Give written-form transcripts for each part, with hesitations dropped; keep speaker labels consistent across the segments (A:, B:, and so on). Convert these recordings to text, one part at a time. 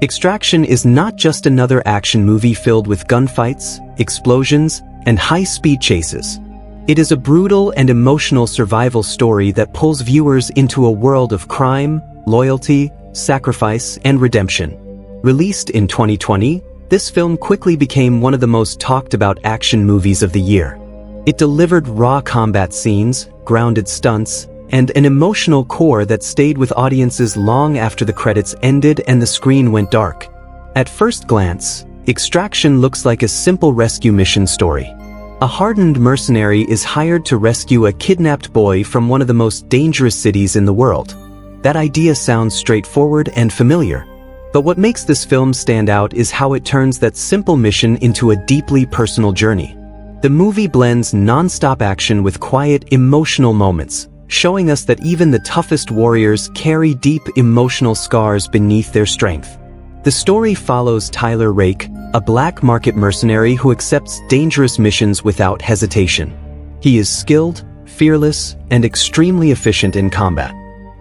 A: Extraction is not just another action movie filled with gunfights, explosions, and high-speed chases. It is a brutal and emotional survival story that pulls viewers into a world of crime, loyalty, sacrifice, and redemption. Released in 2020, this film quickly became one of the most talked-about action movies of the year. It delivered raw combat scenes, grounded stunts, and an emotional core that stayed with audiences long after the credits ended and the screen went dark. At first glance, Extraction looks like a simple rescue mission story. A hardened mercenary is hired to rescue a kidnapped boy from one of the most dangerous cities in the world. That idea sounds straightforward and familiar. But what makes this film stand out is how it turns that simple mission into a deeply personal journey. The movie blends non-stop action with quiet, emotional moments, showing us that even the toughest warriors carry deep emotional scars beneath their strength. The story follows Tyler Rake, a black market mercenary who accepts dangerous missions without hesitation. He is skilled, fearless, and extremely efficient in combat.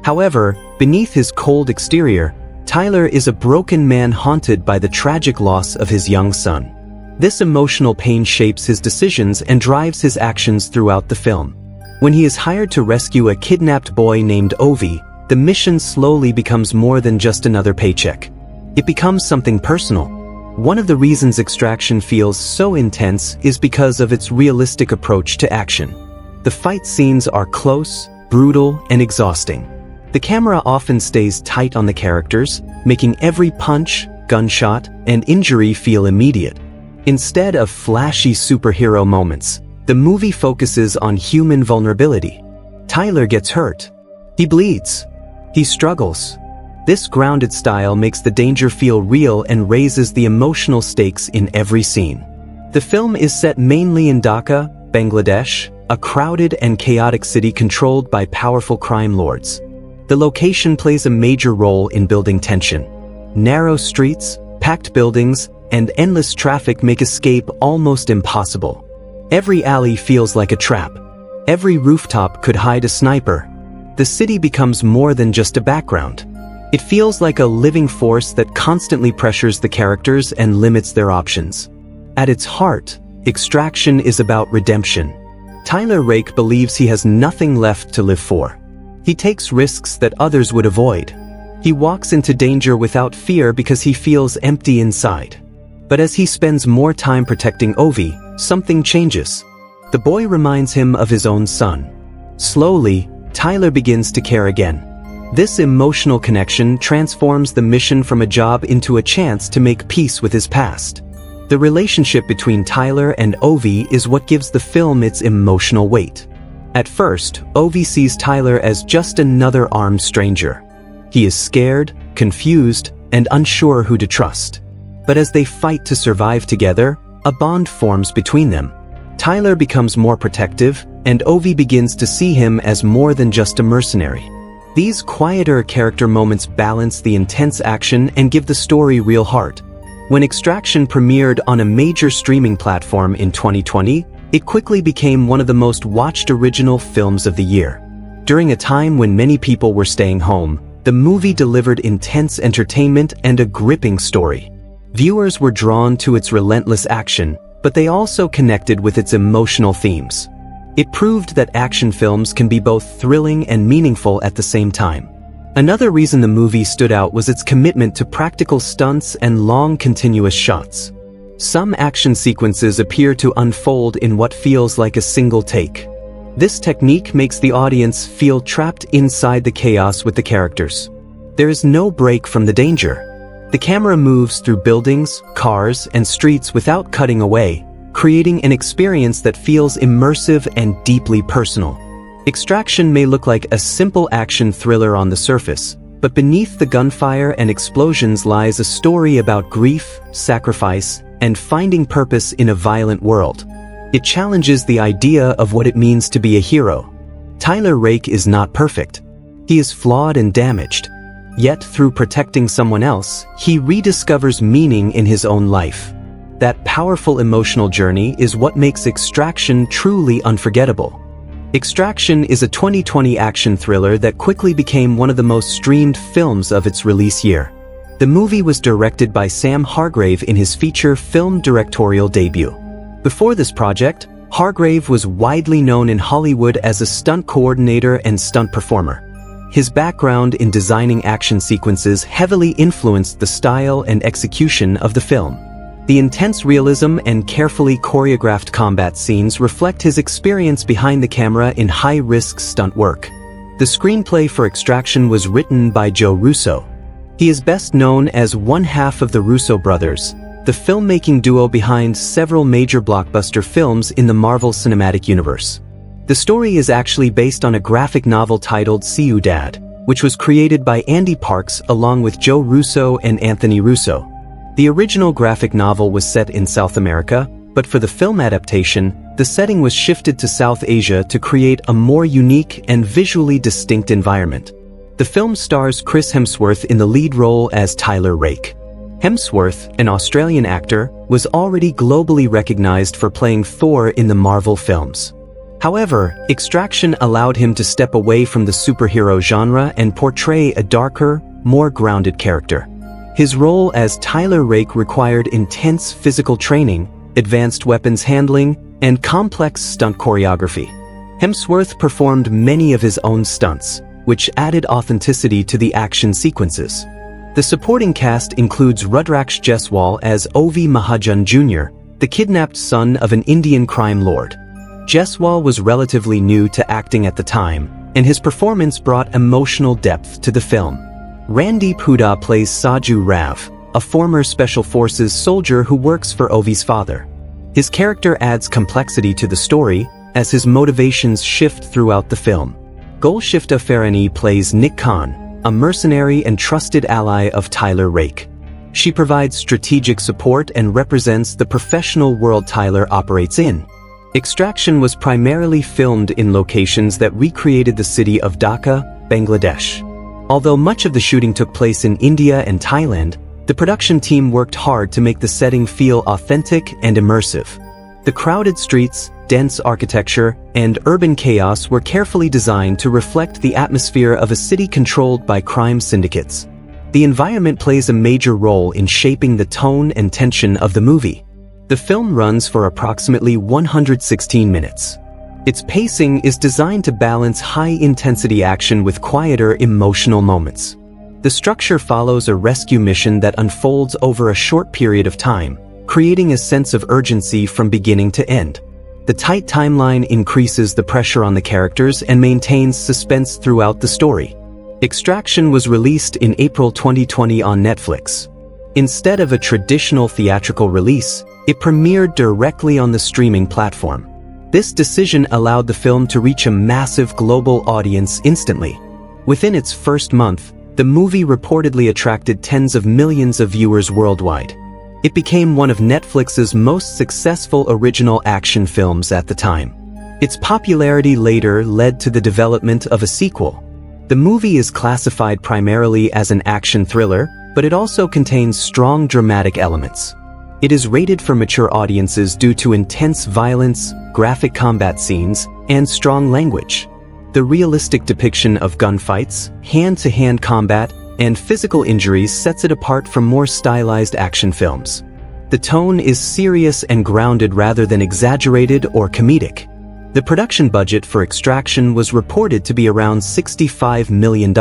A: However, beneath his cold exterior, Tyler is a broken man haunted by the tragic loss of his young son. This emotional pain shapes his decisions and drives his actions throughout the film. When he is hired to rescue a kidnapped boy named Ovi, the mission slowly becomes more than just another paycheck. It becomes something personal. One of the reasons Extraction feels so intense is because of its realistic approach to action. The fight scenes are close, brutal, and exhausting. The camera often stays tight on the characters, making every punch, gunshot, and injury feel immediate. Instead of flashy superhero moments, the movie focuses on human vulnerability. Tyler gets hurt. He bleeds. He struggles. This grounded style makes the danger feel real and raises the emotional stakes in every scene. The film is set mainly in Dhaka, Bangladesh, a crowded and chaotic city controlled by powerful crime lords. The location plays a major role in building tension. Narrow streets, packed buildings, and endless traffic make escape almost impossible. Every alley feels like a trap. Every rooftop could hide a sniper. The city becomes more than just a background. It feels like a living force that constantly pressures the characters and limits their options. At its heart, Extraction is about redemption. Tyler Rake believes he has nothing left to live for. He takes risks that others would avoid. He walks into danger without fear because he feels empty inside. But as he spends more time protecting Ovi, something changes. The boy reminds him of his own son. Slowly, Tyler begins to care again. This emotional connection transforms the mission from a job into a chance to make peace with his past. The relationship between Tyler and Ovi is what gives the film its emotional weight. At first, Ovi sees Tyler as just another armed stranger. He is scared, confused, and unsure who to trust. But as they fight to survive together, a bond forms between them. Tyler becomes more protective, and Ovi begins to see him as more than just a mercenary. These quieter character moments balance the intense action and give the story real heart. When Extraction premiered on a major streaming platform in 2020, it quickly became one of the most watched original films of the year. During a time when many people were staying home, the movie delivered intense entertainment and a gripping story. Viewers were drawn to its relentless action, but they also connected with its emotional themes. It proved that action films can be both thrilling and meaningful at the same time. Another reason the movie stood out was its commitment to practical stunts and long continuous shots. Some action sequences appear to unfold in what feels like a single take. This technique makes the audience feel trapped inside the chaos with the characters. There is no break from the danger. The camera moves through buildings, cars, and streets without cutting away, creating an experience that feels immersive and deeply personal. Extraction may look like a simple action thriller on the surface, but beneath the gunfire and explosions lies a story about grief, sacrifice, and finding purpose in a violent world. It challenges the idea of what it means to be a hero. Tyler Rake is not perfect. He is flawed and damaged. Yet through protecting someone else, he rediscovers meaning in his own life. That powerful emotional journey is what makes Extraction truly unforgettable. Extraction is a 2020 action thriller that quickly became one of the most streamed films of its release year. The movie was directed by Sam Hargrave in his feature film directorial debut. Before this project, Hargrave was widely known in Hollywood as a stunt coordinator and stunt performer. His background in designing action sequences heavily influenced the style and execution of the film. The intense realism and carefully choreographed combat scenes reflect his experience behind the camera in high-risk stunt work. The screenplay for Extraction was written by Joe Russo. He is best known as one half of the Russo brothers, the filmmaking duo behind several major blockbuster films in the Marvel Cinematic Universe. The story is actually based on a graphic novel titled See You Dad, which was created by Andy Parks along with Joe Russo and Anthony Russo. The original graphic novel was set in South America, but for the film adaptation, the setting was shifted to South Asia to create a more unique and visually distinct environment. The film stars Chris Hemsworth in the lead role as Tyler Rake. Hemsworth, an Australian actor, was already globally recognized for playing Thor in the Marvel films. However, Extraction allowed him to step away from the superhero genre and portray a darker, more grounded character. His role as Tyler Rake required intense physical training, advanced weapons handling, and complex stunt choreography. Hemsworth performed many of his own stunts, which added authenticity to the action sequences. The supporting cast includes Rudraksh Jaiswal as Ovi Mahajan Jr., the kidnapped son of an Indian crime lord. Jaiswal was relatively new to acting at the time, and his performance brought emotional depth to the film. Randeep Hooda plays Saju Rav, a former Special Forces soldier who works for Ovi's father. His character adds complexity to the story, as his motivations shift throughout the film. Golshifta Farahani plays Nick Khan, a mercenary and trusted ally of Tyler Rake. She provides strategic support and represents the professional world Tyler operates in. Extraction was primarily filmed in locations that recreated the city of Dhaka, Bangladesh. Although much of the shooting took place in India and Thailand, the production team worked hard to make the setting feel authentic and immersive. The crowded streets, dense architecture, and urban chaos were carefully designed to reflect the atmosphere of a city controlled by crime syndicates. The environment plays a major role in shaping the tone and tension of the movie. The film runs for approximately 116 minutes. Its pacing is designed to balance high-intensity action with quieter emotional moments. The structure follows a rescue mission that unfolds over a short period of time, creating a sense of urgency from beginning to end. The tight timeline increases the pressure on the characters and maintains suspense throughout the story. Extraction was released in April 2020 on Netflix. Instead of a traditional theatrical release, it premiered directly on the streaming platform. This decision allowed the film to reach a massive global audience instantly. Within its first month, the movie reportedly attracted tens of millions of viewers worldwide. It became one of Netflix's most successful original action films at the time. Its popularity later led to the development of a sequel. The movie is classified primarily as an action thriller, but it also contains strong dramatic elements. It is rated for mature audiences due to intense violence, graphic combat scenes, and strong language. The realistic depiction of gunfights, hand-to-hand combat, and physical injuries sets it apart from more stylized action films. The tone is serious and grounded rather than exaggerated or comedic. The production budget for Extraction was reported to be around $65 million.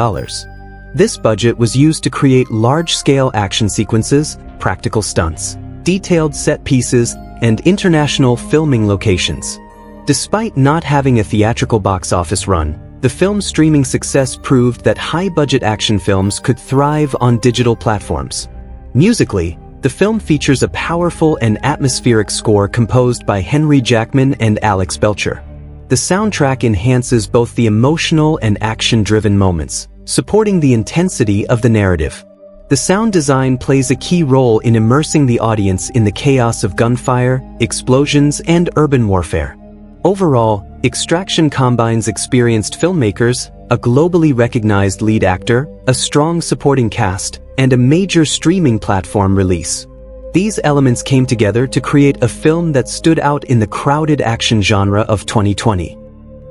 A: This budget was used to create large-scale action sequences, practical stunts, detailed set pieces, and international filming locations. Despite not having a theatrical box office run, the film's streaming success proved that high-budget action films could thrive on digital platforms. Musically, the film features a powerful and atmospheric score composed by Henry Jackman and Alex Belcher. The soundtrack enhances both the emotional and action-driven moments, supporting the intensity of the narrative. The sound design plays a key role in immersing the audience in the chaos of gunfire, explosions, and urban warfare. Overall, Extraction combines experienced filmmakers, a globally recognized lead actor, a strong supporting cast, and a major streaming platform release. These elements came together to create a film that stood out in the crowded action genre of 2020.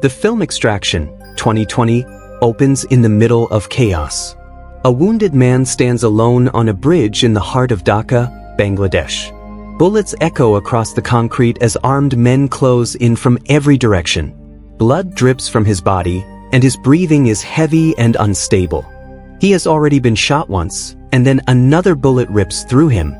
A: The film Extraction, 2020, opens in the middle of chaos. A wounded man stands alone on a bridge in the heart of Dhaka, Bangladesh. Bullets echo across the concrete as armed men close in from every direction. Blood drips from his body, and his breathing is heavy and unstable. He has already been shot once, and then another bullet rips through him.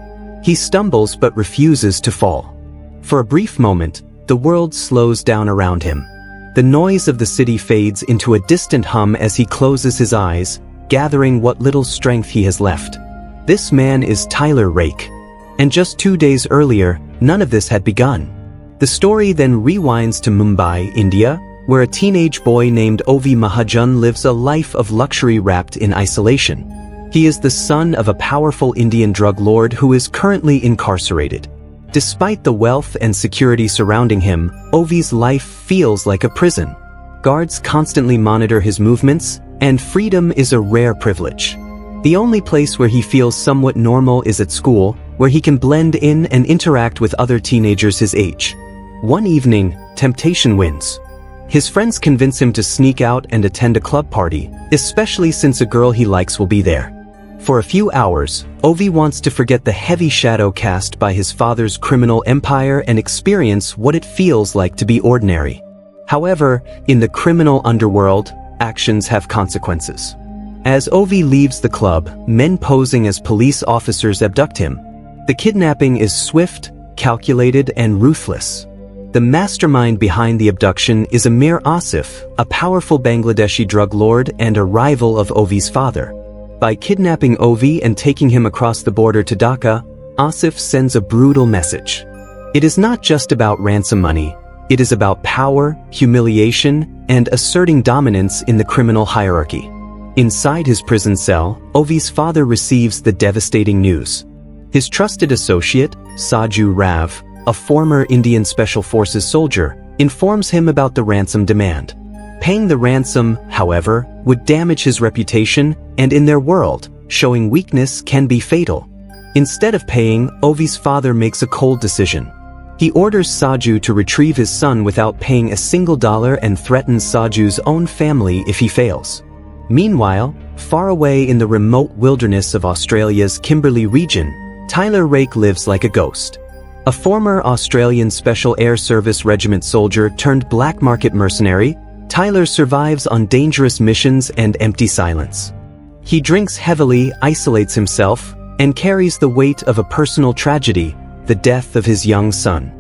A: He stumbles but refuses to fall. For a brief moment, the world slows down around him. The noise of the city fades into a distant hum as he closes his eyes, gathering what little strength he has left. This man is Tyler Rake. And just 2 days earlier, none of this had begun. The story then rewinds to Mumbai, India, where a teenage boy named Ovi Mahajan lives a life of luxury wrapped in isolation. He is the son of a powerful Indian drug lord who is currently incarcerated. Despite the wealth and security surrounding him, Ovi's life feels like a prison. Guards constantly monitor his movements, and freedom is a rare privilege. The only place where he feels somewhat normal is at school, where he can blend in and interact with other teenagers his age. One evening, temptation wins. His friends convince him to sneak out and attend a club party, especially since a girl he likes will be there. For a few hours, Ovi wants to forget the heavy shadow cast by his father's criminal empire and experience what it feels like to be ordinary. However, in the criminal underworld, actions have consequences. As Ovi leaves the club, men posing as police officers abduct him. The kidnapping is swift, calculated, and ruthless. The mastermind behind the abduction is Amir Asif, a powerful Bangladeshi drug lord and a rival of Ovi's father. By kidnapping Ovi and taking him across the border to Dhaka, Asif sends a brutal message. It is not just about ransom money. It is about power, humiliation, and asserting dominance in the criminal hierarchy. Inside his prison cell, Ovi's father receives the devastating news. His trusted associate, Saju Rav, a former Indian Special Forces soldier, informs him about the ransom demand. Paying the ransom, however, would damage his reputation, and in their world, showing weakness can be fatal. Instead of paying, Ovi's father makes a cold decision. He orders Saju to retrieve his son without paying a single dollar and threatens Saju's own family if he fails. Meanwhile, far away in the remote wilderness of Australia's Kimberley region, Tyler Rake lives like a ghost. A former Australian Special Air Service Regiment soldier turned black market mercenary, Tyler survives on dangerous missions and empty silence. He drinks heavily, isolates himself, and carries the weight of a personal tragedy, the death of his young son.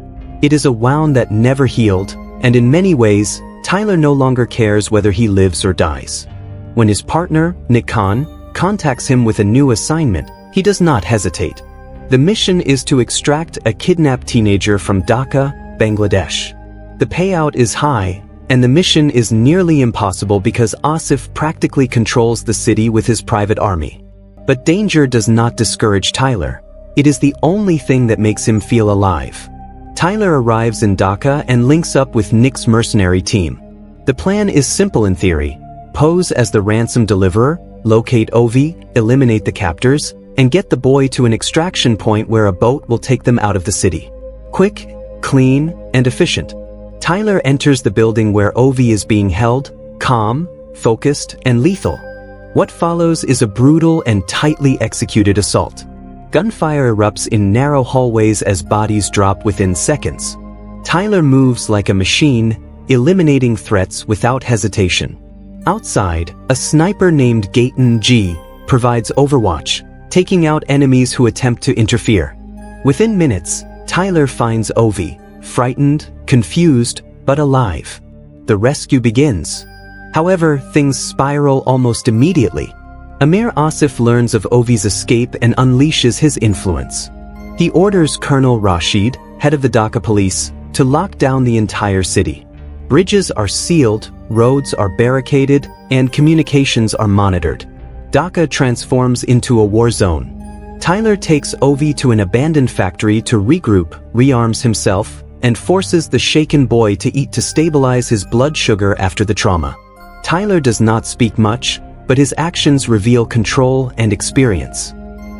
A: It is a wound that never healed, and in many ways, Tyler no longer cares whether he lives or dies. When his partner, Nick Khan, contacts him with a new assignment, he does not hesitate. The mission is to extract a kidnapped teenager from Dhaka, Bangladesh. The payout is high, and the mission is nearly impossible because Asif practically controls the city with his private army. But danger does not discourage Tyler. It is the only thing that makes him feel alive. Tyler arrives in Dhaka and links up with Nick's mercenary team. The plan is simple in theory. Pose as the ransom deliverer, locate Ovi, eliminate the captors, and get the boy to an extraction point where a boat will take them out of the city. Quick, clean, and efficient. Tyler enters the building where Ovi is being held, calm, focused, and lethal. What follows is a brutal and tightly executed assault. Gunfire erupts in narrow hallways as bodies drop within seconds. Tyler moves like a machine, eliminating threats without hesitation. Outside, a sniper named Gayton G provides overwatch, taking out enemies who attempt to interfere. Within minutes, Tyler finds Ovi, frightened, confused, but alive. The rescue begins. However, things spiral almost immediately. Amir Asif learns of Ovi's escape and unleashes his influence. He orders Colonel Rashid, head of the Dhaka police, to lock down the entire city. Bridges are sealed, roads are barricaded, and communications are monitored. Dhaka transforms into a war zone. Tyler takes Ovi to an abandoned factory to regroup, rearms himself, and forces the shaken boy to eat to stabilize his blood sugar after the trauma. Tyler does not speak much, but his actions reveal control and experience.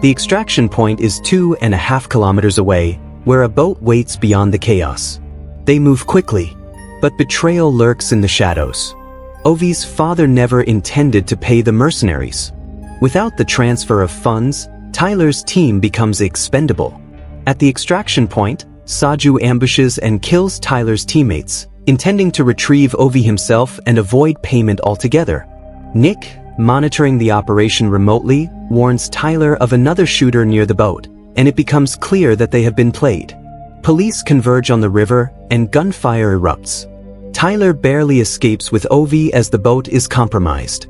A: The extraction point is 2.5 kilometers away, where a boat waits beyond the chaos. They move quickly, but betrayal lurks in the shadows. Ovi's father never intended to pay the mercenaries. Without the transfer of funds, Tyler's team becomes expendable. At the extraction point, Saju ambushes and kills Tyler's teammates, intending to retrieve Ovi himself and avoid payment altogether. Nick, monitoring the operation remotely, warns Tyler of another shooter near the boat, and it becomes clear that they have been played. Police converge on the river, and gunfire erupts. Tyler barely escapes with Ovi as the boat is compromised.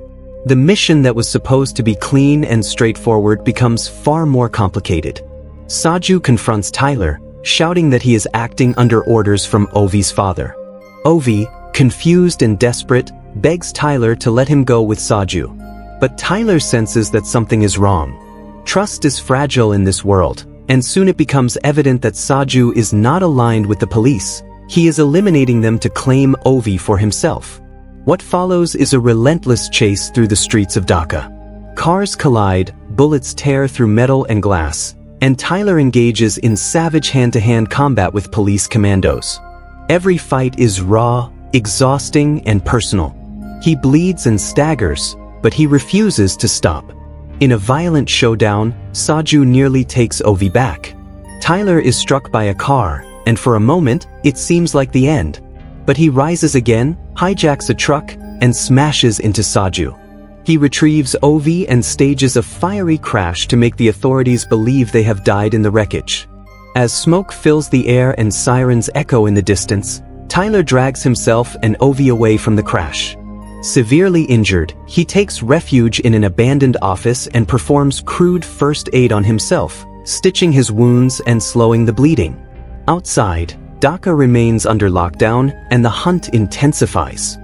A: The mission that was supposed to be clean and straightforward becomes far more complicated. Saju confronts Tyler, shouting that he is acting under orders from Ovi's father. Ovi, confused and desperate, begs Tyler to let him go with Saju. But Tyler senses that something is wrong. Trust is fragile in this world, and soon it becomes evident that Saju is not aligned with the police. He is eliminating them to claim Ovi for himself. What follows is a relentless chase through the streets of Dhaka. Cars collide, bullets tear through metal and glass, and Tyler engages in savage hand-to-hand combat with police commandos. Every fight is raw, exhausting, and personal. He bleeds and staggers, but he refuses to stop. In a violent showdown, Saju nearly takes Ovi back. Tyler is struck by a car, and for a moment, it seems like the end. But he rises again, hijacks a truck, and smashes into Saju. He retrieves Ovi and stages a fiery crash to make the authorities believe they have died in the wreckage. As smoke fills the air and sirens echo in the distance, Tyler drags himself and Ovi away from the crash. Severely injured, he takes refuge in an abandoned office and performs crude first aid on himself, stitching his wounds and slowing the bleeding. Outside, Dhaka remains under lockdown and the hunt intensifies.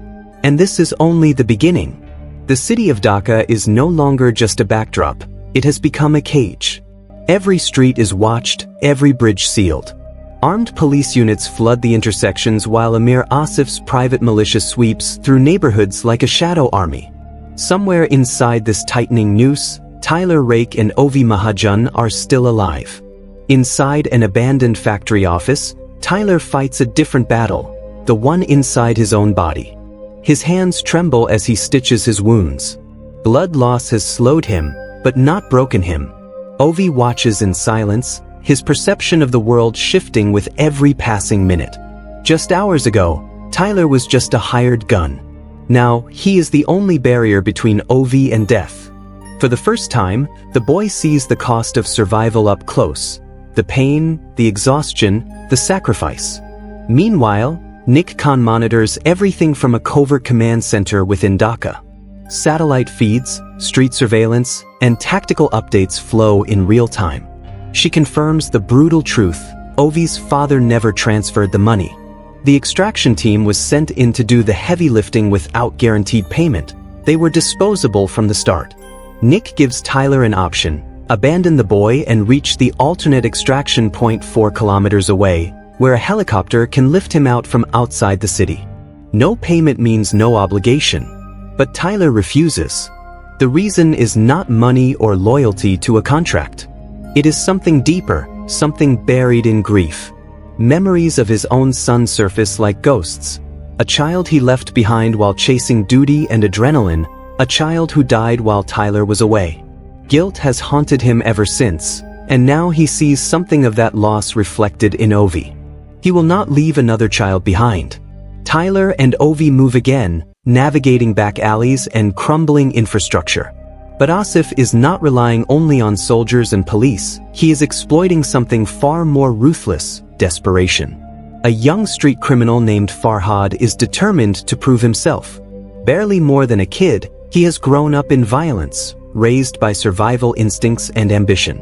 A: And this is only the beginning. The city of Dhaka is no longer just a backdrop, it has become a cage. Every street is watched, every bridge sealed. Armed police units flood the intersections while Amir Asif's private militia sweeps through neighborhoods like a shadow army. Somewhere inside this tightening noose, Tyler Rake and Ovi Mahajan are still alive. Inside an abandoned factory office, Tyler fights a different battle, the one inside his own body. His hands tremble as he stitches his wounds. Blood loss has slowed him, but not broken him. Ovi watches in silence, his perception of the world shifting with every passing minute. Just hours ago, Tyler was just a hired gun. Now, he is the only barrier between Ovi and death. For the first time, the boy sees the cost of survival up close. The pain, the exhaustion, the sacrifice. Meanwhile, Nick Khan monitors everything from a covert command center within Dhaka. Satellite feeds, street surveillance, and tactical updates flow in real time. She confirms the brutal truth: Ovi's father never transferred the money. The extraction team was sent in to do the heavy lifting without guaranteed payment. They were disposable from the start. Nick gives Tyler an option: abandon the boy and reach the alternate extraction point 4 kilometers away, where a helicopter can lift him out from outside the city. No payment means no obligation. But Tyler refuses. The reason is not money or loyalty to a contract. It is something deeper, something buried in grief. Memories of his own son surface like ghosts. A child he left behind while chasing duty and adrenaline, a child who died while Tyler was away. Guilt has haunted him ever since, and now he sees something of that loss reflected in Ovi. He will not leave another child behind. Tyler and Ovi move again, navigating back alleys and crumbling infrastructure. But Asif is not relying only on soldiers and police. He is exploiting something far more ruthless: desperation. A young street criminal named Farhad is determined to prove himself. Barely more than a kid, he has grown up in violence, raised by survival instincts and ambition.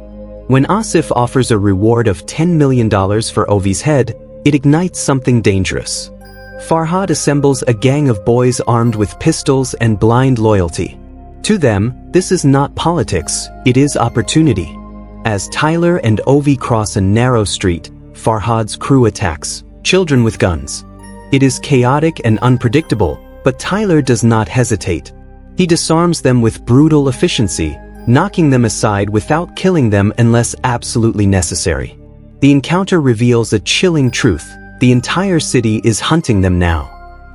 A: When Asif offers a reward of $10 million for Ovi's head, it ignites something dangerous. Farhad assembles a gang of boys armed with pistols and blind loyalty. To them, this is not politics, it is opportunity. As Tyler and Ovi cross a narrow street, Farhad's crew attacks, children with guns. It is chaotic and unpredictable, but Tyler does not hesitate. He disarms them with brutal efficiency, knocking them aside without killing them unless absolutely necessary. The encounter reveals a chilling truth: the entire city is hunting them now.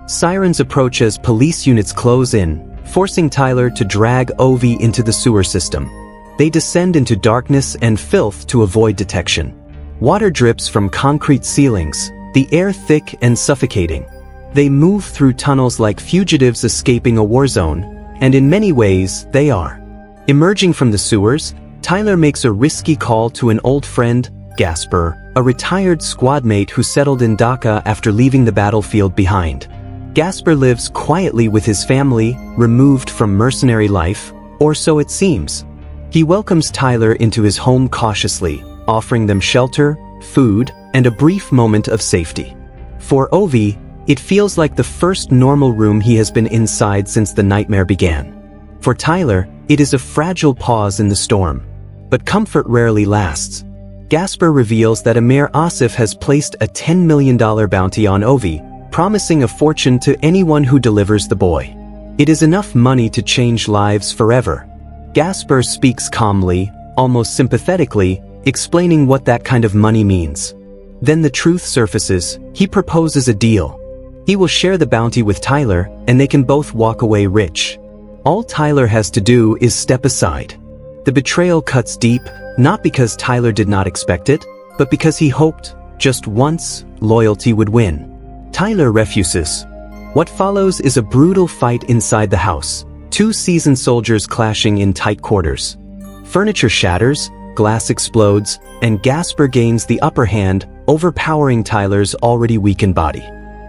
A: Sirens approach as police units close in, forcing Tyler to drag Ovi into the sewer system. They descend into darkness and filth to avoid detection. Water drips from concrete ceilings, the air thick and suffocating. They move through tunnels like fugitives escaping a war zone, and in many ways, they are. Emerging from the sewers, Tyler makes a risky call to an old friend, Gasper, a retired squad mate who settled in Dhaka after leaving the battlefield behind. Gasper lives quietly with his family, removed from mercenary life, or so it seems. He welcomes Tyler into his home cautiously, offering them shelter, food, and a brief moment of safety. For Ovi, it feels like the first normal room he has been inside since the nightmare began. For Tyler, it is a fragile pause in the storm. But comfort rarely lasts. Gasper reveals that Amir Asif has placed a $10 million bounty on Ovi, promising a fortune to anyone who delivers the boy. It is enough money to change lives forever. Gasper speaks calmly, almost sympathetically, explaining what that kind of money means. Then the truth surfaces. He proposes a deal. He will share the bounty with Tyler, and they can both walk away rich. All Tyler has to do is step aside. The betrayal cuts deep, not because Tyler did not expect it, but because he hoped, just once, loyalty would win. Tyler refuses. What follows is a brutal fight inside the house, two seasoned soldiers clashing in tight quarters. Furniture shatters, glass explodes, and Gasper gains the upper hand, overpowering Tyler's already weakened body.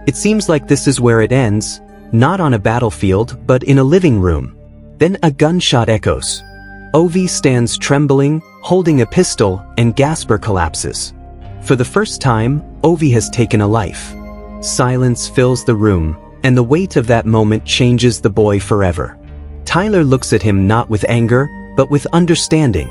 A: It seems like this is where it ends, not on a battlefield, but in a living room. Then a gunshot echoes. Ovi stands trembling, holding a pistol, and Gasper collapses. For the first time, Ovi has taken a life. Silence fills the room, and the weight of that moment changes the boy forever. Tyler looks at him not with anger, but with understanding.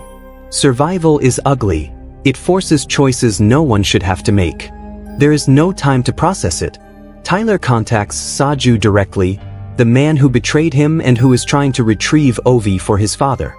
A: Survival is ugly. It forces choices no one should have to make. There is no time to process it. Tyler contacts Saju directly, the man who betrayed him and who is trying to retrieve Ovi for his father.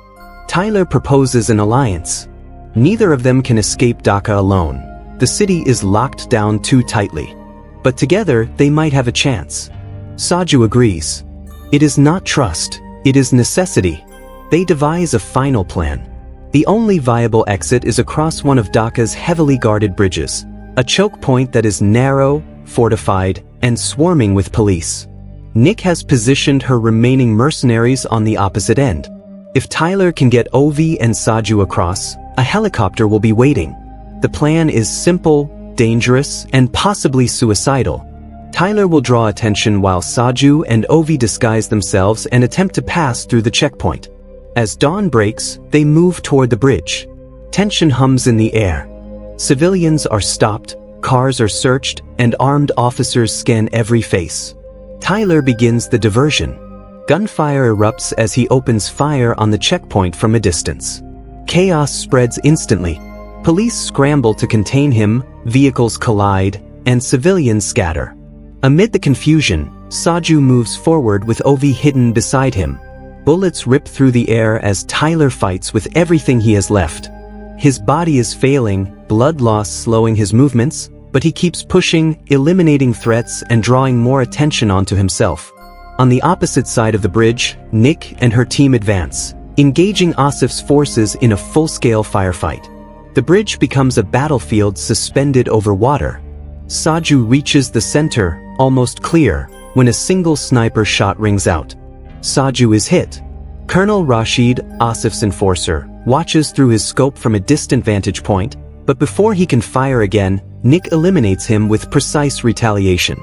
A: Tyler proposes an alliance. Neither of them can escape Dhaka alone. The city is locked down too tightly. But together, they might have a chance. Saju agrees. It is not trust, it is necessity. They devise a final plan. The only viable exit is across one of Dhaka's heavily guarded bridges, a choke point that is narrow, fortified, and swarming with police. Nick has positioned her remaining mercenaries on the opposite end. If Tyler can get Ovi and Saju across, a helicopter will be waiting. The plan is simple, dangerous, and possibly suicidal. Tyler will draw attention while Saju and Ovi disguise themselves and attempt to pass through the checkpoint. As dawn breaks, they move toward the bridge. Tension hums in the air. Civilians are stopped, cars are searched, and armed officers scan every face. Tyler begins the diversion. Gunfire erupts as he opens fire on the checkpoint from a distance. Chaos spreads instantly. Police scramble to contain him, vehicles collide, and civilians scatter. Amid the confusion, Saju moves forward with Ovi hidden beside him. Bullets rip through the air as Tyler fights with everything he has left. His body is failing, blood loss slowing his movements, but he keeps pushing, eliminating threats and drawing more attention onto himself. On the opposite side of the bridge, Nick and her team advance, engaging Asif's forces in a full-scale firefight. The bridge becomes a battlefield suspended over water. Saju reaches the center, almost clear, when a single sniper shot rings out. Saju is hit. Colonel Rashid, Asif's enforcer, watches through his scope from a distant vantage point, but before he can fire again, Nick eliminates him with precise retaliation.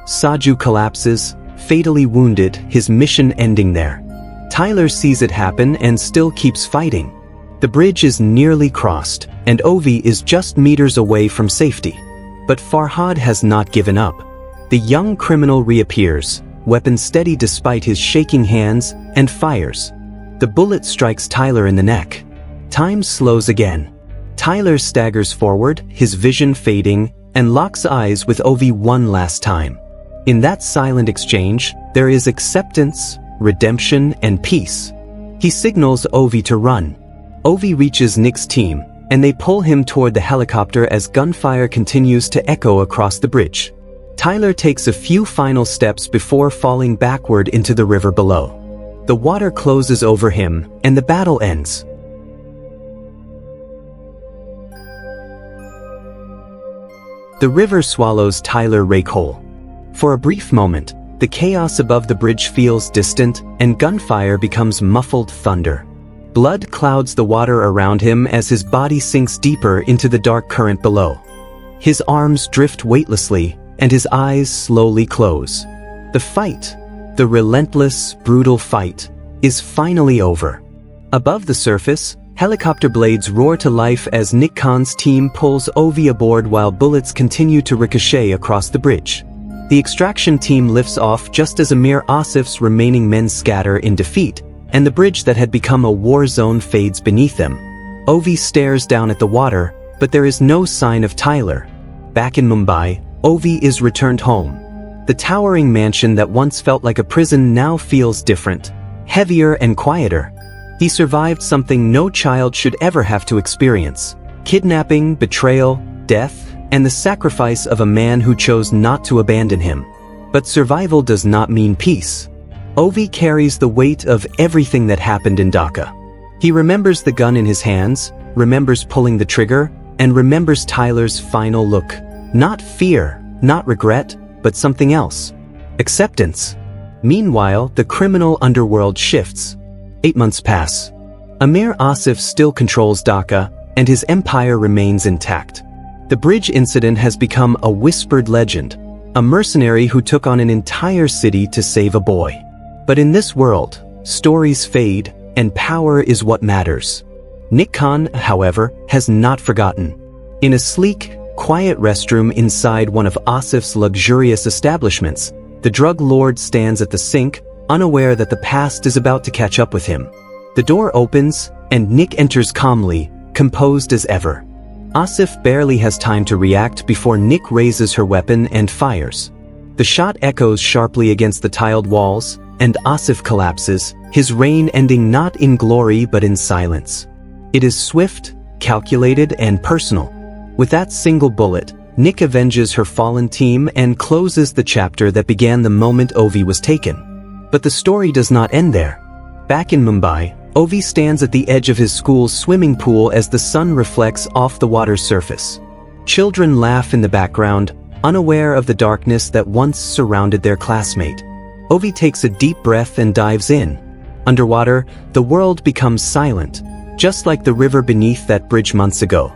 A: Saju collapses, fatally wounded, his mission ending there. Tyler sees it happen and still keeps fighting. The bridge is nearly crossed, and Ovi is just meters away from safety. But Farhad has not given up. The young criminal reappears, weapon steady despite his shaking hands, and fires. The bullet strikes Tyler in the neck. Time slows again. Tyler staggers forward, his vision fading, and locks eyes with Ovi one last time. In that silent exchange, there is acceptance, redemption, and peace. He signals Ovi to run. Ovi reaches Nick's team, and they pull him toward the helicopter as gunfire continues to echo across the bridge. Tyler takes a few final steps before falling backward into the river below. The water closes over him, and the battle ends. The river swallows Tyler Rake whole. For a brief moment, the chaos above the bridge feels distant, and gunfire becomes muffled thunder. Blood clouds the water around him as his body sinks deeper into the dark current below. His arms drift weightlessly, and his eyes slowly close. The fight, the relentless, brutal fight, is finally over. Above the surface, helicopter blades roar to life as Nick Khan's team pulls Ovi aboard while bullets continue to ricochet across the bridge. The extraction team lifts off just as Amir Asif's remaining men scatter in defeat, and the bridge that had become a war zone fades beneath them. Ovi stares down at the water, but there is no sign of Tyler. Back in Mumbai, Ovi is returned home. The towering mansion that once felt like a prison now feels different, heavier and quieter. He survived something no child should ever have to experience: kidnapping, betrayal, death, and the sacrifice of a man who chose not to abandon him. But survival does not mean peace. Ovi carries the weight of everything that happened in Dhaka. He remembers the gun in his hands, remembers pulling the trigger, and remembers Tyler's final look. Not fear, not regret, but something else. Acceptance. Meanwhile, the criminal underworld shifts. 8 months pass. Amir Asif still controls Dhaka, and his empire remains intact. The bridge incident has become a whispered legend, a mercenary who took on an entire city to save a boy. But in this world, stories fade, and power is what matters. Nick Khan, however, has not forgotten. In a sleek, quiet restroom inside one of Asif's luxurious establishments, the drug lord stands at the sink, unaware that the past is about to catch up with him. The door opens, and Nick enters calmly, composed as ever. Asif barely has time to react before Nick raises her weapon and fires. The shot echoes sharply against the tiled walls, and Asif collapses, his reign ending not in glory but in silence. It is swift, calculated, and personal. With that single bullet, Nick avenges her fallen team and closes the chapter that began the moment Ovi was taken. But the story does not end there. Back in Mumbai, Ovi stands at the edge of his school's swimming pool as the sun reflects off the water's surface. Children laugh in the background, unaware of the darkness that once surrounded their classmate. Ovi takes a deep breath and dives in. Underwater, the world becomes silent, just like the river beneath that bridge months ago.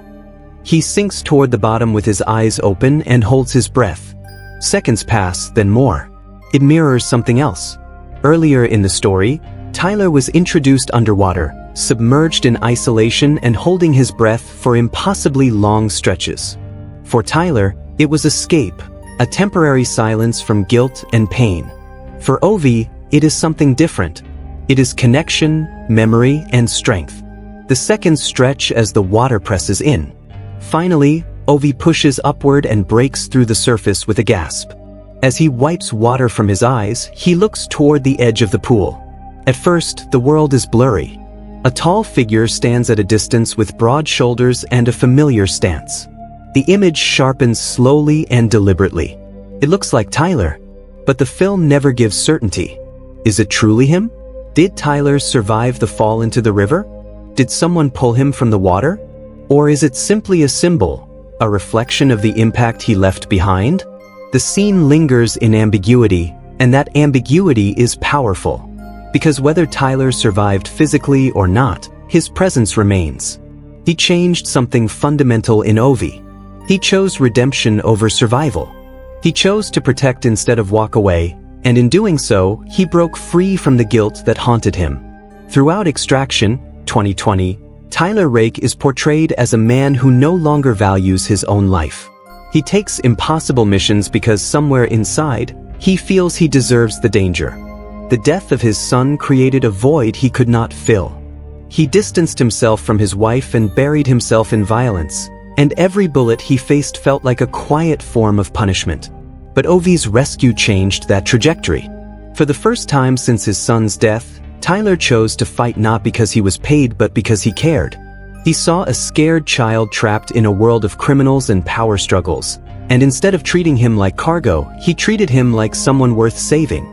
A: He sinks toward the bottom with his eyes open and holds his breath. Seconds pass, then more. It mirrors something else. Earlier in the story, Tyler was introduced underwater, submerged in isolation and holding his breath for impossibly long stretches. For Tyler, it was escape, a temporary silence from guilt and pain. For Ovi, it is something different. It is connection, memory, and strength. The seconds stretch as the water presses in. Finally, Ovi pushes upward and breaks through the surface with a gasp. As he wipes water from his eyes, he looks toward the edge of the pool. At first, the world is blurry. A tall figure stands at a distance with broad shoulders and a familiar stance. The image sharpens slowly and deliberately. It looks like Tyler, but the film never gives certainty. Is it truly him? Did Tyler survive the fall into the river? Did someone pull him from the water? Or is it simply a symbol, a reflection of the impact he left behind? The scene lingers in ambiguity, and that ambiguity is powerful. Because whether Tyler survived physically or not, his presence remains. He changed something fundamental in Ovi. He chose redemption over survival. He chose to protect instead of walk away, and in doing so, he broke free from the guilt that haunted him. Throughout Extraction, 2020, Tyler Rake is portrayed as a man who no longer values his own life. He takes impossible missions because somewhere inside, he feels he deserves the danger. The death of his son created a void he could not fill. He distanced himself from his wife and buried himself in violence, and every bullet he faced felt like a quiet form of punishment. But Ovi's rescue changed that trajectory. For the first time since his son's death, Tyler chose to fight not because he was paid but because he cared. He saw a scared child trapped in a world of criminals and power struggles, and instead of treating him like cargo, he treated him like someone worth saving.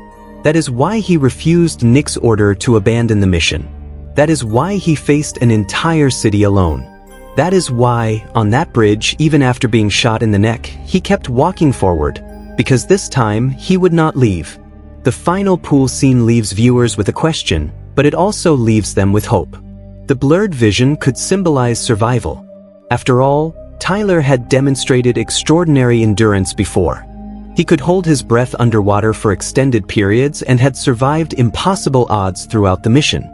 A: That is why he refused Nick's order to abandon the mission. That is why he faced an entire city alone. That is why, on that bridge, even after being shot in the neck, he kept walking forward, because this time, he would not leave. The final pool scene leaves viewers with a question, but it also leaves them with hope. The blurred vision could symbolize survival. After all, Tyler had demonstrated extraordinary endurance before. He could hold his breath underwater for extended periods and had survived impossible odds throughout the mission.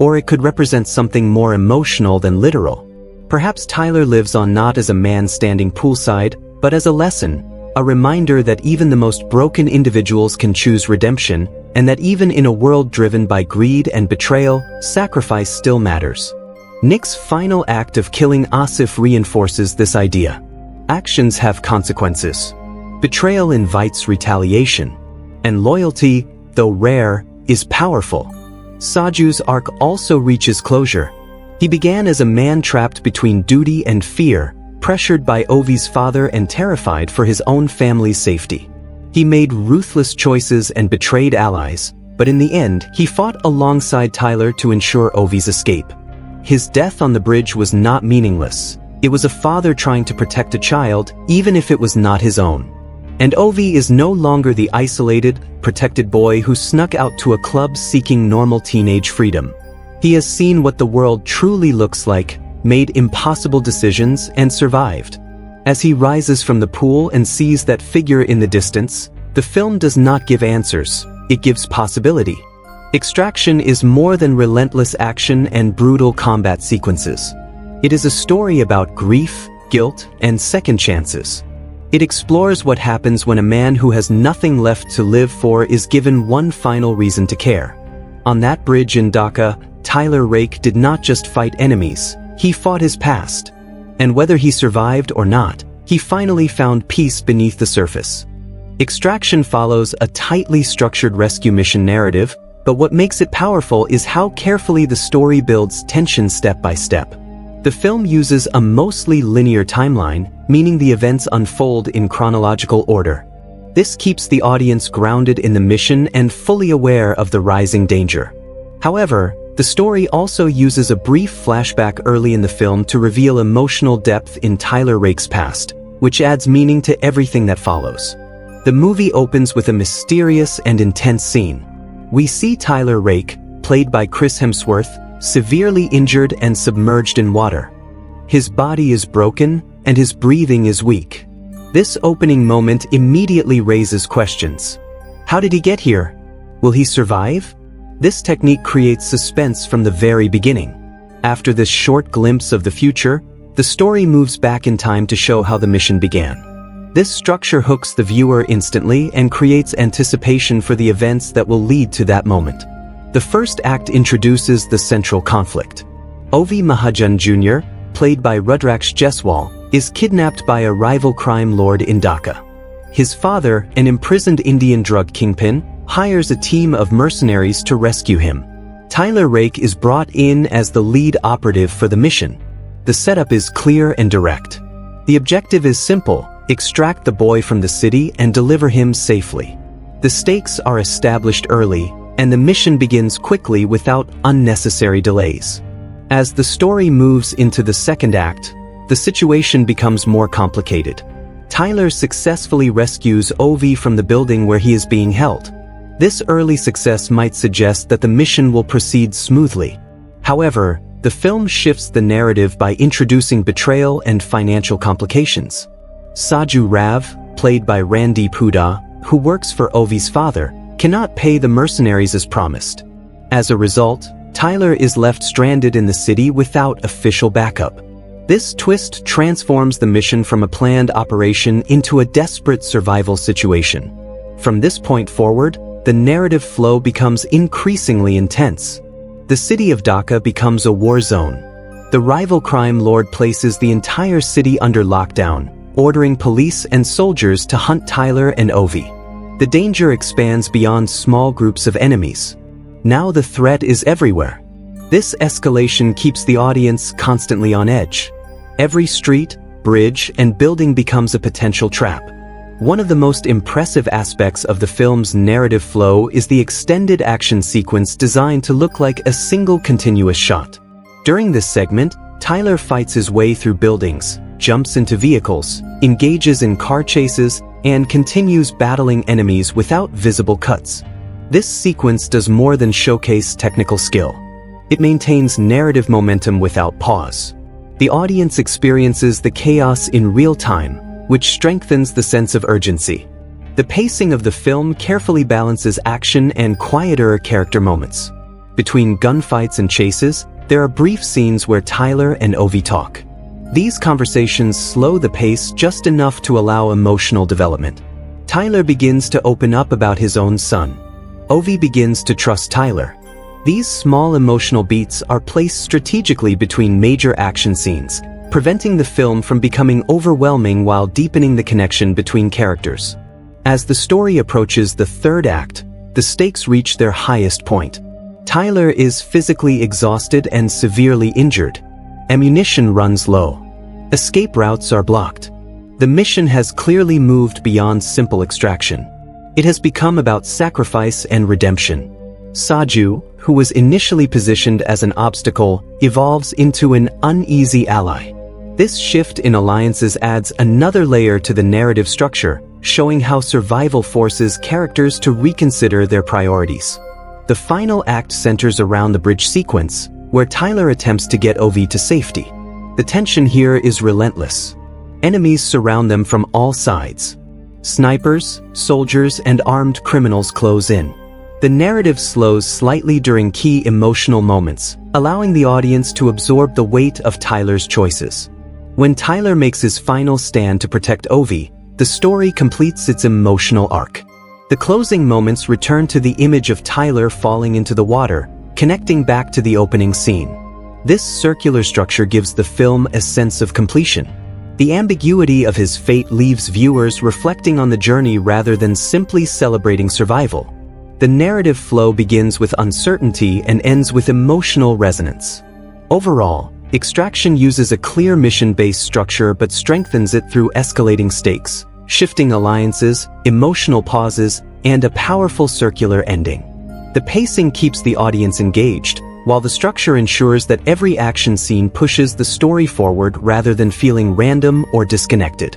A: Or it could represent something more emotional than literal. Perhaps Tyler lives on not as a man standing poolside, but as a lesson, a reminder that even the most broken individuals can choose redemption, and that even in a world driven by greed and betrayal, sacrifice still matters. Nick's final act of killing Asif reinforces this idea. Actions have consequences. Betrayal invites retaliation. And loyalty, though rare, is powerful. Saju's arc also reaches closure. He began as a man trapped between duty and fear, pressured by Ovi's father and terrified for his own family's safety. He made ruthless choices and betrayed allies, but in the end, he fought alongside Tyler to ensure Ovi's escape. His death on the bridge was not meaningless. It was a father trying to protect a child, even if it was not his own. And Ovi is no longer the isolated, protected boy who snuck out to a club seeking normal teenage freedom. He has seen what the world truly looks like, made impossible decisions, and survived. As he rises from the pool and sees that figure in the distance, the film does not give answers, it gives possibility. Extraction is more than relentless action and brutal combat sequences. It is a story about grief, guilt, and second chances. It explores what happens when a man who has nothing left to live for is given one final reason to care. On that bridge in Dhaka, Tyler Rake did not just fight enemies, he fought his past. And whether he survived or not, he finally found peace beneath the surface. Extraction follows a tightly structured rescue mission narrative, but what makes it powerful is how carefully the story builds tension step by step. The film uses a mostly linear timeline, meaning the events unfold in chronological order. This keeps the audience grounded in the mission and fully aware of the rising danger. However, the story also uses a brief flashback early in the film to reveal emotional depth in Tyler Rake's past, which adds meaning to everything that follows. The movie opens with a mysterious and intense scene. We see Tyler Rake, played by Chris Hemsworth, severely injured and submerged in water. His body is broken, and his breathing is weak. This opening moment immediately raises questions. How did he get here? Will he survive? This technique creates suspense from the very beginning. After this short glimpse of the future, the story moves back in time to show how the mission began. This structure hooks the viewer instantly and creates anticipation for the events that will lead to that moment. The first act introduces the central conflict. Ovi Mahajan Jr., played by Rudraksh Jaiswal, is kidnapped by a rival crime lord in Dhaka. His father, an imprisoned Indian drug kingpin, hires a team of mercenaries to rescue him. Tyler Rake is brought in as the lead operative for the mission. The setup is clear and direct. The objective is simple: extract the boy from the city and deliver him safely. The stakes are established early, and the mission begins quickly without unnecessary delays. As the story moves into the second act, the situation becomes more complicated. Tyler successfully rescues Ovi from the building where he is being held. This early success might suggest that the mission will proceed smoothly. However, the film shifts the narrative by introducing betrayal and financial complications. Saju Rav, played by Randeep Hooda, who works for Ovi's father, cannot pay the mercenaries as promised. As a result, Tyler is left stranded in the city without official backup. This twist transforms the mission from a planned operation into a desperate survival situation. From this point forward, the narrative flow becomes increasingly intense. The city of Dhaka becomes a war zone. The rival crime lord places the entire city under lockdown, ordering police and soldiers to hunt Tyler and Ovi. The danger expands beyond small groups of enemies. Now the threat is everywhere. This escalation keeps the audience constantly on edge. Every street, bridge, and building becomes a potential trap. One of the most impressive aspects of the film's narrative flow is the extended action sequence designed to look like a single continuous shot. During this segment, Tyler fights his way through buildings, jumps into vehicles, engages in car chases, and continues battling enemies without visible cuts. This sequence does more than showcase technical skill. It maintains narrative momentum without pause. The audience experiences the chaos in real time, which strengthens the sense of urgency. The pacing of the film carefully balances action and quieter character moments. Between gunfights and chases, there are brief scenes where Tyler and Ovi talk. These conversations slow the pace just enough to allow emotional development. Tyler begins to open up about his own son. Ovi begins to trust Tyler. These small emotional beats are placed strategically between major action scenes, preventing the film from becoming overwhelming while deepening the connection between characters. As the story approaches the third act, the stakes reach their highest point. Tyler is physically exhausted and severely injured. Ammunition runs low. Escape routes are blocked. The mission has clearly moved beyond simple extraction. It has become about sacrifice and redemption. Saju, who was initially positioned as an obstacle, evolves into an uneasy ally. This shift in alliances adds another layer to the narrative structure, showing how survival forces characters to reconsider their priorities. The final act centers around the bridge sequence, where Tyler attempts to get Ovi to safety. The tension here is relentless. Enemies surround them from all sides. Snipers, soldiers, and armed criminals close in. The narrative slows slightly during key emotional moments, allowing the audience to absorb the weight of Tyler's choices. When Tyler makes his final stand to protect Ovi, the story completes its emotional arc. The closing moments return to the image of Tyler falling into the water, connecting back to the opening scene. This circular structure gives the film a sense of completion. The ambiguity of his fate leaves viewers reflecting on the journey rather than simply celebrating survival. The narrative flow begins with uncertainty and ends with emotional resonance. Overall, Extraction uses a clear mission-based structure but strengthens it through escalating stakes, shifting alliances, emotional pauses, and a powerful circular ending. The pacing keeps the audience engaged, while the structure ensures that every action scene pushes the story forward rather than feeling random or disconnected.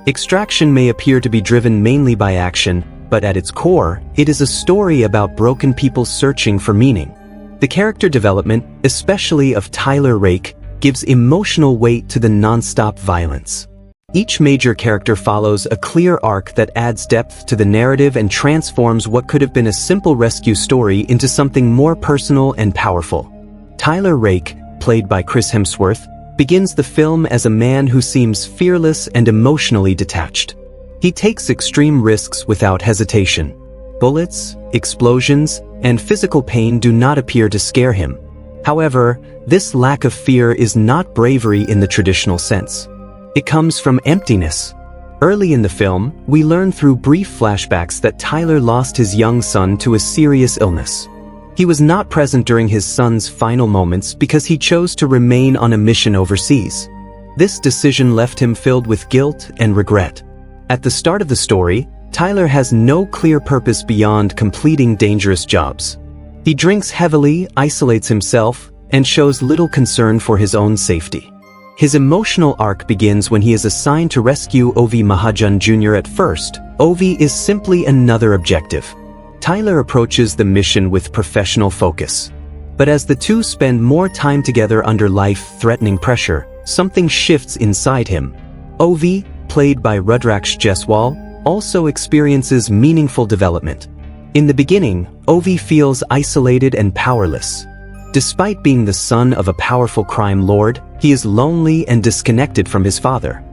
A: Extraction may appear to be driven mainly by action, but at its core, it is a story about broken people searching for meaning. The character development, especially of Tyler Rake, gives emotional weight to the non-stop violence. Each major character follows a clear arc that adds depth to the narrative and transforms what could have been a simple rescue story into something more personal and powerful. Tyler Rake, played by Chris Hemsworth, begins the film as a man who seems fearless and emotionally detached. He takes extreme risks without hesitation. Bullets, explosions, and physical pain do not appear to scare him. However, this lack of fear is not bravery in the traditional sense. It comes from emptiness. Early in the film, we learn through brief flashbacks that Tyler lost his young son to a serious illness. He was not present during his son's final moments because he chose to remain on a mission overseas. This decision left him filled with guilt and regret. At the start of the story, Tyler has no clear purpose beyond completing dangerous jobs. He drinks heavily, isolates himself, and shows little concern for his own safety. His emotional arc begins when he is assigned to rescue Ovi Mahajan Jr. At first, Ovi is simply another objective. Tyler approaches the mission with professional focus. But as the two spend more time together under life-threatening pressure, something shifts inside him. Ovi, played by Rudraksh Jaiswal, also experiences meaningful development. In the beginning, Ovi feels isolated and powerless. Despite being the son of a powerful crime lord, he is lonely and disconnected from his father.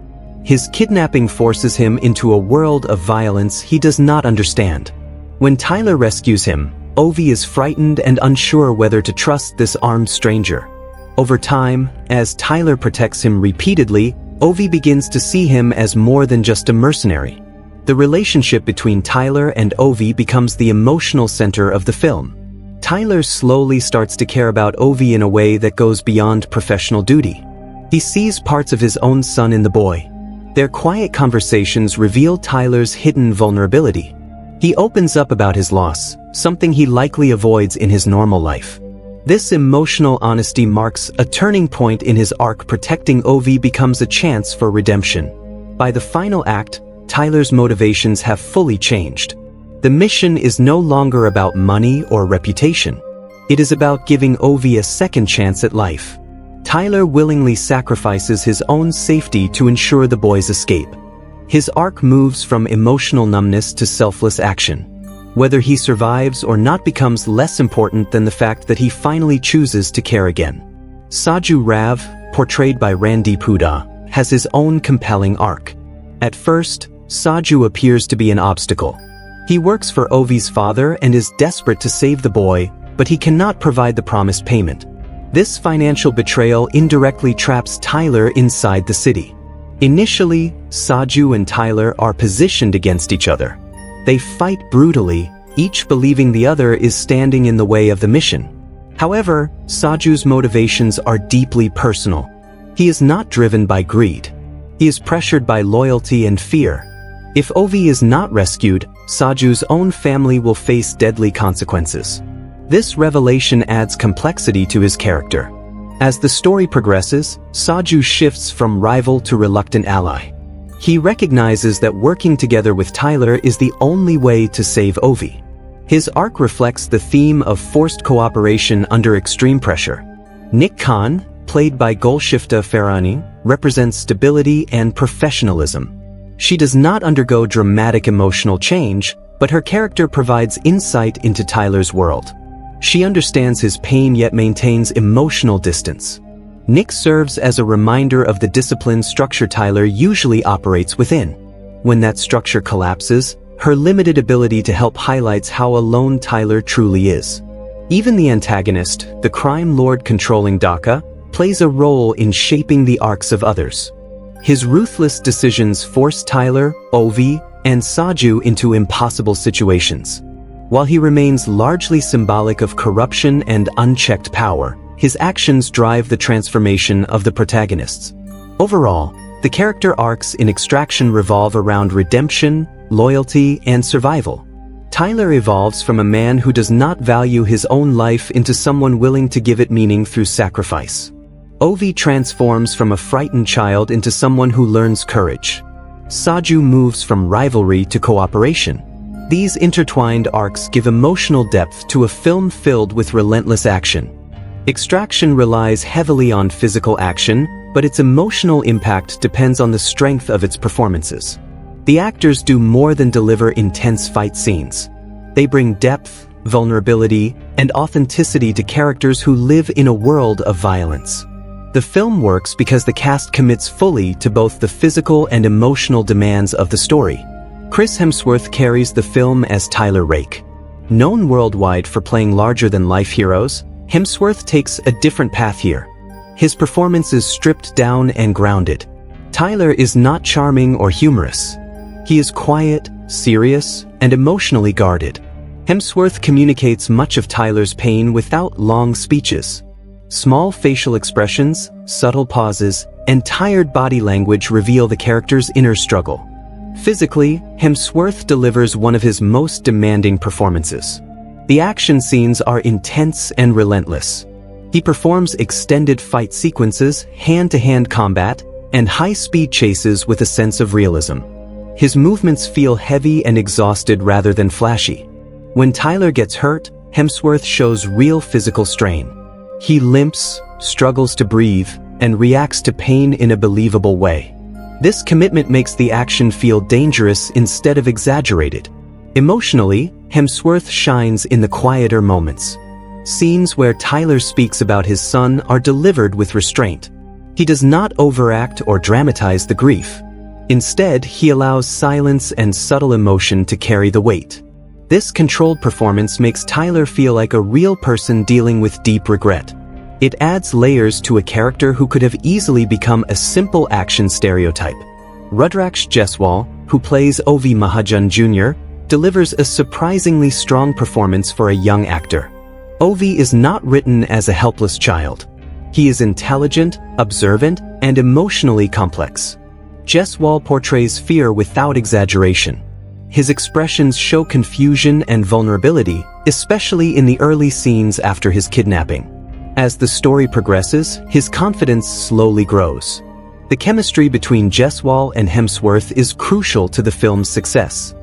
A: His kidnapping forces him into a world of violence he does not understand. When Tyler rescues him, Ovi is frightened and unsure whether to trust this armed stranger. Over time, as Tyler protects him repeatedly, Ovi begins to see him as more than just a mercenary. The relationship between Tyler and Ovi becomes the emotional center of the film. Tyler slowly starts to care about Ovi in a way that goes beyond professional duty. He sees parts of his own son in the boy. Their quiet conversations reveal Tyler's hidden vulnerability. He opens up about his loss, something he likely avoids in his normal life. This emotional honesty marks a turning point in his arc. Protecting Ovi becomes a chance for redemption. By the final act, Tyler's motivations have fully changed. The mission is no longer about money or reputation. It is about giving Ovi a second chance at life. Tyler willingly sacrifices his own safety to ensure the boy's escape. His arc moves from emotional numbness to selfless action. Whether he survives or not becomes less important than the fact that he finally chooses to care again. Saju Rav, portrayed by Randeep Hooda, has his own compelling arc. At first, Saju appears to be an obstacle. He works for Ovi's father and is desperate to save the boy, but he cannot provide the promised payment. This financial betrayal indirectly traps Tyler inside the city. Initially, Saju and Tyler are positioned against each other. They fight brutally, each believing the other is standing in the way of the mission. However, Saju's motivations are deeply personal. He is not driven by greed. He is pressured by loyalty and fear. If Ovi is not rescued, Saju's own family will face deadly consequences. This revelation adds complexity to his character. As the story progresses, Saju shifts from rival to reluctant ally. He recognizes that working together with Tyler is the only way to save Ovi. His arc reflects the theme of forced cooperation under extreme pressure. Nick Khan, played by Golshifta Farahani, represents stability and professionalism. She does not undergo dramatic emotional change, but her character provides insight into Tyler's world. She understands his pain yet maintains emotional distance. Nick serves as a reminder of the disciplined structure Tyler usually operates within. When that structure collapses, her limited ability to help highlights how alone Tyler truly is. Even the antagonist, the crime lord controlling Dhaka, plays a role in shaping the arcs of others. His ruthless decisions force Tyler, Ovi, and Saju into impossible situations. While he remains largely symbolic of corruption and unchecked power, his actions drive the transformation of the protagonists. Overall, the character arcs in Extraction revolve around redemption, loyalty, and survival. Tyler evolves from a man who does not value his own life into someone willing to give it meaning through sacrifice. Ovi transforms from a frightened child into someone who learns courage. Saju moves from rivalry to cooperation. These intertwined arcs give emotional depth to a film filled with relentless action. Extraction relies heavily on physical action, but its emotional impact depends on the strength of its performances. The actors do more than deliver intense fight scenes. They bring depth, vulnerability, and authenticity to characters who live in a world of violence. The film works because the cast commits fully to both the physical and emotional demands of the story. Chris Hemsworth carries the film as Tyler Rake. Known worldwide for playing larger-than-life heroes, Hemsworth takes a different path here. His performance is stripped down and grounded. Tyler is not charming or humorous. He is quiet, serious, and emotionally guarded. Hemsworth communicates much of Tyler's pain without long speeches. Small facial expressions, subtle pauses, and tired body language reveal the character's inner struggle. Physically, Hemsworth delivers one of his most demanding performances. The action scenes are intense and relentless. He performs extended fight sequences, hand-to-hand combat, and high-speed chases with a sense of realism. His movements feel heavy and exhausted rather than flashy. When Tyler gets hurt, Hemsworth shows real physical strain. He limps, struggles to breathe, and reacts to pain in a believable way. This commitment makes the action feel dangerous instead of exaggerated. Emotionally, Hemsworth shines in the quieter moments. Scenes where Tyler speaks about his son are delivered with restraint. He does not overact or dramatize the grief. Instead, he allows silence and subtle emotion to carry the weight. This controlled performance makes Tyler feel like a real person dealing with deep regret. It adds layers to a character who could have easily become a simple action stereotype. Rudraksh Jaiswal, who plays Ovi Mahajan Jr., delivers a surprisingly strong performance for a young actor. Ovi is not written as a helpless child. He is intelligent, observant, and emotionally complex. Jeswal portrays fear without exaggeration. His expressions show confusion and vulnerability, especially in the early scenes after his kidnapping. As the story progresses, his confidence slowly grows. The chemistry between Jeswal and Hemsworth is crucial to the film's success.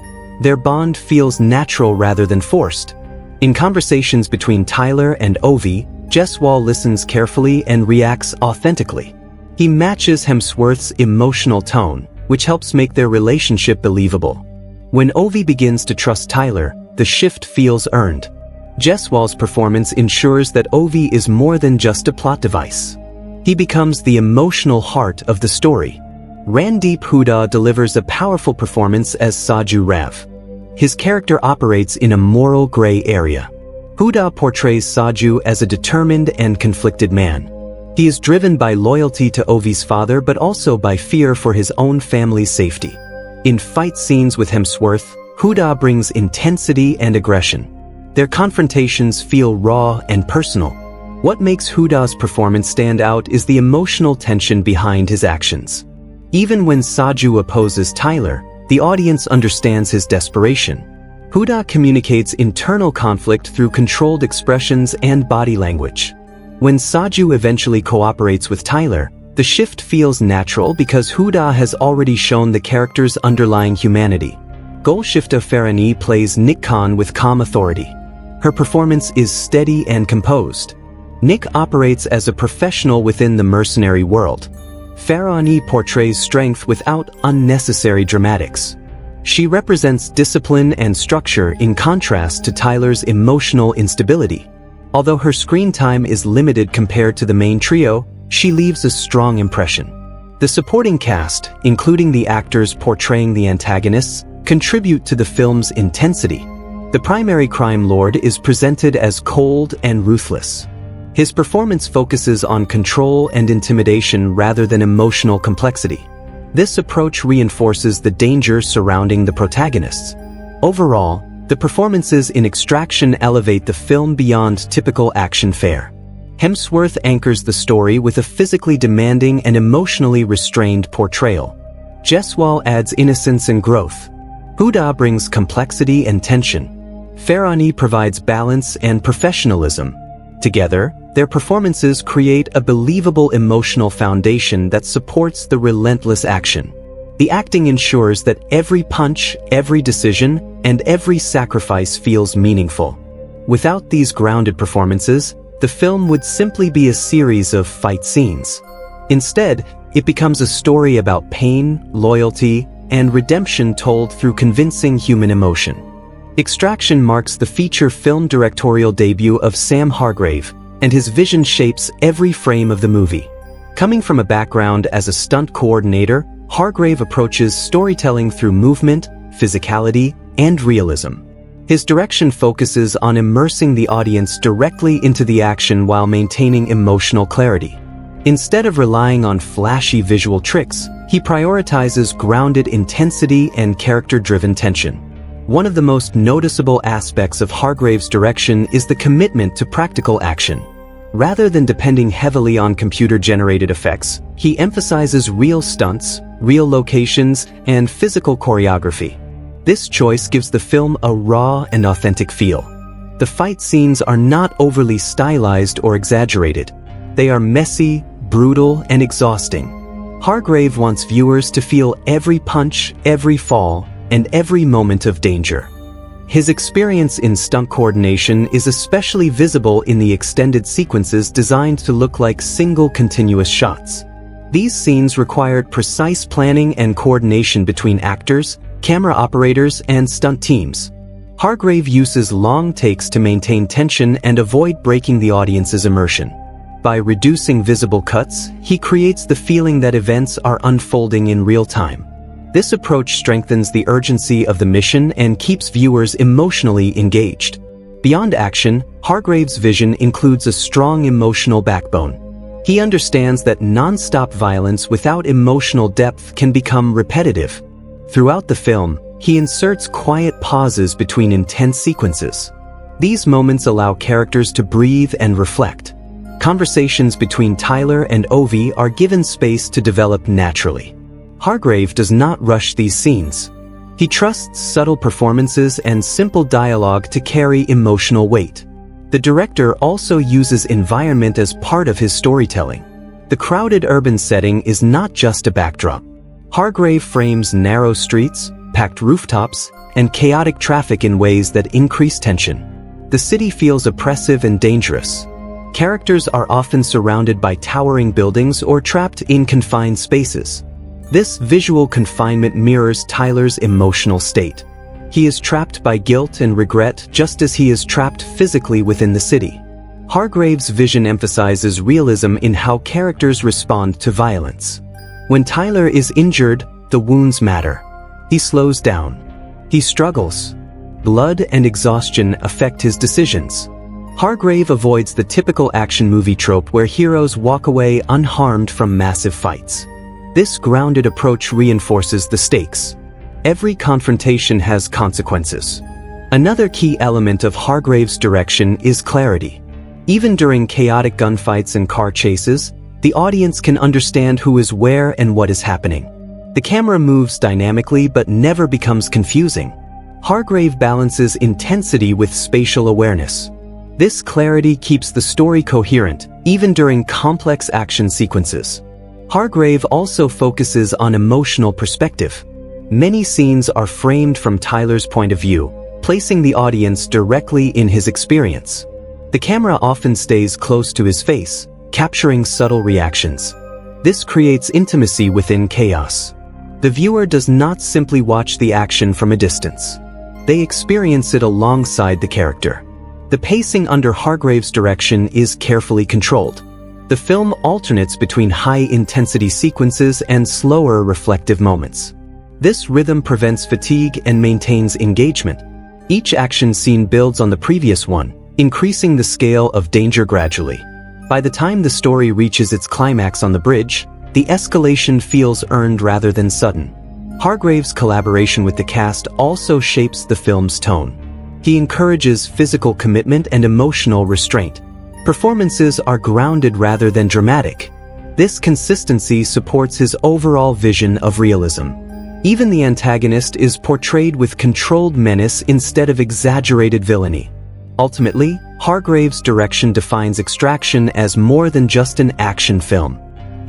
A: Their bond feels natural rather than forced. In conversations between Tyler and Ovi, Jeswal listens carefully and reacts authentically. He matches Hemsworth's emotional tone, which helps make their relationship believable. When Ovi begins to trust Tyler, the shift feels earned. Jeswal's performance ensures that Ovi is more than just a plot device. He becomes the emotional heart of the story. Randeep Hooda delivers a powerful performance as Saju Rav. His character operates in a moral gray area. Hooda portrays Saju as a determined and conflicted man. He is driven by loyalty to Ovi's father but also by fear for his own family's safety. In fight scenes with Hemsworth, Hooda brings intensity and aggression. Their confrontations feel raw and personal. What makes Hooda's performance stand out is the emotional tension behind his actions. Even when Saju opposes Tyler, the audience understands his desperation. Hooda communicates internal conflict through controlled expressions and body language. When Saju eventually cooperates with Tyler, the shift feels natural because Hooda has already shown the character's underlying humanity. Golshifta Farahani plays Nick Khan with calm authority. Her performance is steady and composed. Nick operates as a professional within the mercenary world. Farahani portrays strength without unnecessary dramatics. She represents discipline and structure in contrast to Tyler's emotional instability. Although her screen time is limited compared to the main trio, she leaves a strong impression. The supporting cast, including the actors portraying the antagonists, contribute to the film's intensity. The primary crime lord is presented as cold and ruthless. His performance focuses on control and intimidation rather than emotional complexity. This approach reinforces the danger surrounding the protagonists. Overall, the performances in Extraction elevate the film beyond typical action fare. Hemsworth anchors the story with a physically demanding and emotionally restrained portrayal. Jeswal adds innocence and growth. Hooda brings complexity and tension. Farahani provides balance and professionalism. Together, their performances create a believable emotional foundation that supports the relentless action. The acting ensures that every punch, every decision, and every sacrifice feels meaningful. Without these grounded performances, the film would simply be a series of fight scenes. Instead, it becomes a story about pain, loyalty, and redemption told through convincing human emotion. Extraction marks the feature film directorial debut of Sam Hargrave, and his vision shapes every frame of the movie. Coming from a background as a stunt coordinator, Hargrave approaches storytelling through movement, physicality, and realism. His direction focuses on immersing the audience directly into the action while maintaining emotional clarity. Instead of relying on flashy visual tricks, he prioritizes grounded intensity and character-driven tension. One of the most noticeable aspects of Hargrave's direction is the commitment to practical action. Rather than depending heavily on computer-generated effects, he emphasizes real stunts, real locations, and physical choreography. This choice gives the film a raw and authentic feel. The fight scenes are not overly stylized or exaggerated. They are messy, brutal, and exhausting. Hargrave wants viewers to feel every punch, every fall, and every moment of danger. His experience in stunt coordination is especially visible in the extended sequences designed to look like single continuous shots. These scenes required precise planning and coordination between actors, camera operators, and stunt teams. Hargrave uses long takes to maintain tension and avoid breaking the audience's immersion. By reducing visible cuts, he creates the feeling that events are unfolding in real time. This approach strengthens the urgency of the mission and keeps viewers emotionally engaged. Beyond action, Hargrave's vision includes a strong emotional backbone. He understands that non-stop violence without emotional depth can become repetitive. Throughout the film, he inserts quiet pauses between intense sequences. These moments allow characters to breathe and reflect. Conversations between Tyler and Ovi are given space to develop naturally. Hargrave does not rush these scenes. He trusts subtle performances and simple dialogue to carry emotional weight. The director also uses environment as part of his storytelling. The crowded urban setting is not just a backdrop. Hargrave frames narrow streets, packed rooftops, and chaotic traffic in ways that increase tension. The city feels oppressive and dangerous. Characters are often surrounded by towering buildings or trapped in confined spaces. This visual confinement mirrors Tyler's emotional state. He is trapped by guilt and regret just as he is trapped physically within the city. Hargrave's vision emphasizes realism in how characters respond to violence. When Tyler is injured, the wounds matter. He slows down. He struggles. Blood and exhaustion affect his decisions. Hargrave avoids the typical action movie trope where heroes walk away unharmed from massive fights. This grounded approach reinforces the stakes. Every confrontation has consequences. Another key element of Hargrave's direction is clarity. Even during chaotic gunfights and car chases, the audience can understand who is where and what is happening. The camera moves dynamically but never becomes confusing. Hargrave balances intensity with spatial awareness. This clarity keeps the story coherent, even during complex action sequences. Hargrave also focuses on emotional perspective. Many scenes are framed from Tyler's point of view, placing the audience directly in his experience. The camera often stays close to his face, capturing subtle reactions. This creates intimacy within chaos. The viewer does not simply watch the action from a distance. They experience it alongside the character. The pacing under Hargrave's direction is carefully controlled. The film alternates between high-intensity sequences and slower reflective moments. This rhythm prevents fatigue and maintains engagement. Each action scene builds on the previous one, increasing the scale of danger gradually. By the time the story reaches its climax on the bridge, the escalation feels earned rather than sudden. Hargrave's collaboration with the cast also shapes the film's tone. He encourages physical commitment and emotional restraint. Performances are grounded rather than dramatic. This consistency supports his overall vision of realism. Even the antagonist is portrayed with controlled menace instead of exaggerated villainy. Ultimately, Hargrave's direction defines Extraction as more than just an action film.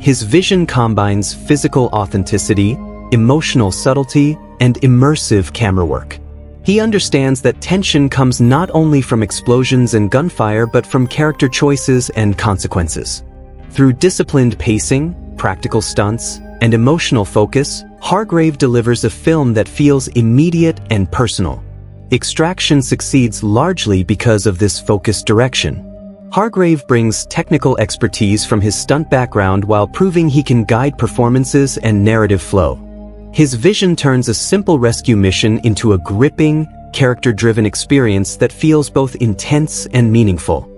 A: His vision combines physical authenticity, emotional subtlety, and immersive camera work. He understands that tension comes not only from explosions and gunfire but from character choices and consequences. Through disciplined pacing, practical stunts, and emotional focus, Hargrave delivers a film that feels immediate and personal. Extraction succeeds largely because of this focused direction. Hargrave brings technical expertise from his stunt background while proving he can guide performances and narrative flow. His vision turns a simple rescue mission into a gripping, character-driven experience that feels both intense and meaningful.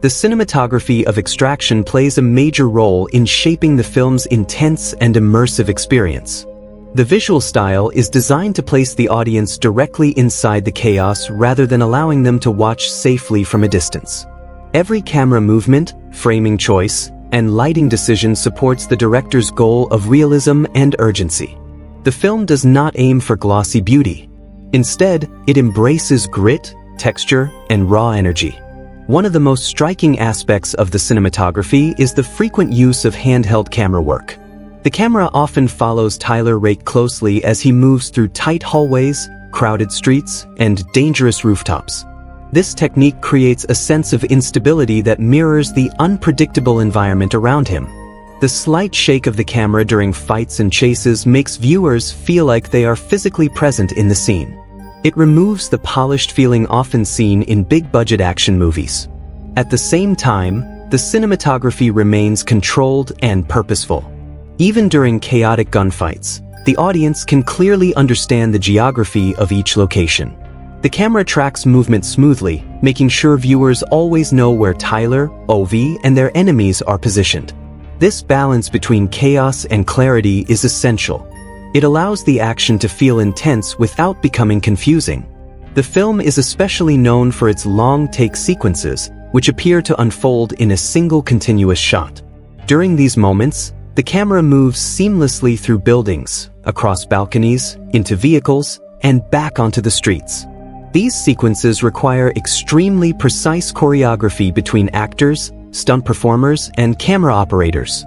A: The cinematography of Extraction plays a major role in shaping the film's intense and immersive experience. The visual style is designed to place the audience directly inside the chaos rather than allowing them to watch safely from a distance. Every camera movement, framing choice, and lighting decision supports the director's goal of realism and urgency. The film does not aim for glossy beauty. Instead, it embraces grit, texture, and raw energy. One of the most striking aspects of the cinematography is the frequent use of handheld camera work. The camera often follows Tyler Rake closely as he moves through tight hallways, crowded streets, and dangerous rooftops. This technique creates a sense of instability that mirrors the unpredictable environment around him. The slight shake of the camera during fights and chases makes viewers feel like they are physically present in the scene. It removes the polished feeling often seen in big-budget action movies. At the same time, the cinematography remains controlled and purposeful. Even during chaotic gunfights, the audience can clearly understand the geography of each location. The camera tracks movement smoothly, making sure viewers always know where Tyler, Ovi, and their enemies are positioned. This balance between chaos and clarity is essential. It allows the action to feel intense without becoming confusing. The film is especially known for its long take sequences, which appear to unfold in a single continuous shot. During these moments, The camera moves seamlessly through buildings, across balconies, into vehicles, and back onto the streets. These sequences require extremely precise choreography between actors, stunt performers, and camera operators.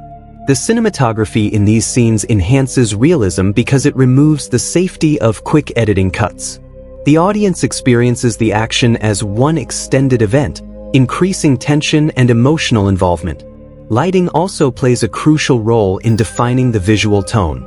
A: The cinematography in these scenes enhances realism because it removes the safety of quick editing cuts. The audience experiences the action as one extended event, increasing tension and emotional involvement. Lighting also plays a crucial role in defining the visual tone.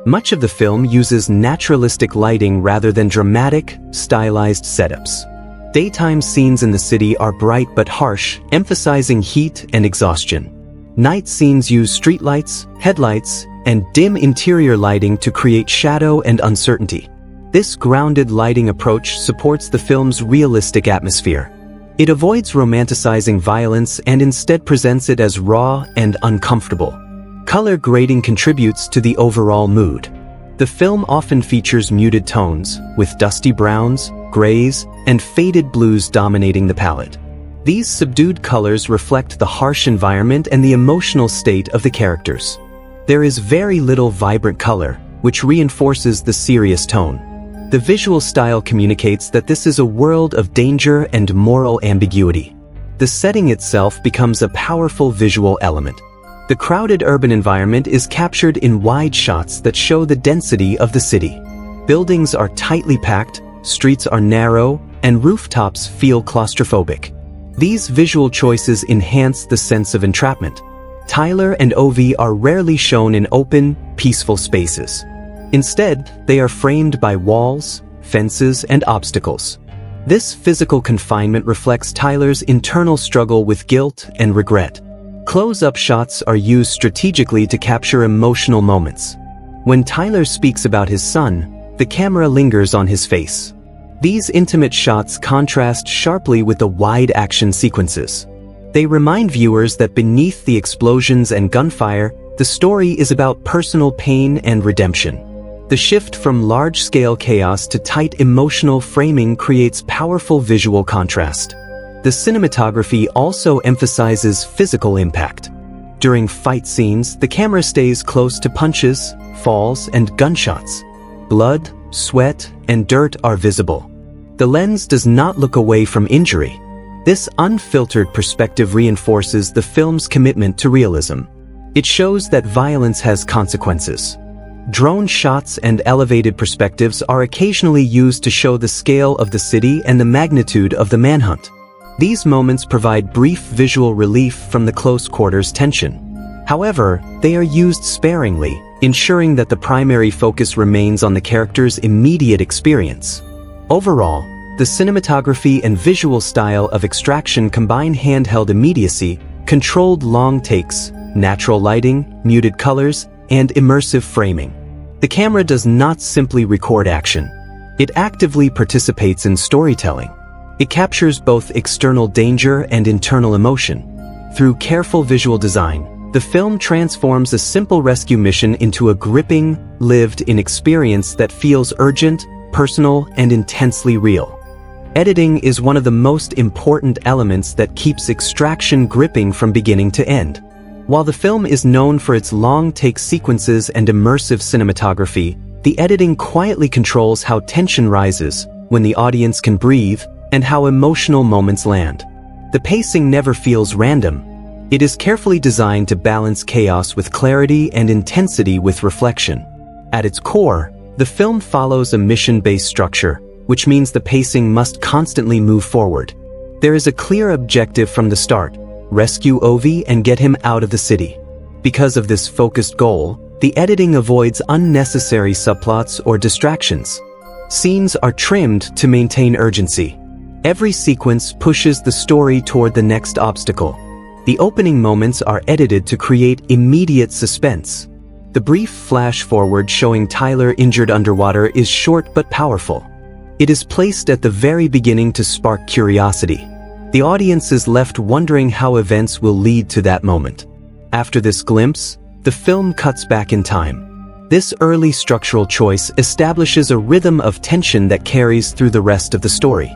A: Much of the film uses naturalistic lighting rather than dramatic, stylized setups. Daytime scenes in the city are bright but harsh, emphasizing heat and exhaustion. Night scenes use streetlights, headlights, and dim interior lighting to create shadow and uncertainty. This grounded lighting approach supports the film's realistic atmosphere. It avoids romanticizing violence and instead presents it as raw and uncomfortable. Color grading contributes to the overall mood. The film often features muted tones, with dusty browns, grays, and faded blues dominating the palette. These subdued colors reflect the harsh environment and the emotional state of the characters. There is very little vibrant color, which reinforces the serious tone. The visual style communicates that this is a world of danger and moral ambiguity. The setting itself becomes a powerful visual element. The crowded urban environment is captured in wide shots that show the density of the city. Buildings are tightly packed, streets are narrow, and rooftops feel claustrophobic. These visual choices enhance the sense of entrapment. Tyler and Ovi are rarely shown in open, peaceful spaces. Instead, they are framed by walls, fences, and obstacles. This physical confinement reflects Tyler's internal struggle with guilt and regret. Close-up shots are used strategically to capture emotional moments. When Tyler speaks about his son, the camera lingers on his face. These intimate shots contrast sharply with the wide action sequences. They remind viewers that beneath the explosions and gunfire, the story is about personal pain and redemption. The shift from large-scale chaos to tight emotional framing creates powerful visual contrast. The cinematography also emphasizes physical impact. During fight scenes, the camera stays close to punches, falls, and gunshots. Blood, sweat, and dirt are visible. The lens does not look away from injury. This unfiltered perspective reinforces the film's commitment to realism. It shows that violence has consequences. Drone shots and elevated perspectives are occasionally used to show the scale of the city and the magnitude of the manhunt. These moments provide brief visual relief from the close-quarters tension. However, they are used sparingly, ensuring that the primary focus remains on the character's immediate experience. Overall, the cinematography and visual style of Extraction combine handheld immediacy, controlled long takes, natural lighting, muted colors, and immersive framing. The camera does not simply record action. It actively participates in storytelling. It captures both external danger and internal emotion. Through careful visual design, the film transforms a simple rescue mission into a gripping, lived-in experience that feels urgent, personal, and intensely real. Editing is one of the most important elements that keeps Extraction gripping from beginning to end. While the film is known for its long take sequences and immersive cinematography, the editing quietly controls how tension rises, when the audience can breathe, and how emotional moments land. The pacing never feels random. It is carefully designed to balance chaos with clarity and intensity with reflection. At its core, the film follows a mission-based structure, which means the pacing must constantly move forward. There is a clear objective from the start: rescue Ovi and get him out of the city. Because of this focused goal, the editing avoids unnecessary subplots or distractions. Scenes are trimmed to maintain urgency. Every sequence pushes the story toward the next obstacle. The opening moments are edited to create immediate suspense. The brief flash forward showing Tyler injured underwater is short but powerful. It is placed at the very beginning to spark curiosity. The audience is left wondering how events will lead to that moment. After this glimpse, the film cuts back in time. This early structural choice establishes a rhythm of tension that carries through the rest of the story.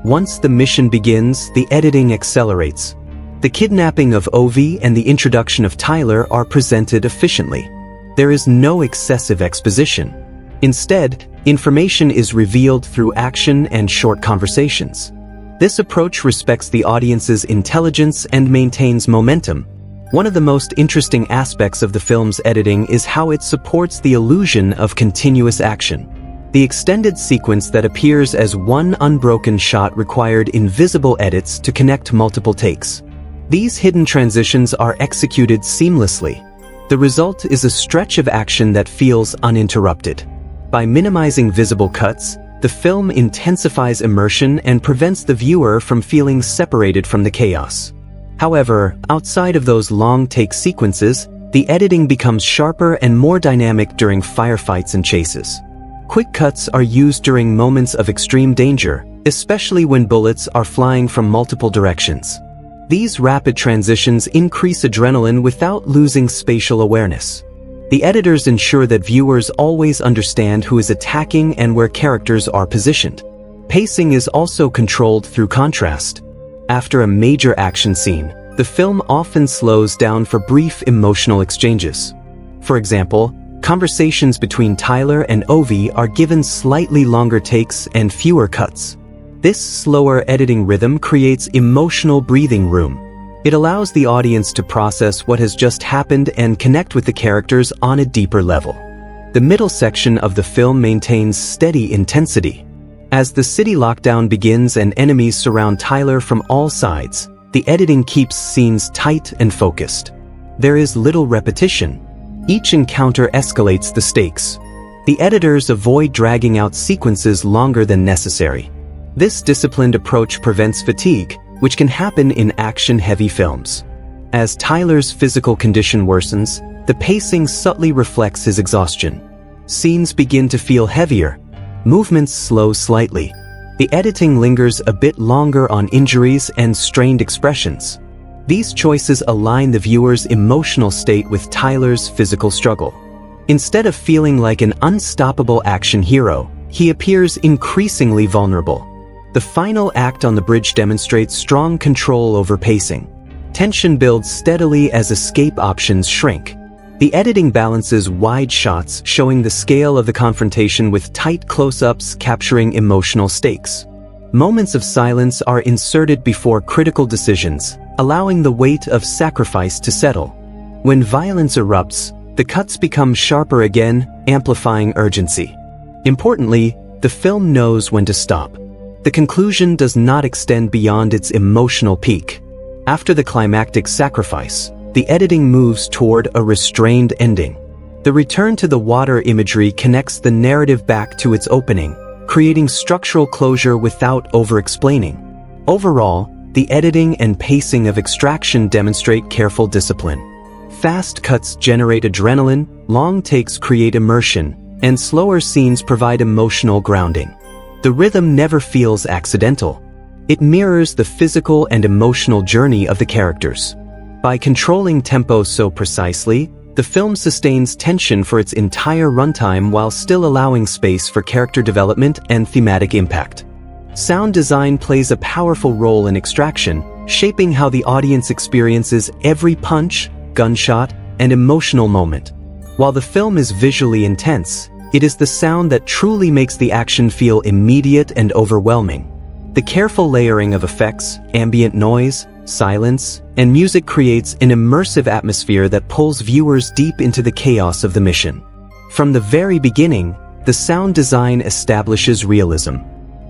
A: Once the mission begins, the editing accelerates. The kidnapping of Ovi and the introduction of Tyler are presented efficiently. There is no excessive exposition. Instead, information is revealed through action and short conversations. This approach respects the audience's intelligence and maintains momentum. One of the most interesting aspects of the film's editing is how it supports the illusion of continuous action. The extended sequence that appears as one unbroken shot required invisible edits to connect multiple takes. These hidden transitions are executed seamlessly. The result is a stretch of action that feels uninterrupted. By minimizing visible cuts, the film intensifies immersion and prevents the viewer from feeling separated from the chaos. However, outside of those long take sequences, the editing becomes sharper and more dynamic during firefights and chases. Quick cuts are used during moments of extreme danger, especially when bullets are flying from multiple directions. These rapid transitions increase adrenaline without losing spatial awareness. The editors ensure that viewers always understand who is attacking and where characters are positioned. Pacing is also controlled through contrast. After a major action scene, the film often slows down for brief emotional exchanges. For example, conversations between Tyler and Ovi are given slightly longer takes and fewer cuts. This slower editing rhythm creates emotional breathing room. It allows the audience to process what has just happened and connect with the characters on a deeper level. The middle section of the film maintains steady intensity. As the city lockdown begins and enemies surround Tyler from all sides, the editing keeps scenes tight and focused. There is little repetition. Each encounter escalates the stakes. The editors avoid dragging out sequences longer than necessary. This disciplined approach prevents fatigue, which can happen in action-heavy films. As Tyler's physical condition worsens, the pacing subtly reflects his exhaustion. Scenes begin to feel heavier. Movements slow slightly. The editing lingers a bit longer on injuries and strained expressions. These choices align the viewer's emotional state with Tyler's physical struggle. Instead of feeling like an unstoppable action hero, he appears increasingly vulnerable. The final act on the bridge demonstrates strong control over pacing. Tension builds steadily as escape options shrink. The editing balances wide shots showing the scale of the confrontation with tight close-ups capturing emotional stakes. Moments of silence are inserted before critical decisions, allowing the weight of sacrifice to settle. When violence erupts, the cuts become sharper again, amplifying urgency. Importantly, the film knows when to stop. The conclusion does not extend beyond its emotional peak. After the climactic sacrifice, the editing moves toward a restrained ending. The return to the water imagery connects the narrative back to its opening, creating structural closure without over-explaining. Overall, the editing and pacing of Extraction demonstrate careful discipline. Fast cuts generate adrenaline, long takes create immersion, and slower scenes provide emotional grounding. The rhythm never feels accidental. It mirrors the physical and emotional journey of the characters. By controlling tempo so precisely, the film sustains tension for its entire runtime while still allowing space for character development and thematic impact. Sound design plays a powerful role in Extraction, shaping how the audience experiences every punch, gunshot, and emotional moment. While the film is visually intense, it is the sound that truly makes the action feel immediate and overwhelming. The careful layering of effects, ambient noise, silence, and music creates an immersive atmosphere that pulls viewers deep into the chaos of the mission. From the very beginning, the sound design establishes realism.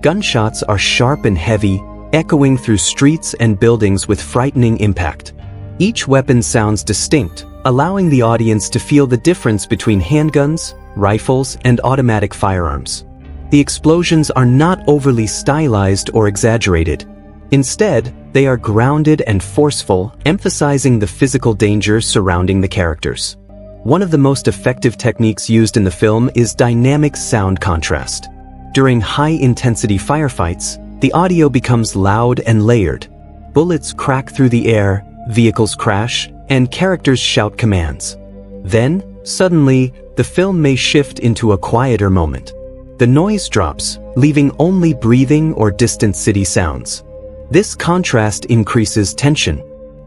A: Gunshots are sharp and heavy, echoing through streets and buildings with frightening impact. Each weapon sounds distinct, allowing the audience to feel the difference between handguns, rifles, and automatic firearms. The explosions are not overly stylized or exaggerated. Instead, they are grounded and forceful, emphasizing the physical danger surrounding the characters. One of the most effective techniques used in the film is dynamic sound contrast. During high-intensity firefights, the audio becomes loud and layered. Bullets crack through the air, vehicles crash, and characters shout commands. Then, suddenly, the film may shift into a quieter moment. The noise drops, leaving only breathing or distant city sounds. This contrast increases tension.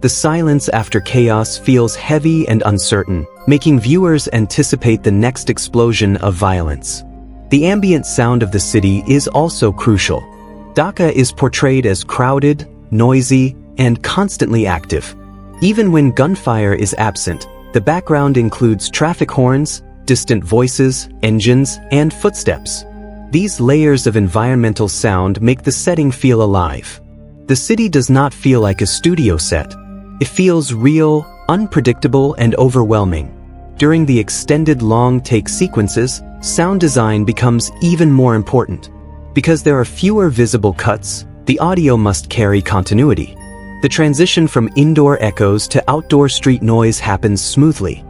A: The silence after chaos feels heavy and uncertain, making viewers anticipate the next explosion of violence. The ambient sound of the city is also crucial. Dhaka is portrayed as crowded, noisy, and constantly active. Even when gunfire is absent, the background includes traffic horns, distant voices, engines, and footsteps. These layers of environmental sound make the setting feel alive. The city does not feel like a studio set. It feels real, unpredictable, and overwhelming. During the extended long-take sequences, sound design becomes even more important. Because there are fewer visible cuts, the audio must carry continuity. The transition from indoor echoes to outdoor street noise happens smoothly.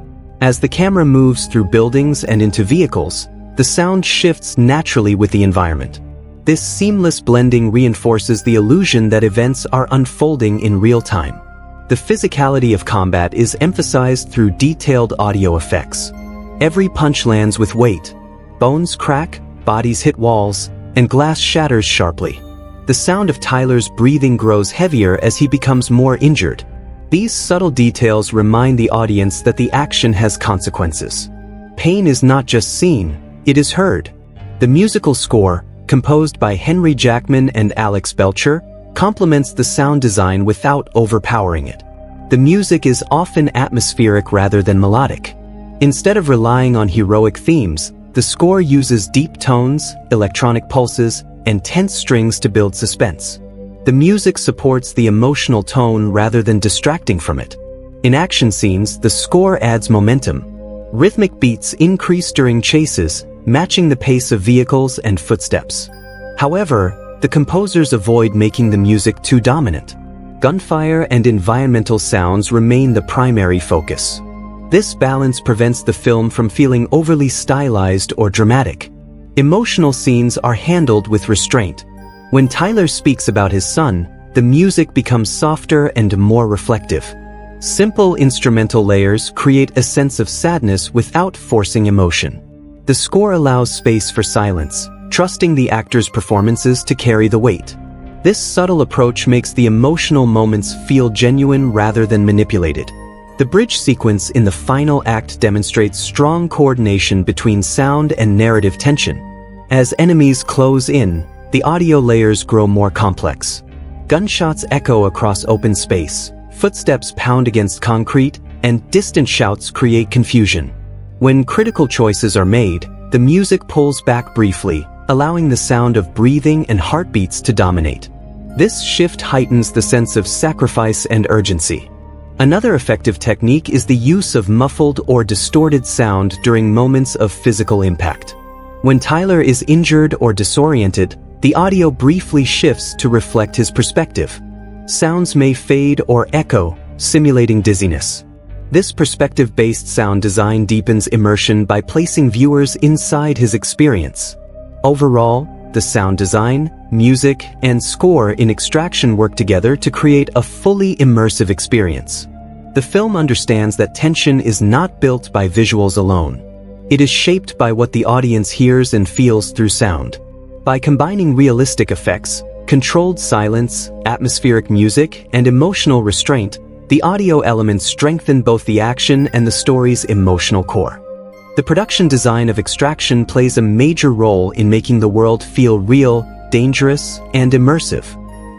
A: As the camera moves through buildings and into vehicles, the sound shifts naturally with the environment. This seamless blending reinforces the illusion that events are unfolding in real time. The physicality of combat is emphasized through detailed audio effects. Every punch lands with weight. Bones crack, bodies hit walls, and glass shatters sharply. The sound of Tyler's breathing grows heavier as he becomes more injured. These subtle details remind the audience that the action has consequences. Pain is not just seen, it is heard. The musical score, composed by Henry Jackman and Alex Belcher, complements the sound design without overpowering it. The music is often atmospheric rather than melodic. Instead of relying on heroic themes, the score uses deep tones, electronic pulses, and tense strings to build suspense. The music supports the emotional tone rather than distracting from it. In action scenes, the score adds momentum. Rhythmic beats increase during chases, matching the pace of vehicles and footsteps. However, the composers avoid making the music too dominant. Gunfire and environmental sounds remain the primary focus. This balance prevents the film from feeling overly stylized or dramatic. Emotional scenes are handled with restraint. When Tyler speaks about his son, the music becomes softer and more reflective. Simple instrumental layers create a sense of sadness without forcing emotion. The score allows space for silence, trusting the actors' performances to carry the weight. This subtle approach makes the emotional moments feel genuine rather than manipulated. The bridge sequence in the final act demonstrates strong coordination between sound and narrative tension. As enemies close in, the audio layers grow more complex. Gunshots echo across open space, footsteps pound against concrete, and distant shouts create confusion. When critical choices are made, the music pulls back briefly, allowing the sound of breathing and heartbeats to dominate. This shift heightens the sense of sacrifice and urgency. Another effective technique is the use of muffled or distorted sound during moments of physical impact. When Tyler is injured or disoriented, the audio briefly shifts to reflect his perspective. Sounds may fade or echo, simulating dizziness. This perspective-based sound design deepens immersion by placing viewers inside his experience. Overall, the sound design, music, and score in Extraction work together to create a fully immersive experience. The film understands that tension is not built by visuals alone. It is shaped by what the audience hears and feels through sound. By combining realistic effects, controlled silence, atmospheric music, and emotional restraint, the audio elements strengthen both the action and the story's emotional core. The production design of Extraction plays a major role in making the world feel real, dangerous, and immersive.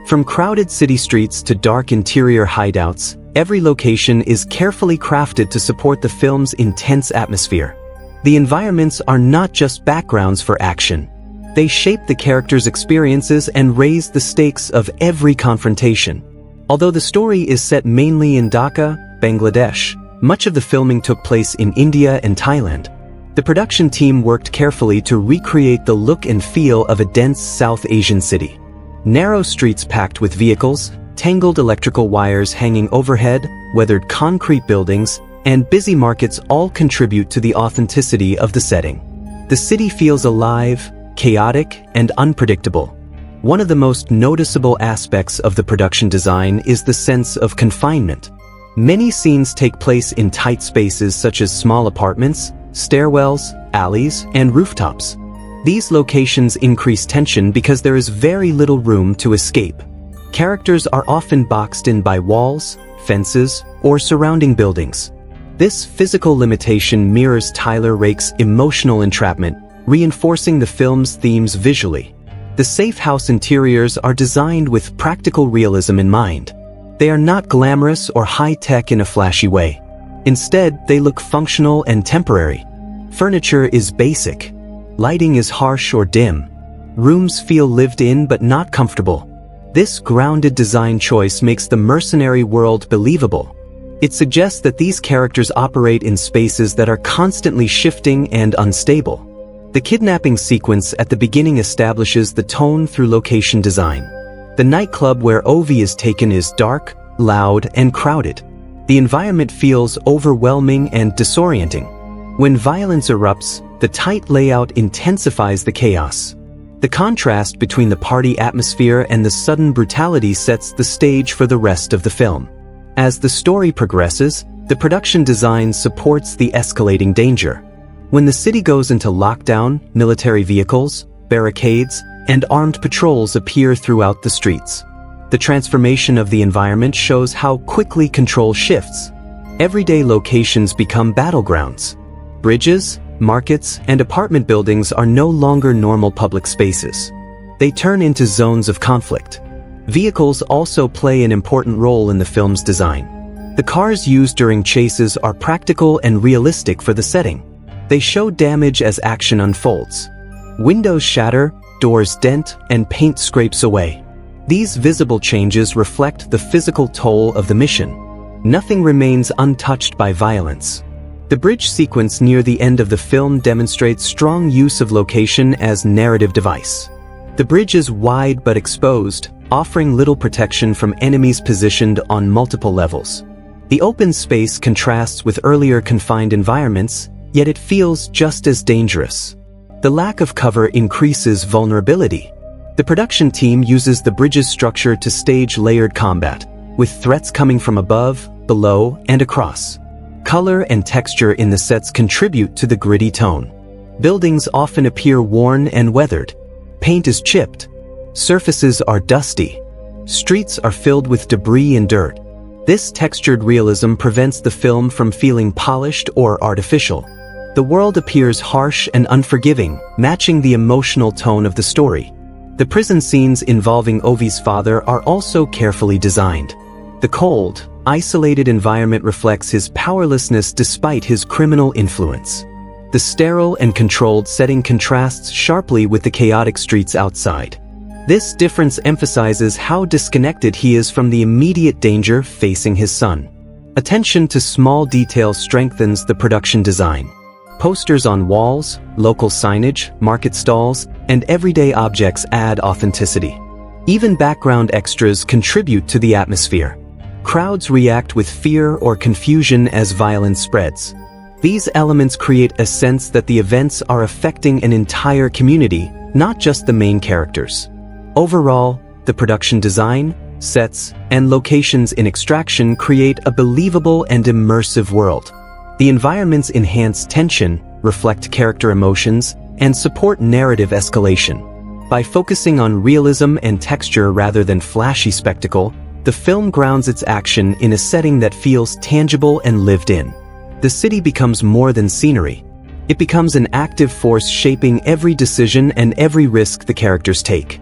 A: From crowded city streets to dark interior hideouts, every location is carefully crafted to support the film's intense atmosphere. The environments are not just backgrounds for action. They shape the characters' experiences and raise the stakes of every confrontation. Although the story is set mainly in Dhaka, Bangladesh, much of the filming took place in India and Thailand. The production team worked carefully to recreate the look and feel of a dense South Asian city. Narrow streets packed with vehicles, tangled electrical wires hanging overhead, weathered concrete buildings, and busy markets all contribute to the authenticity of the setting. The city feels alive, chaotic, and unpredictable. One of the most noticeable aspects of the production design is the sense of confinement. Many scenes take place in tight spaces such as small apartments, stairwells, alleys, and rooftops. These locations increase tension because there is very little room to escape. Characters are often boxed in by walls, fences, or surrounding buildings. This physical limitation mirrors Tyler Rake's emotional entrapment, reinforcing the film's themes visually. The safe house interiors are designed with practical realism in mind. They are not glamorous or high-tech in a flashy way. Instead, they look functional and temporary. Furniture is basic. Lighting is harsh or dim. Rooms feel lived in but not comfortable. This grounded design choice makes the mercenary world believable. It suggests that these characters operate in spaces that are constantly shifting and unstable. The kidnapping sequence at the beginning establishes the tone through location design. The nightclub where Ovi is taken is dark, loud, and crowded. The environment feels overwhelming and disorienting. When violence erupts, the tight layout intensifies the chaos. The contrast between the party atmosphere and the sudden brutality sets the stage for the rest of the film. As the story progresses, the production design supports the escalating danger. When the city goes into lockdown, military vehicles, barricades, and armed patrols appear throughout the streets. The transformation of the environment shows how quickly control shifts. Everyday locations become battlegrounds. Bridges, markets, and apartment buildings are no longer normal public spaces. They turn into zones of conflict. Vehicles also play an important role in the film's design. The cars used during chases are practical and realistic for the setting. They show damage as action unfolds. Windows shatter, doors dent, and paint scrapes away. These visible changes reflect the physical toll of the mission. Nothing remains untouched by violence. The bridge sequence near the end of the film demonstrates strong use of location as narrative device. The bridge is wide but exposed, offering little protection from enemies positioned on multiple levels. The open space contrasts with earlier confined environments, yet it feels just as dangerous. The lack of cover increases vulnerability. The production team uses the bridge's structure to stage layered combat, with threats coming from above, below, and across. Color and texture in the sets contribute to the gritty tone. Buildings often appear worn and weathered. Paint is chipped. Surfaces are dusty. Streets are filled with debris and dirt. This textured realism prevents the film from feeling polished or artificial. The world appears harsh and unforgiving, matching the emotional tone of the story. The prison scenes involving Ovi's father are also carefully designed. The cold, isolated environment reflects his powerlessness despite his criminal influence. The sterile and controlled setting contrasts sharply with the chaotic streets outside. This difference emphasizes how disconnected he is from the immediate danger facing his son. Attention to small details strengthens the production design. Posters on walls, local signage, market stalls, and everyday objects add authenticity. Even background extras contribute to the atmosphere. Crowds react with fear or confusion as violence spreads. These elements create a sense that the events are affecting an entire community, not just the main characters. Overall, the production design, sets, and locations in Extraction create a believable and immersive world. The environments enhance tension, reflect character emotions, and support narrative escalation. By focusing on realism and texture rather than flashy spectacle, the film grounds its action in a setting that feels tangible and lived in. The city becomes more than scenery. It becomes an active force shaping every decision and every risk the characters take.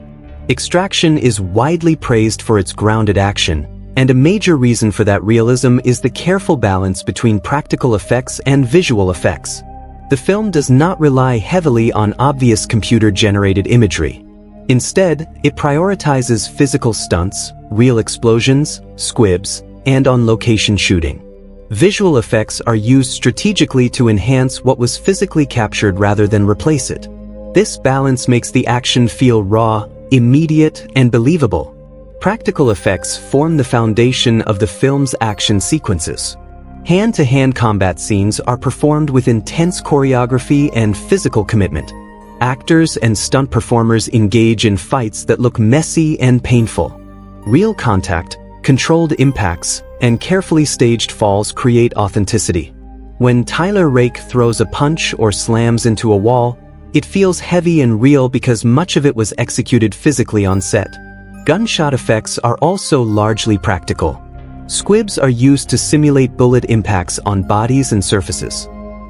A: Extraction is widely praised for its grounded action, and a major reason for that realism is the careful balance between practical effects and visual effects. The film does not rely heavily on obvious computer-generated imagery. Instead, it prioritizes physical stunts, real explosions, squibs, and on-location shooting. Visual effects are used strategically to enhance what was physically captured rather than replace it. This balance makes the action feel raw, immediate, and believable. Practical effects form the foundation of the film's action sequences. Hand-to-hand combat scenes are performed with intense choreography and physical commitment. Actors and stunt performers engage in fights that look messy and painful. Real contact, controlled impacts, and carefully staged falls create authenticity. When Tyler Rake throws a punch or slams into a wall, it feels heavy and real because much of it was executed physically on set. Gunshot effects are also largely practical. Squibs are used to simulate bullet impacts on bodies and surfaces.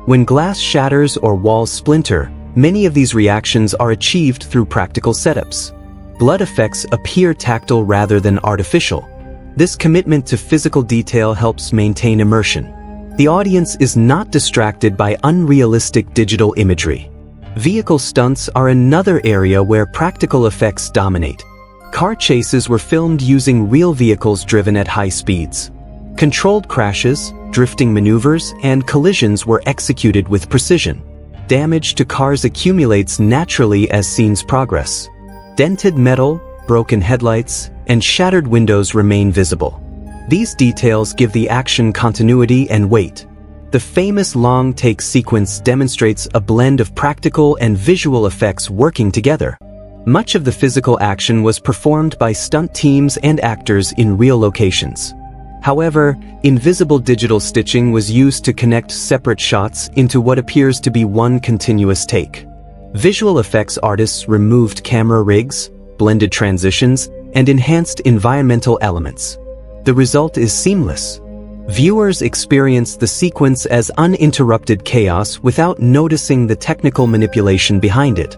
A: When glass shatters or walls splinter, many of these reactions are achieved through practical setups. Blood effects appear tactile rather than artificial. This commitment to physical detail helps maintain immersion. The audience is not distracted by unrealistic digital imagery. Vehicle stunts are another area where practical effects dominate. Car chases were filmed using real vehicles driven at high speeds. Controlled crashes, drifting maneuvers, and collisions were executed with precision. Damage to cars accumulates naturally as scenes progress. Dented metal, broken headlights, and shattered windows remain visible. These details give the action continuity and weight. The famous long-take sequence demonstrates a blend of practical and visual effects working together. Much of the physical action was performed by stunt teams and actors in real locations. However, invisible digital stitching was used to connect separate shots into what appears to be one continuous take. Visual effects artists removed camera rigs, blended transitions, and enhanced environmental elements. The result is seamless. Viewers experience the sequence as uninterrupted chaos without noticing the technical manipulation behind it.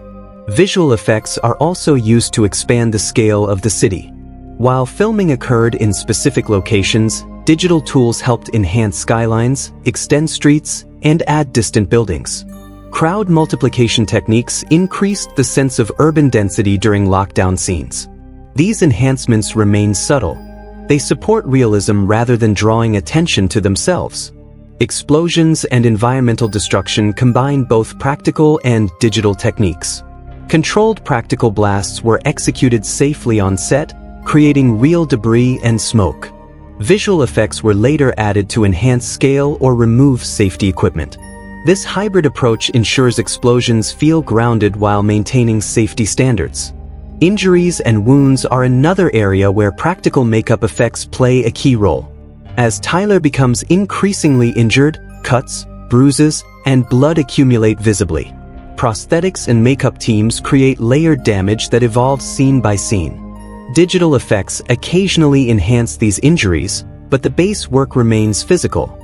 A: Visual effects are also used to expand the scale of the city. While filming occurred in specific locations, digital tools helped enhance skylines, extend streets, and add distant buildings. Crowd multiplication techniques increased the sense of urban density during lockdown scenes. These enhancements remain subtle. They support realism rather than drawing attention to themselves. Explosions and environmental destruction combine both practical and digital techniques. Controlled practical blasts were executed safely on set, creating real debris and smoke. Visual effects were later added to enhance scale or remove safety equipment. This hybrid approach ensures explosions feel grounded while maintaining safety standards. Injuries and wounds are another area where practical makeup effects play a key role. As Tyler becomes increasingly injured, cuts, bruises, and blood accumulate visibly. Prosthetics and makeup teams create layered damage that evolves scene by scene. Digital effects occasionally enhance these injuries, but the base work remains physical.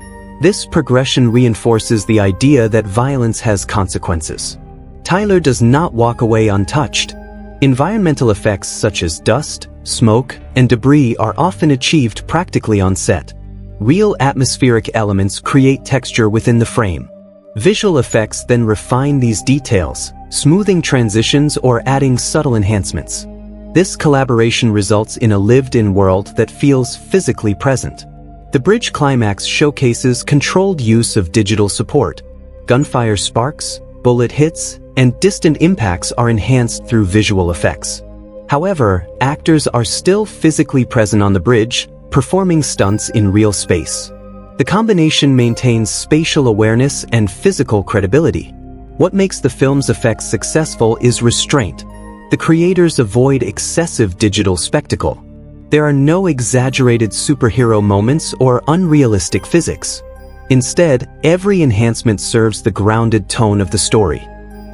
A: This progression reinforces the idea that violence has consequences. Tyler does not walk away untouched. Environmental effects such as dust, smoke, and debris are often achieved practically on set. Real atmospheric elements create texture within the frame. Visual effects then refine these details, smoothing transitions or adding subtle enhancements. This collaboration results in a lived-in world that feels physically present. The bridge climax showcases controlled use of digital support. Gunfire sparks, bullet hits, and distant impacts are enhanced through visual effects. However, actors are still physically present on the bridge, performing stunts in real space. The combination maintains spatial awareness and physical credibility. What makes the film's effects successful is restraint. The creators avoid excessive digital spectacle. There are no exaggerated superhero moments or unrealistic physics. Instead, every enhancement serves the grounded tone of the story.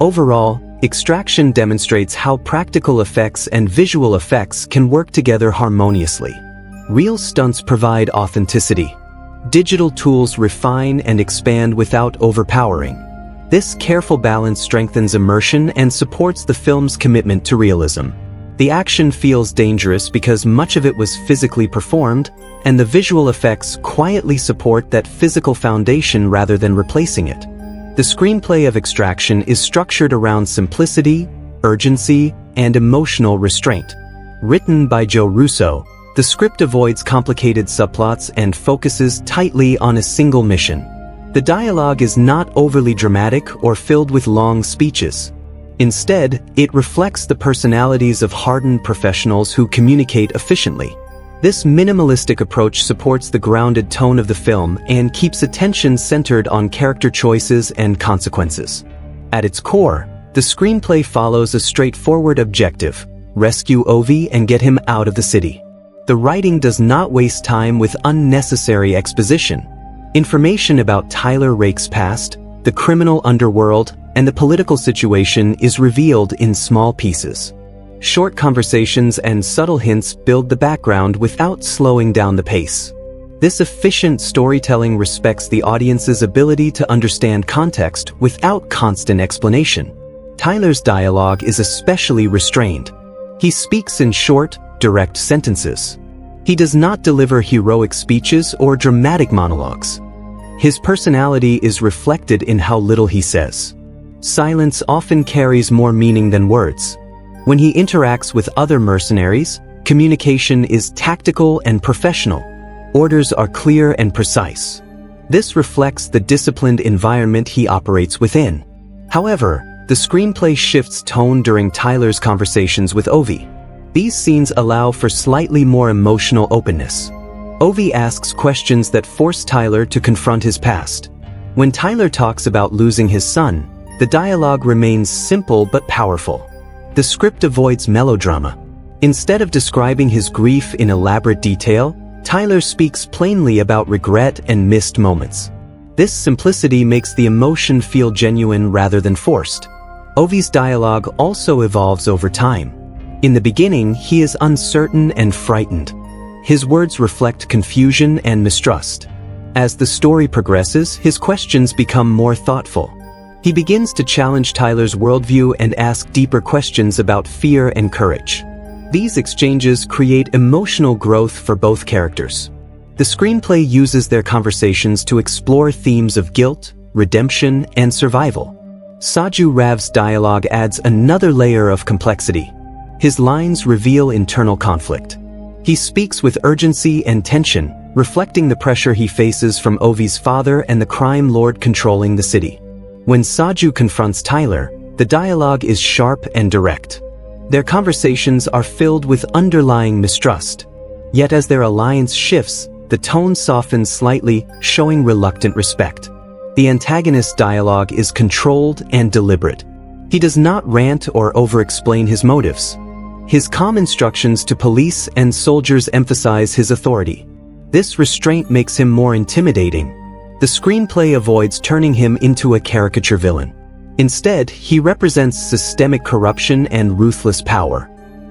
A: Overall, Extraction demonstrates how practical effects and visual effects can work together harmoniously. Real stunts provide authenticity. Digital tools refine and expand without overpowering. This careful balance strengthens immersion and supports the film's commitment to realism. The action feels dangerous because much of it was physically performed, and the visual effects quietly support that physical foundation rather than replacing it. The screenplay of Extraction is structured around simplicity, urgency, and emotional restraint. Written by Joe Russo, the script avoids complicated subplots and focuses tightly on a single mission. The dialogue is not overly dramatic or filled with long speeches. Instead, it reflects the personalities of hardened professionals who communicate efficiently. This minimalistic approach supports the grounded tone of the film and keeps attention centered on character choices and consequences. At its core, the screenplay follows a straightforward objective: rescue Ovi and get him out of the city. The writing does not waste time with unnecessary exposition. Information about Tyler Rake's past, the criminal underworld, and the political situation is revealed in small pieces. Short conversations and subtle hints build the background without slowing down the pace. This efficient storytelling respects the audience's ability to understand context without constant explanation. Tyler's dialogue is especially restrained. He speaks in short, direct sentences. He does not deliver heroic speeches or dramatic monologues. His personality is reflected in how little he says. Silence often carries more meaning than words. When he interacts with other mercenaries, communication is tactical and professional. Orders are clear and precise. This reflects the disciplined environment he operates within. However, the screenplay shifts tone during Tyler's conversations with Ovi. These scenes allow for slightly more emotional openness. Ovi asks questions that force Tyler to confront his past. When Tyler talks about losing his son, the dialogue remains simple but powerful. The script avoids melodrama. Instead of describing his grief in elaborate detail, Tyler speaks plainly about regret and missed moments. This simplicity makes the emotion feel genuine rather than forced. Ovi's dialogue also evolves over time. In the beginning, he is uncertain and frightened. His words reflect confusion and mistrust. As the story progresses, his questions become more thoughtful. He begins to challenge Tyler's worldview and ask deeper questions about fear and courage. These exchanges create emotional growth for both characters. The screenplay uses their conversations to explore themes of guilt, redemption, and survival. Saju Rav's dialogue adds another layer of complexity. His lines reveal internal conflict. He speaks with urgency and tension, reflecting the pressure he faces from Ovi's father and the crime lord controlling the city. When Saju confronts Tyler, the dialogue is sharp and direct. Their conversations are filled with underlying mistrust. Yet as their alliance shifts, the tone softens slightly, showing reluctant respect. The antagonist's dialogue is controlled and deliberate. He does not rant or over-explain his motives. His calm instructions to police and soldiers emphasize his authority. This restraint makes him more intimidating. The screenplay avoids turning him into a caricature villain. Instead, he represents systemic corruption and ruthless power.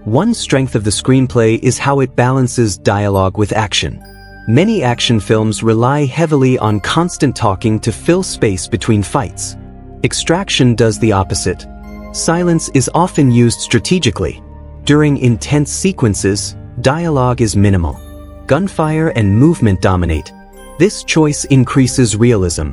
A: One strength of the screenplay is how it balances dialogue with action. Many action films rely heavily on constant talking to fill space between fights. Extraction does the opposite. Silence is often used strategically. During intense sequences, dialogue is minimal. Gunfire and movement dominate. This choice increases realism.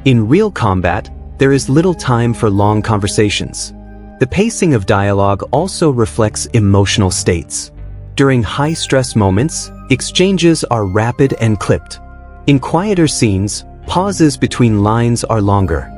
A: In real combat, there is little time for long conversations. The pacing of dialogue also reflects emotional states. During high-stress moments, exchanges are rapid and clipped. In quieter scenes, pauses between lines are longer.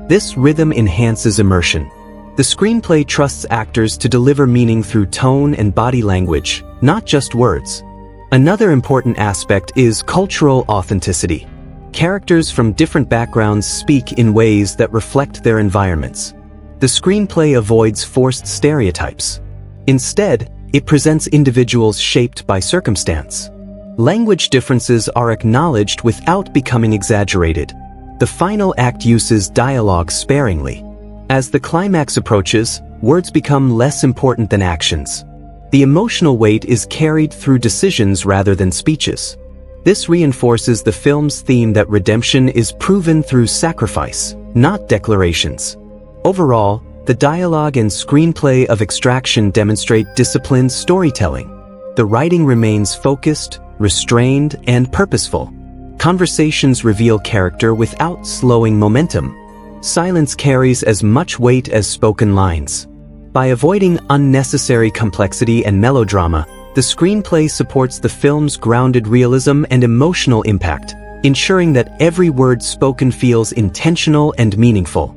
A: This rhythm enhances immersion. The screenplay trusts actors to deliver meaning through tone and body language, not just words. Another important aspect is cultural authenticity. Characters from different backgrounds speak in ways that reflect their environments. The screenplay avoids forced stereotypes. Instead, it presents individuals shaped by circumstance. Language differences are acknowledged without becoming exaggerated. The final act uses dialogue sparingly. As the climax approaches, words become less important than actions. The emotional weight is carried through decisions rather than speeches. This reinforces the film's theme that redemption is proven through sacrifice, not declarations. Overall, the dialogue and screenplay of Extraction demonstrate disciplined storytelling. The writing remains focused, restrained, and purposeful. Conversations reveal character without slowing momentum. Silence carries as much weight as spoken lines. By avoiding unnecessary complexity and melodrama, the screenplay supports the film's grounded realism and emotional impact, ensuring that every word spoken feels intentional and meaningful.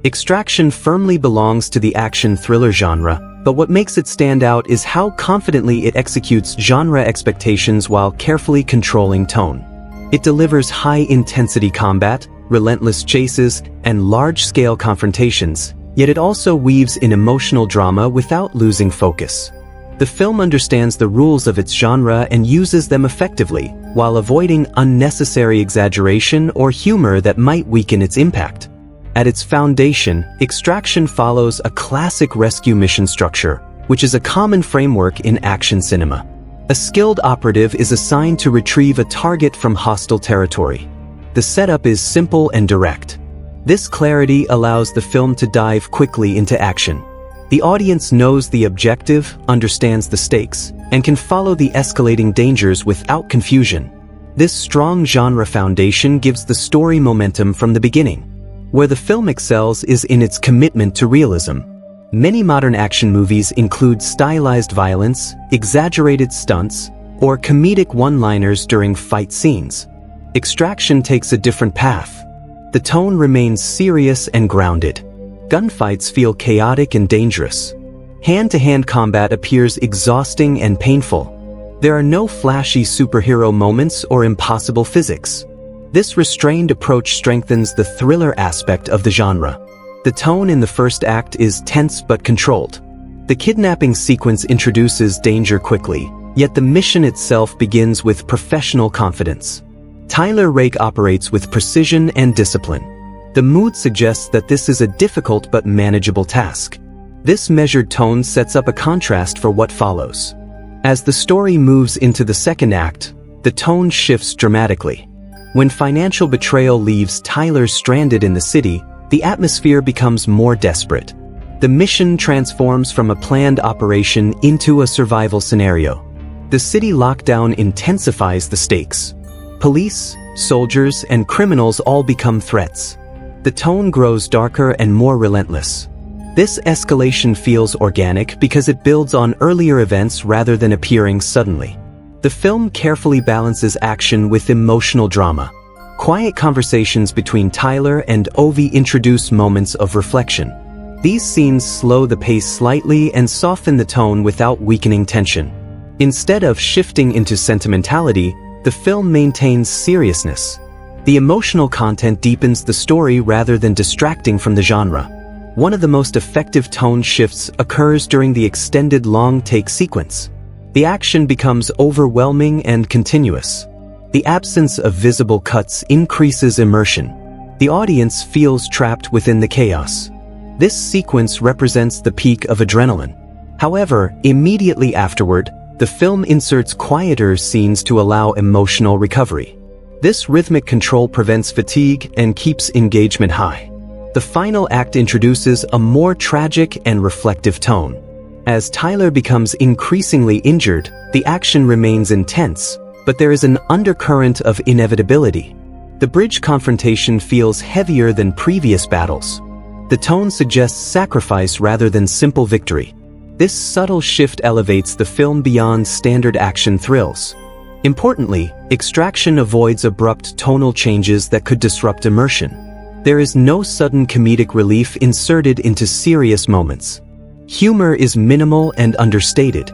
A: Extraction firmly belongs to the action thriller genre, but what makes it stand out is how confidently it executes genre expectations while carefully controlling tone. It delivers high-intensity combat, relentless chases, and large-scale confrontations, yet it also weaves in emotional drama without losing focus. The film understands the rules of its genre and uses them effectively, while avoiding unnecessary exaggeration or humor that might weaken its impact. At its foundation, Extraction follows a classic rescue mission structure, which is a common framework in action cinema. A skilled operative is assigned to retrieve a target from hostile territory. The setup is simple and direct. This clarity allows the film to dive quickly into action. The audience knows the objective, understands the stakes, and can follow the escalating dangers without confusion. This strong genre foundation gives the story momentum from the beginning. Where the film excels is in its commitment to realism. Many modern action movies include stylized violence, exaggerated stunts, or comedic one-liners during fight scenes. Extraction takes a different path. The tone remains serious and grounded. Gunfights feel chaotic and dangerous. Hand-to-hand combat appears exhausting and painful. There are no flashy superhero moments or impossible physics. This restrained approach strengthens the thriller aspect of the genre. The tone in the first act is tense but controlled. The kidnapping sequence introduces danger quickly, yet the mission itself begins with professional confidence. Tyler Rake operates with precision and discipline. The mood suggests that this is a difficult but manageable task. This measured tone sets up a contrast for what follows. As the story moves into the second act, the tone shifts dramatically. When financial betrayal leaves Tyler stranded in the city, the atmosphere becomes more desperate. The mission transforms from a planned operation into a survival scenario. The city lockdown intensifies the stakes. Police, soldiers, and criminals all become threats. The tone grows darker and more relentless. This escalation feels organic because it builds on earlier events rather than appearing suddenly. The film carefully balances action with emotional drama. Quiet conversations between Tyler and Ovi introduce moments of reflection. These scenes slow the pace slightly and soften the tone without weakening tension. Instead of shifting into sentimentality, the film maintains seriousness. The emotional content deepens the story rather than distracting from the genre. One of the most effective tone shifts occurs during the extended long-take sequence. The action becomes overwhelming and continuous. The absence of visible cuts increases immersion. The audience feels trapped within the chaos. This sequence represents the peak of adrenaline. However, immediately afterward, the film inserts quieter scenes to allow emotional recovery. This rhythmic control prevents fatigue and keeps engagement high. The final act introduces a more tragic and reflective tone. As Tyler becomes increasingly injured, the action remains intense, but there is an undercurrent of inevitability. The bridge confrontation feels heavier than previous battles. The tone suggests sacrifice rather than simple victory. This subtle shift elevates the film beyond standard action thrills. Importantly, Extraction avoids abrupt tonal changes that could disrupt immersion. There is no sudden comedic relief inserted into serious moments. Humor is minimal and understated.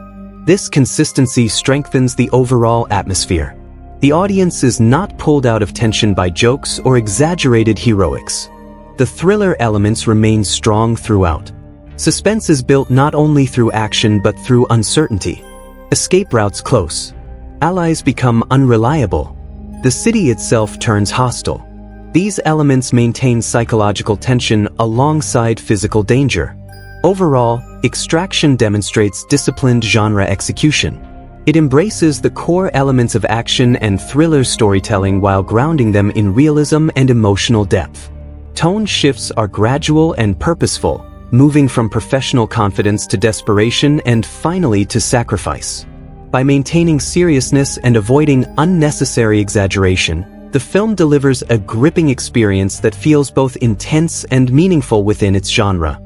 A: This consistency strengthens the overall atmosphere. The audience is not pulled out of tension by jokes or exaggerated heroics. The thriller elements remain strong throughout. Suspense is built not only through action but through uncertainty. Escape routes close. Allies become unreliable. The city itself turns hostile. These elements maintain psychological tension alongside physical danger. Overall, Extraction demonstrates disciplined genre execution. It embraces the core elements of action and thriller storytelling while grounding them in realism and emotional depth. Tone shifts are gradual and purposeful, moving from professional confidence to desperation and finally to sacrifice. By maintaining seriousness and avoiding unnecessary exaggeration, the film delivers a gripping experience that feels both intense and meaningful within its genre.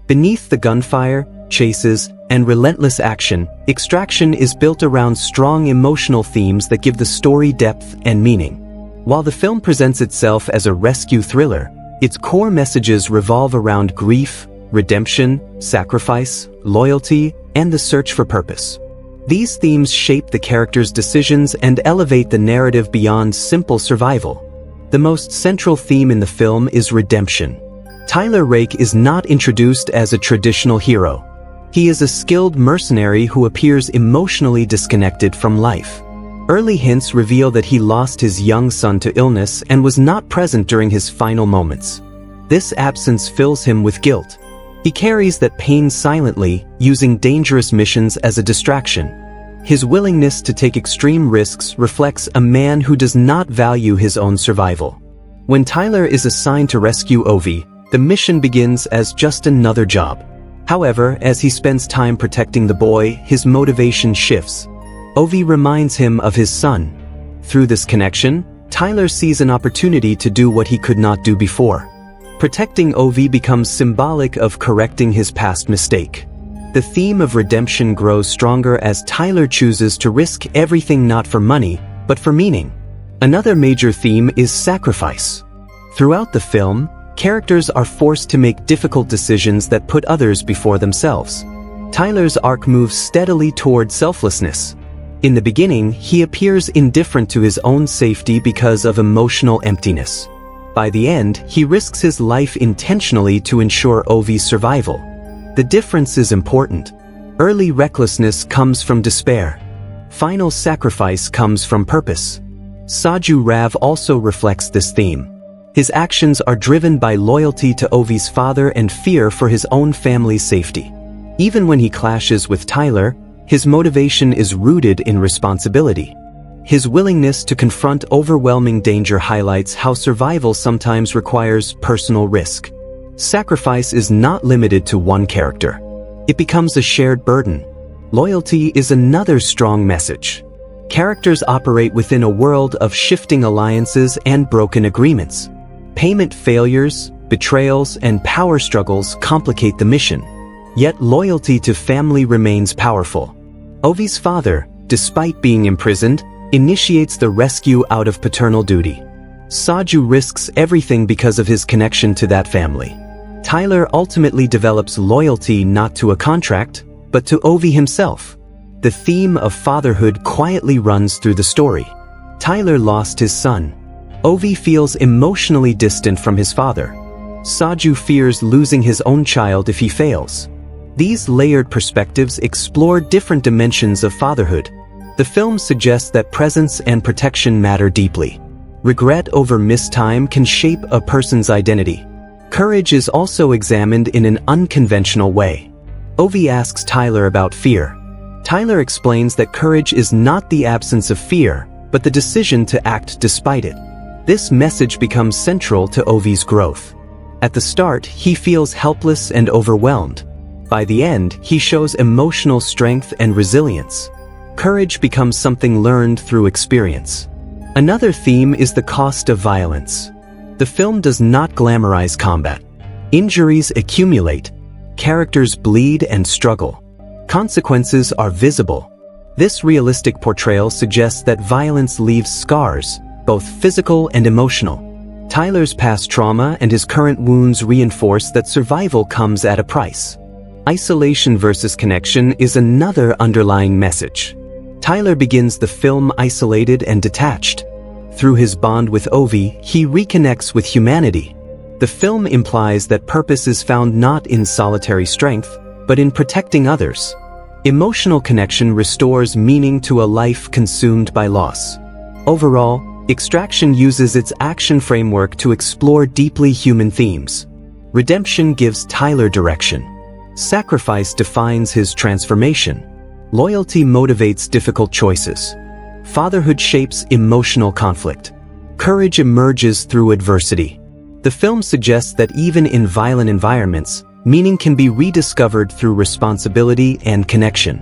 A: Beneath the gunfire, chases, and relentless action, Extraction is built around strong emotional themes that give the story depth and meaning. While the film presents itself as a rescue thriller, its core messages revolve around grief, redemption, sacrifice, loyalty, and the search for purpose. These themes shape the characters' decisions and elevate the narrative beyond simple survival. The most central theme in the film is redemption. Tyler Rake is not introduced as a traditional hero. He is a skilled mercenary who appears emotionally disconnected from life. Early hints reveal that he lost his young son to illness and was not present during his final moments. This absence fills him with guilt. He carries that pain silently, using dangerous missions as a distraction. His willingness to take extreme risks reflects a man who does not value his own survival. When Tyler is assigned to rescue Ovi, the mission begins as just another job. However, as he spends time protecting the boy, his motivation shifts. Ovi reminds him of his son. Through this connection, Tyler sees an opportunity to do what he could not do before. Protecting Ovi becomes symbolic of correcting his past mistake. The theme of redemption grows stronger as Tyler chooses to risk everything not for money, but for meaning. Another major theme is sacrifice. Throughout the film, characters are forced to make difficult decisions that put others before themselves. Tyler's arc moves steadily toward selflessness. In the beginning, he appears indifferent to his own safety because of emotional emptiness. By the end, he risks his life intentionally to ensure Ovi's survival. The difference is important. Early recklessness comes from despair. Final sacrifice comes from purpose. Saju Rav also reflects this theme. His actions are driven by loyalty to Ovi's father and fear for his own family's safety. Even when he clashes with Tyler, his motivation is rooted in responsibility. His willingness to confront overwhelming danger highlights how survival sometimes requires personal risk. Sacrifice is not limited to one character. It becomes a shared burden. Loyalty is another strong message. Characters operate within a world of shifting alliances and broken agreements. Payment failures, betrayals, and power struggles complicate the mission. Yet loyalty to family remains powerful. Ovi's father, despite being imprisoned, initiates the rescue out of paternal duty. Saju risks everything because of his connection to that family. Tyler ultimately develops loyalty not to a contract, but to Ovi himself. The theme of fatherhood quietly runs through the story. Tyler lost his son. Ovi feels emotionally distant from his father. Saju fears losing his own child if he fails. These layered perspectives explore different dimensions of fatherhood. The film suggests that presence and protection matter deeply. Regret over missed time can shape a person's identity. Courage is also examined in an unconventional way. Ovi asks Tyler about fear. Tyler explains that courage is not the absence of fear, but the decision to act despite it. This message becomes central to Ovi's growth. At the start, he feels helpless and overwhelmed. By the end, he shows emotional strength and resilience. Courage becomes something learned through experience. Another theme is the cost of violence. The film does not glamorize combat. Injuries accumulate. Characters bleed and struggle. Consequences are visible. This realistic portrayal suggests that violence leaves scars, both physical and emotional. Tyler's past trauma and his current wounds reinforce that survival comes at a price. Isolation versus connection is another underlying message. Tyler begins the film isolated and detached. Through his bond with Ovi, he reconnects with humanity. The film implies that purpose is found not in solitary strength, but in protecting others. Emotional connection restores meaning to a life consumed by loss. Overall, Extraction uses its action framework to explore deeply human themes. Redemption gives Tyler direction. Sacrifice defines his transformation. Loyalty motivates difficult choices. Fatherhood shapes emotional conflict. Courage emerges through adversity. The film suggests that even in violent environments, meaning can be rediscovered through responsibility and connection.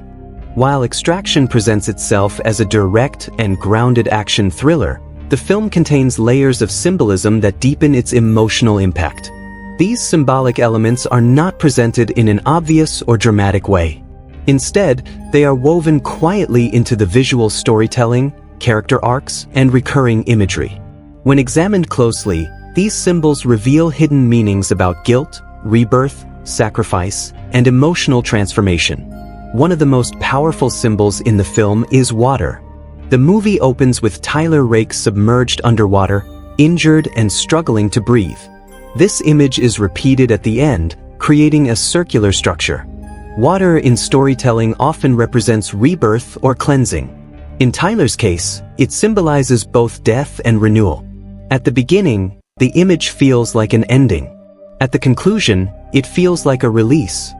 A: While Extraction presents itself as a direct and grounded action thriller, the film contains layers of symbolism that deepen its emotional impact. These symbolic elements are not presented in an obvious or dramatic way. Instead, they are woven quietly into the visual storytelling, character arcs, and recurring imagery. When examined closely, these symbols reveal hidden meanings about guilt, rebirth, sacrifice, and emotional transformation. One of the most powerful symbols in the film is water. The movie opens with Tyler Rake submerged underwater, injured and struggling to breathe. This image is repeated at the end, creating a circular structure. Water in storytelling often represents rebirth or cleansing. In Tyler's case, it symbolizes both death and renewal. At the beginning, the image feels like an ending. At the conclusion, it feels like a release.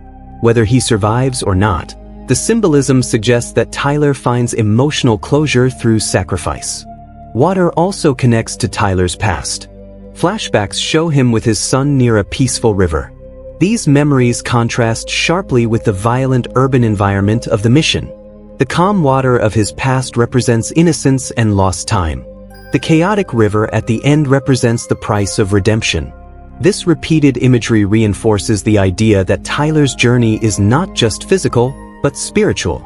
A: Whether he survives or not, The symbolism suggests that Tyler finds emotional closure through sacrifice. Water also connects to Tyler's past. Flashbacks show him with his son near a peaceful river. These memories contrast sharply with the violent urban environment of the mission. The calm water of his past represents innocence and lost time. The chaotic river at the end represents the price of redemption. This repeated imagery reinforces the idea that Tyler's journey is not just physical, but spiritual.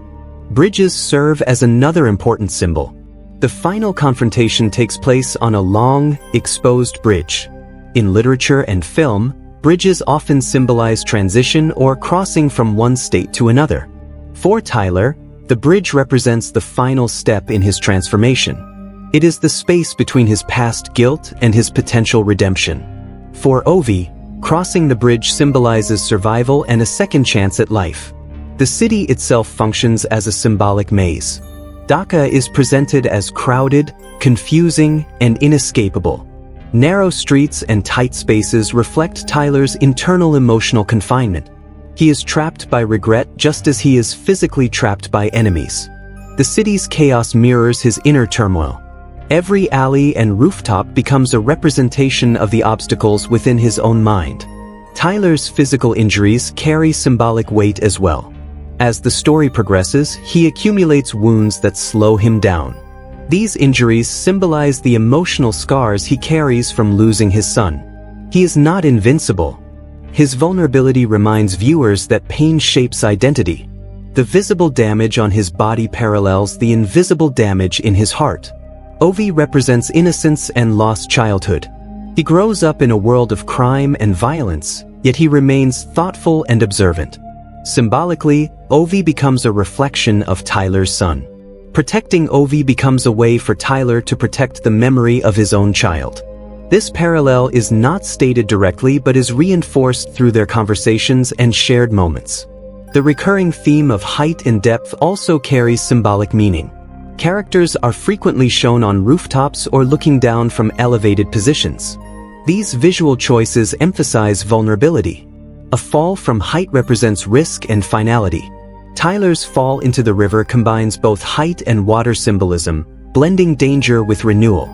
A: Bridges serve as another important symbol. The final confrontation takes place on a long, exposed bridge. In literature and film, bridges often symbolize transition or crossing from one state to another. For Tyler, the bridge represents the final step in his transformation. It is the space between his past guilt and his potential redemption. For Ovi, crossing the bridge symbolizes survival and a second chance at life. The city itself functions as a symbolic maze. Dhaka is presented as crowded, confusing, and inescapable. Narrow streets and tight spaces reflect Tyler's internal emotional confinement. He is trapped by regret just as he is physically trapped by enemies. The city's chaos mirrors his inner turmoil. Every alley and rooftop becomes a representation of the obstacles within his own mind. Tyler's physical injuries carry symbolic weight as well. As the story progresses, he accumulates wounds that slow him down. These injuries symbolize the emotional scars he carries from losing his son. He is not invincible. His vulnerability reminds viewers that pain shapes identity. The visible damage on his body parallels the invisible damage in his heart. Ovi represents innocence and lost childhood. He grows up in a world of crime and violence, yet he remains thoughtful and observant. Symbolically, Ovi becomes a reflection of Tyler's son. Protecting Ovi becomes a way for Tyler to protect the memory of his own child. This parallel is not stated directly but is reinforced through their conversations and shared moments. The recurring theme of height and depth also carries symbolic meaning. Characters are frequently shown on rooftops or looking down from elevated positions. These visual choices emphasize vulnerability. A fall from height represents risk and finality. Tyler's fall into the river combines both height and water symbolism, blending danger with renewal.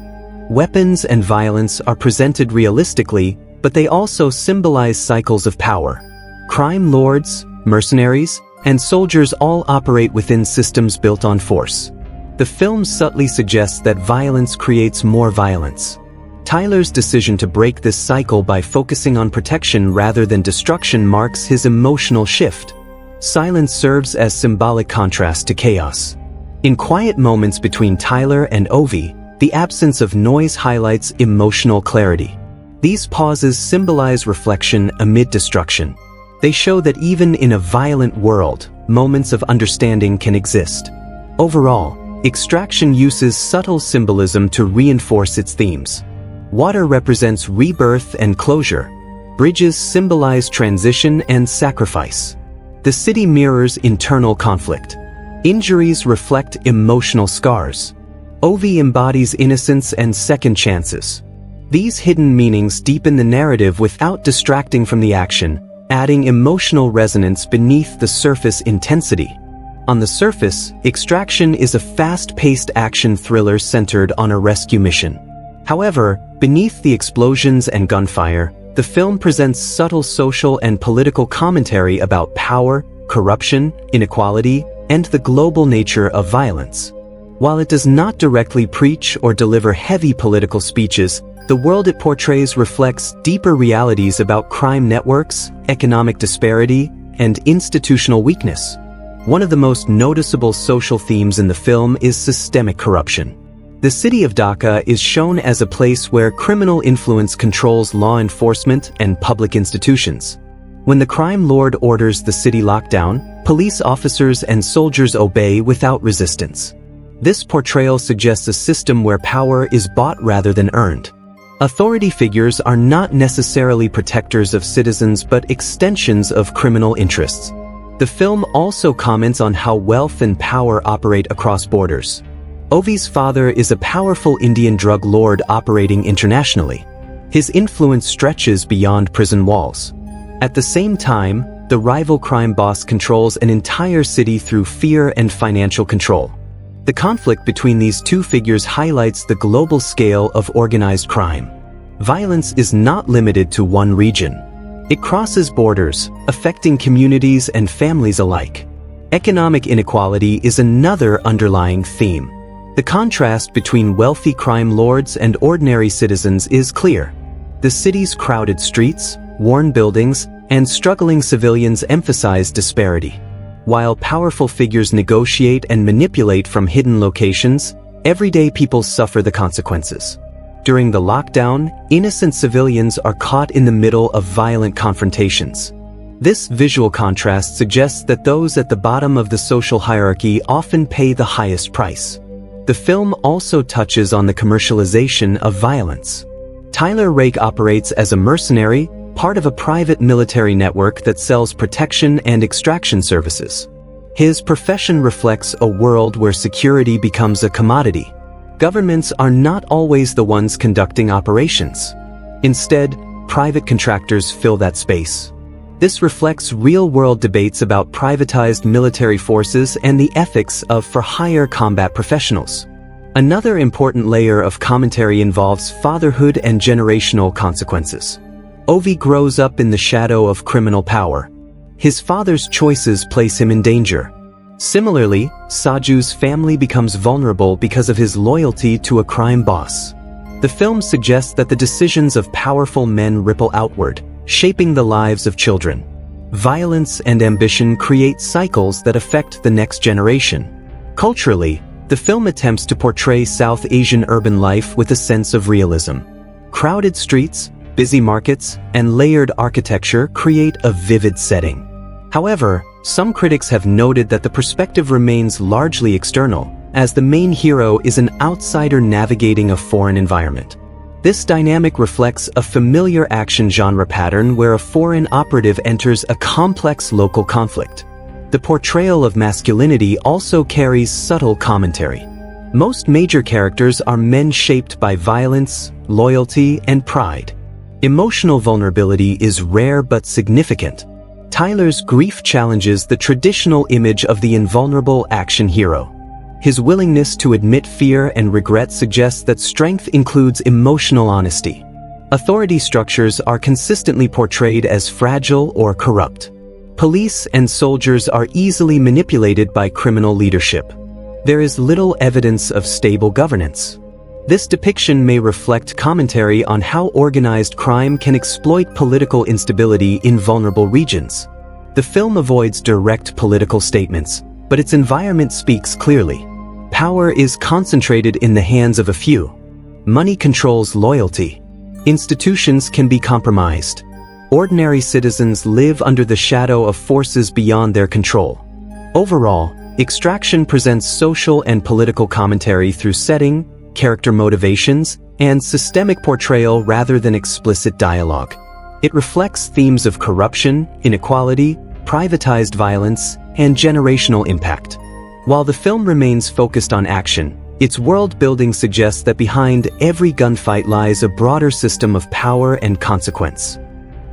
A: Weapons and violence are presented realistically, but they also symbolize cycles of power. Crime lords, mercenaries, and soldiers all operate within systems built on force. The film subtly suggests that violence creates more violence. Tyler's decision to break this cycle by focusing on protection rather than destruction marks his emotional shift. Silence serves as symbolic contrast to chaos. In quiet moments between Tyler and Ovi, the absence of noise highlights emotional clarity. These pauses symbolize reflection amid destruction. They show that even in a violent world, moments of understanding can exist. Overall, Extraction uses subtle symbolism to reinforce its themes. Water represents rebirth and closure. Bridges symbolize transition and sacrifice. The city mirrors internal conflict. Injuries reflect emotional scars. Ovi embodies innocence and second chances. These hidden meanings deepen the narrative without distracting from the action, adding emotional resonance beneath the surface intensity. On the surface, Extraction is a fast-paced action thriller centered on a rescue mission. However, beneath the explosions and gunfire, the film presents subtle social and political commentary about power, corruption, inequality, and the global nature of violence. While it does not directly preach or deliver heavy political speeches, the world it portrays reflects deeper realities about crime networks, economic disparity, and institutional weakness. One of the most noticeable social themes in the film is systemic corruption. The city of Dhaka is shown as a place where criminal influence controls law enforcement and public institutions. When the crime lord orders the city lockdown, police officers and soldiers obey without resistance. This portrayal suggests a system where power is bought rather than earned. Authority figures are not necessarily protectors of citizens but extensions of criminal interests. The film also comments on how wealth and power operate across borders. Ovi's father is a powerful Indian drug lord operating internationally. His influence stretches beyond prison walls. At the same time, the rival crime boss controls an entire city through fear and financial control. The conflict between these two figures highlights the global scale of organized crime. Violence is not limited to one region. It crosses borders, affecting communities and families alike. Economic inequality is another underlying theme. The contrast between wealthy crime lords and ordinary citizens is clear. The city's crowded streets, worn buildings, and struggling civilians emphasize disparity. While powerful figures negotiate and manipulate from hidden locations, everyday people suffer the consequences. During the lockdown, innocent civilians are caught in the middle of violent confrontations. This visual contrast suggests that those at the bottom of the social hierarchy often pay the highest price. The film also touches on the commercialization of violence. Tyler Rake operates as a mercenary, part of a private military network that sells protection and extraction services. His profession reflects a world where security becomes a commodity. Governments are not always the ones conducting operations. Instead, private contractors fill that space. This reflects real-world debates about privatized military forces and the ethics of for-hire combat professionals. Another important layer of commentary involves fatherhood and generational consequences. Ovi grows up in the shadow of criminal power. His father's choices place him in danger. Similarly, Saju's family becomes vulnerable because of his loyalty to a crime boss. The film suggests that the decisions of powerful men ripple outward, shaping the lives of children. Violence and ambition create cycles that affect the next generation. Culturally, the film attempts to portray South Asian urban life with a sense of realism. Crowded streets, busy markets, and layered architecture create a vivid setting. However, some critics have noted that the perspective remains largely external, as the main hero is an outsider navigating a foreign environment. This dynamic reflects a familiar action genre pattern where a foreign operative enters a complex local conflict. The portrayal of masculinity also carries subtle commentary. Most major characters are men shaped by violence, loyalty, and pride. Emotional vulnerability is rare but significant. Tyler's grief challenges the traditional image of the invulnerable action hero. His willingness to admit fear and regret suggests that strength includes emotional honesty. Authority structures are consistently portrayed as fragile or corrupt. Police and soldiers are easily manipulated by criminal leadership. There is little evidence of stable governance. This depiction may reflect commentary on how organized crime can exploit political instability in vulnerable regions. The film avoids direct political statements, but its environment speaks clearly. Power is concentrated in the hands of a few. Money controls loyalty. Institutions can be compromised. Ordinary citizens live under the shadow of forces beyond their control. Overall, Extraction presents social and political commentary through setting, character motivations, and systemic portrayal rather than explicit dialogue. It reflects themes of corruption, inequality, privatized violence, and generational impact. While the film remains focused on action, its world-building suggests that behind every gunfight lies a broader system of power and consequence.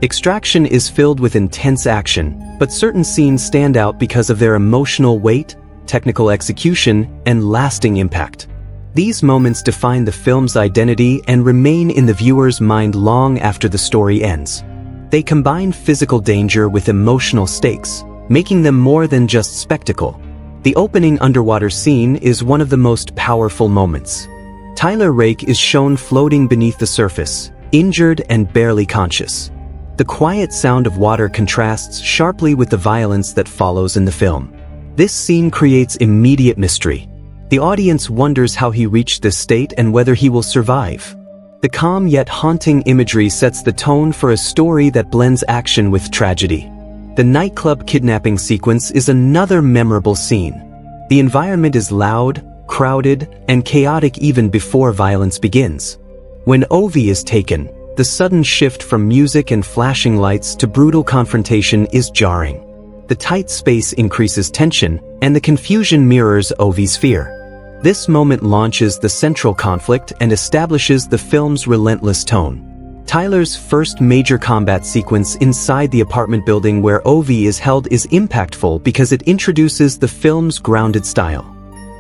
A: Extraction is filled with intense action, but certain scenes stand out because of their emotional weight, technical execution, and lasting impact. These moments define the film's identity and remain in the viewer's mind long after the story ends. They combine physical danger with emotional stakes, making them more than just spectacle. The opening underwater scene is one of the most powerful moments. Tyler Rake is shown floating beneath the surface, injured and barely conscious. The quiet sound of water contrasts sharply with the violence that follows in the film. This scene creates immediate mystery. The audience wonders how he reached this state and whether he will survive. The calm yet haunting imagery sets the tone for a story that blends action with tragedy. The nightclub kidnapping sequence is another memorable scene. The environment is loud, crowded, and chaotic even before violence begins. When Ovi is taken, the sudden shift from music and flashing lights to brutal confrontation is jarring. The tight space increases tension, and the confusion mirrors Ovi's fear. This moment launches the central conflict and establishes the film's relentless tone. Tyler's first major combat sequence inside the apartment building where Ovi is held is impactful because it introduces the film's grounded style.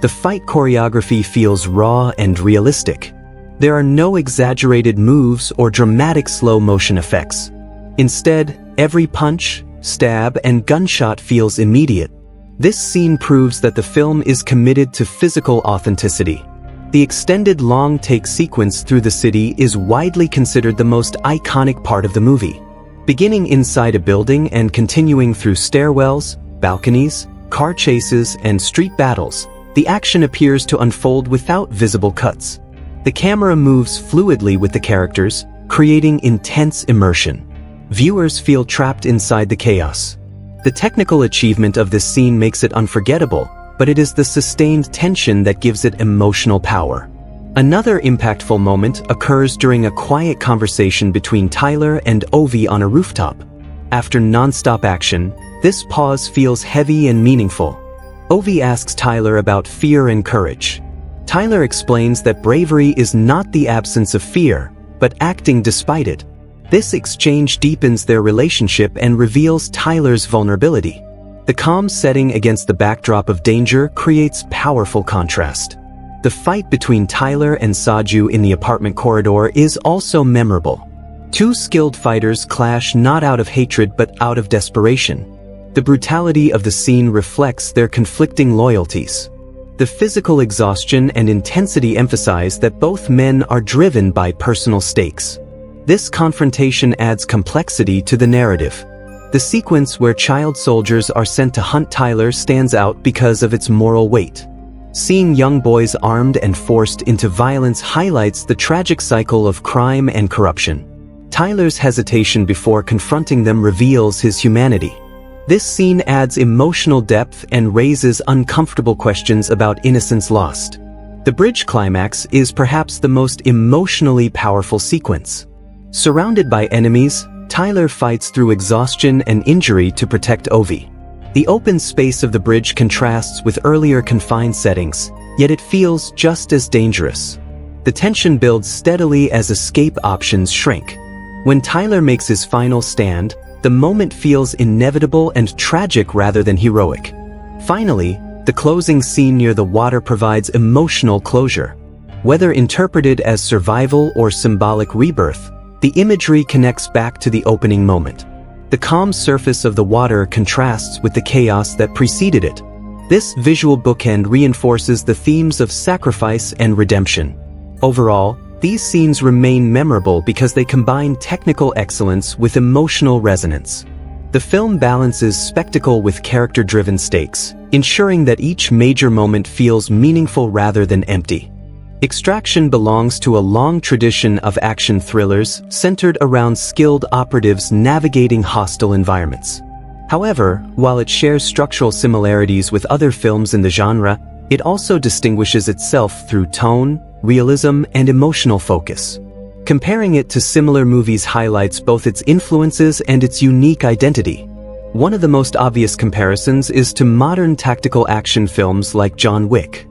A: The fight choreography feels raw and realistic. There are no exaggerated moves or dramatic slow-motion effects. Instead, every punch, stab, and gunshot feels immediate. This scene proves that the film is committed to physical authenticity. The extended long-take sequence through the city is widely considered the most iconic part of the movie. Beginning inside a building and continuing through stairwells, balconies, car chases, and street battles, the action appears to unfold without visible cuts. The camera moves fluidly with the characters, creating intense immersion. Viewers feel trapped inside the chaos. The technical achievement of this scene makes it unforgettable, but it is the sustained tension that gives it emotional power. Another impactful moment occurs during a quiet conversation between Tyler and Ovi on a rooftop. After non-stop action, this pause feels heavy and meaningful. Ovi asks Tyler about fear and courage. Tyler explains that bravery is not the absence of fear, but acting despite it. This exchange deepens their relationship and reveals Tyler's vulnerability. The calm setting against the backdrop of danger creates powerful contrast. The fight between Tyler and Saju in the apartment corridor is also memorable. Two skilled fighters clash not out of hatred but out of desperation. The brutality of the scene reflects their conflicting loyalties. The physical exhaustion and intensity emphasize that both men are driven by personal stakes. This confrontation adds complexity to the narrative. The sequence where child soldiers are sent to hunt Tyler stands out because of its moral weight. Seeing young boys armed and forced into violence highlights the tragic cycle of crime and corruption. Tyler's hesitation before confronting them reveals his humanity. This scene adds emotional depth and raises uncomfortable questions about innocence lost. The bridge climax is perhaps the most emotionally powerful sequence. Surrounded by enemies, Tyler fights through exhaustion and injury to protect Ovi. The open space of the bridge contrasts with earlier confined settings, yet it feels just as dangerous. The tension builds steadily as escape options shrink. When Tyler makes his final stand, the moment feels inevitable and tragic rather than heroic. Finally, the closing scene near the water provides emotional closure. Whether interpreted as survival or symbolic rebirth, the imagery connects back to the opening moment. The calm surface of the water contrasts with the chaos that preceded it. This visual bookend reinforces the themes of sacrifice and redemption. Overall, these scenes remain memorable because they combine technical excellence with emotional resonance. The film balances spectacle with character-driven stakes, ensuring that each major moment feels meaningful rather than empty. Extraction belongs to a long tradition of action thrillers centered around skilled operatives navigating hostile environments. However, while it shares structural similarities with other films in the genre, it also distinguishes itself through tone, realism, and emotional focus. Comparing it to similar movies highlights both its influences and its unique identity. One of the most obvious comparisons is to modern tactical action films like John Wick.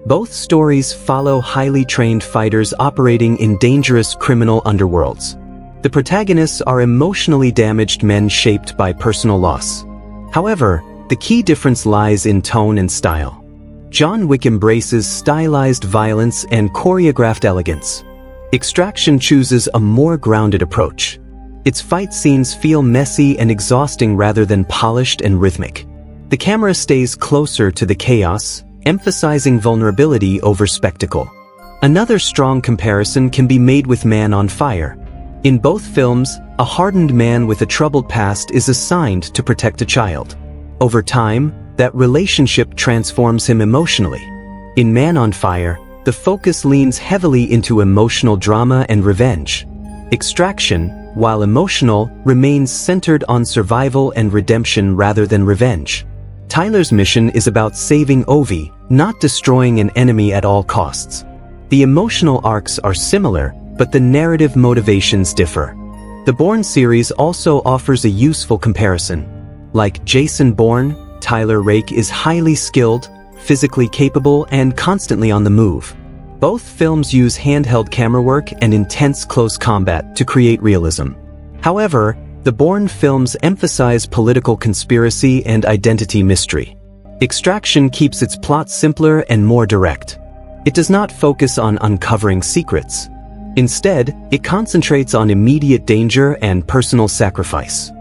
A: Both stories follow highly trained fighters operating in dangerous criminal underworlds. The protagonists are emotionally damaged men shaped by personal loss. However, the key difference lies in tone and style. John Wick embraces stylized violence and choreographed elegance. Extraction chooses a more grounded approach. Its fight scenes feel messy and exhausting rather than polished and rhythmic. The camera stays closer to the chaos, emphasizing vulnerability over spectacle. Another strong comparison can be made with Man on Fire. In both films, a hardened man with a troubled past is assigned to protect a child. Over time, that relationship transforms him emotionally. In Man on Fire, the focus leans heavily into emotional drama and revenge. Extraction, while emotional, remains centered on survival and redemption rather than revenge. Tyler's mission is about saving Ovi, not destroying an enemy at all costs. The emotional arcs are similar, but the narrative motivations differ. The Bourne series also offers a useful comparison. Like Jason Bourne, Tyler Rake is highly skilled, physically capable, and constantly on the move. Both films use handheld camera work and intense close combat to create realism. However, the Bourne films emphasize political conspiracy and identity mystery. Extraction keeps its plot simpler and more direct. It does not focus on uncovering secrets. Instead, it concentrates on immediate danger and personal sacrifice.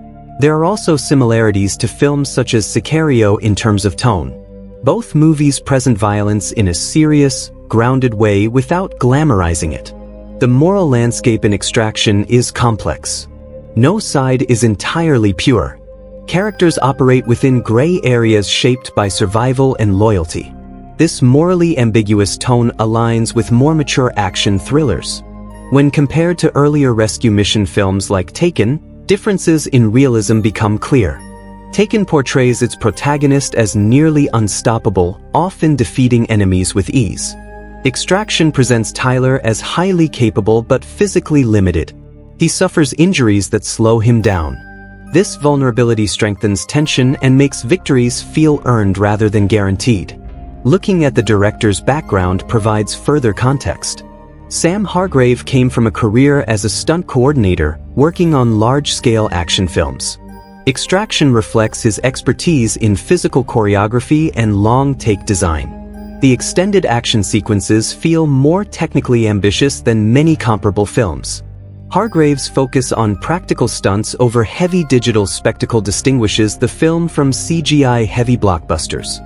A: There are also similarities to films such as Sicario in terms of tone. Both movies present violence in a serious, grounded way without glamorizing it. The moral landscape in Extraction is complex. No side is entirely pure. Characters operate within gray areas shaped by survival and loyalty. This morally ambiguous tone aligns with more mature action thrillers. When compared to earlier rescue mission films like Taken, differences in realism become clear. Taken portrays its protagonist as nearly unstoppable, often defeating enemies with ease. Extraction presents Tyler as highly capable but physically limited. He suffers injuries that slow him down. This vulnerability strengthens tension and makes victories feel earned rather than guaranteed. Looking at the director's background provides further context. Sam Hargrave came from a career as a stunt coordinator, working on large-scale action films. Extraction reflects his expertise in physical choreography and long-take design. The extended action sequences feel more technically ambitious than many comparable films. Hargrave's focus on practical stunts over heavy digital spectacle distinguishes the film from CGI-heavy blockbusters.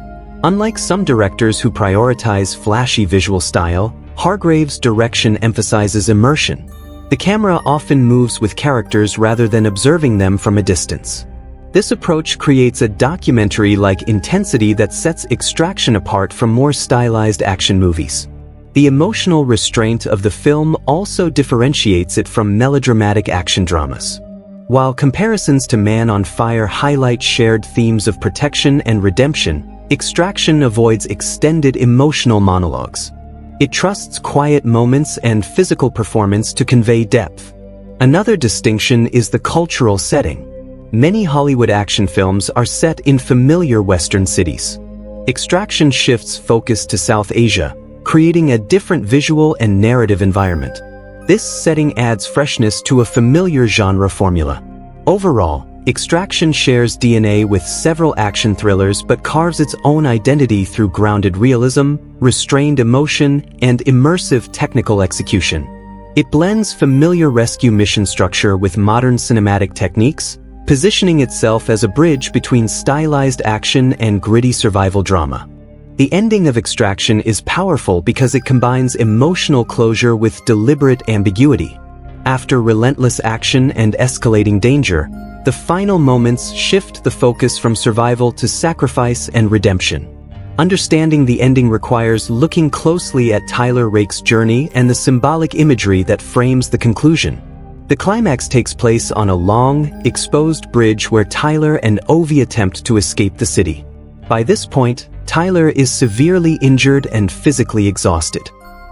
A: Unlike some directors who prioritize flashy visual style, Hargrave's direction emphasizes immersion. The camera often moves with characters rather than observing them from a distance. This approach creates a documentary-like intensity that sets Extraction apart from more stylized action movies. The emotional restraint of the film also differentiates it from melodramatic action dramas. While comparisons to Man on Fire highlight shared themes of protection and redemption, Extraction avoids extended emotional monologues. It trusts quiet moments and physical performance to convey depth. Another distinction is the cultural setting. Many Hollywood action films are set in familiar Western cities. Extraction shifts focus to South Asia, creating a different visual and narrative environment. This setting adds freshness to a familiar genre formula. Overall, Extraction shares DNA with several action thrillers but carves its own identity through grounded realism, restrained emotion, and immersive technical execution. It blends familiar rescue mission structure with modern cinematic techniques, positioning itself as a bridge between stylized action and gritty survival drama. The ending of Extraction is powerful because it combines emotional closure with deliberate ambiguity. After relentless action and escalating danger, the final moments shift the focus from survival to sacrifice and redemption. Understanding the ending requires looking closely at Tyler Rake's journey and the symbolic imagery that frames the conclusion. The climax takes place on a long, exposed bridge where Tyler and Ovi attempt to escape the city. By this point, Tyler is severely injured and physically exhausted.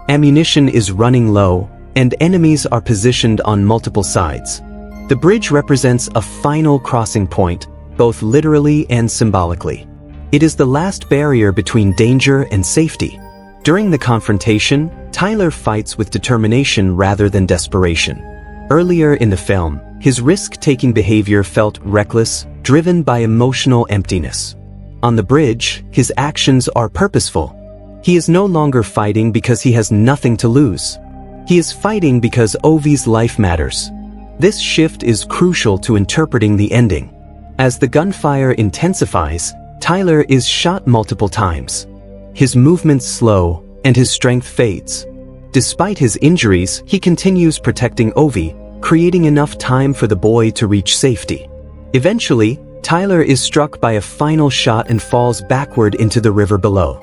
A: Ammunition is running low, and enemies are positioned on multiple sides. The bridge represents a final crossing point, both literally and symbolically. It is the last barrier between danger and safety. During the confrontation, Tyler fights with determination rather than desperation. Earlier in the film, his risk-taking behavior felt reckless, driven by emotional emptiness. On the bridge, his actions are purposeful. He is no longer fighting because he has nothing to lose. He is fighting because Ovi's life matters. This shift is crucial to interpreting the ending. As the gunfire intensifies, Tyler is shot multiple times. His movements slow, and his strength fades. Despite his injuries, he continues protecting Ovi, creating enough time for the boy to reach safety. Eventually, Tyler is struck by a final shot and falls backward into the river below.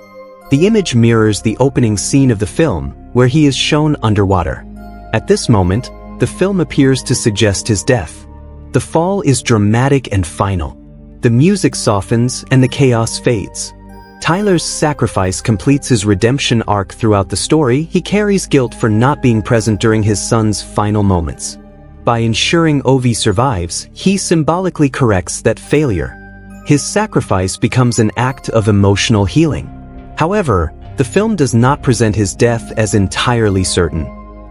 A: The image mirrors the opening scene of the film, where he is shown underwater. At this moment, the film appears to suggest his death. The fall is dramatic and final. The music softens and the chaos fades. Tyler's sacrifice completes his redemption arc. Throughout the story, he carries guilt for not being present during his son's final moments. By ensuring Ovi survives, he symbolically corrects that failure. His sacrifice becomes an act of emotional healing. However, The film does not present his death as entirely certain.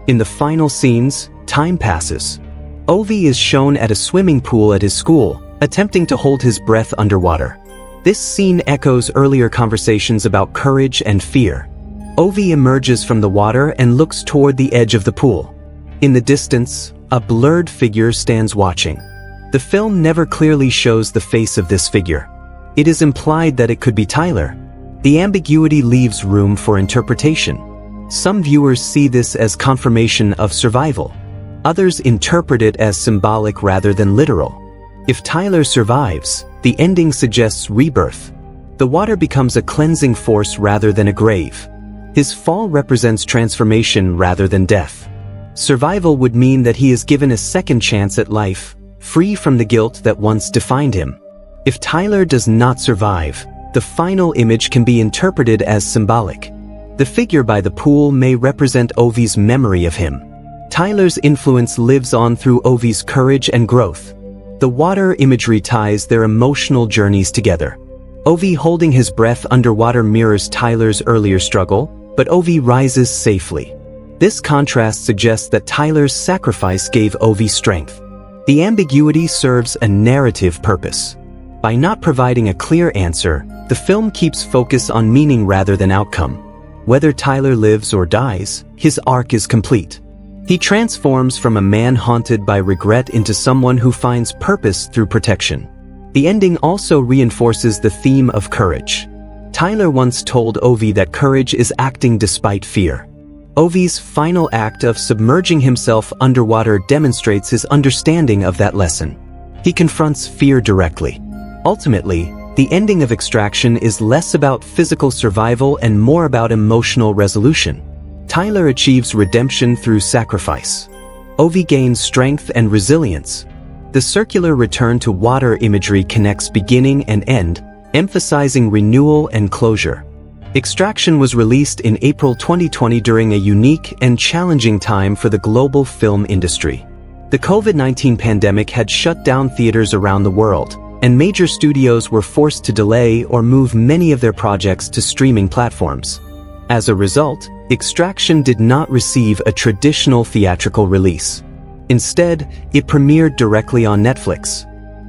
A: In the final scenes, time passes. Ovi is shown at a swimming pool at his school, attempting to hold his breath underwater. This scene echoes earlier conversations about courage and fear. Ovi emerges from the water and looks toward the edge of the pool. In the distance, a blurred figure stands watching. The film never clearly shows the face of this figure. It is implied that it could be Tyler. The ambiguity leaves room for interpretation. Some viewers see this as confirmation of survival. Others interpret it as symbolic rather than literal. If Tyler survives, the ending suggests rebirth. The water becomes a cleansing force rather than a grave. His fall represents transformation rather than death. Survival would mean that he is given a second chance at life, free from the guilt that once defined him. If Tyler does not survive, the final image can be interpreted as symbolic. The figure by the pool may represent Ovi's memory of him. Tyler's influence lives on through Ovi's courage and growth. The water imagery ties their emotional journeys together. Ovi holding his breath underwater mirrors Tyler's earlier struggle, but Ovi rises safely. This contrast suggests that Tyler's sacrifice gave Ovi strength. The ambiguity serves a narrative purpose. By not providing a clear answer, the film keeps focus on meaning rather than outcome. Whether Tyler lives or dies, his arc is complete. He transforms from a man haunted by regret into someone who finds purpose through protection. The ending also reinforces the theme of courage. Tyler once told Ovi that courage is acting despite fear. Ovi's final act of submerging himself underwater demonstrates his understanding of that lesson. He confronts fear directly. Ultimately, the ending of Extraction is less about physical survival and more about emotional resolution. Tyler achieves redemption through sacrifice. Ovi gains strength and resilience. The circular return to water imagery connects beginning and end, emphasizing renewal and closure. Extraction was released in April 2020 during a unique and challenging time for the global film industry. The COVID-19 pandemic had shut down theaters around the world, and major studios were forced to delay or move many of their projects to streaming platforms. As a result, Extraction did not receive a traditional theatrical release. Instead, it premiered directly on Netflix.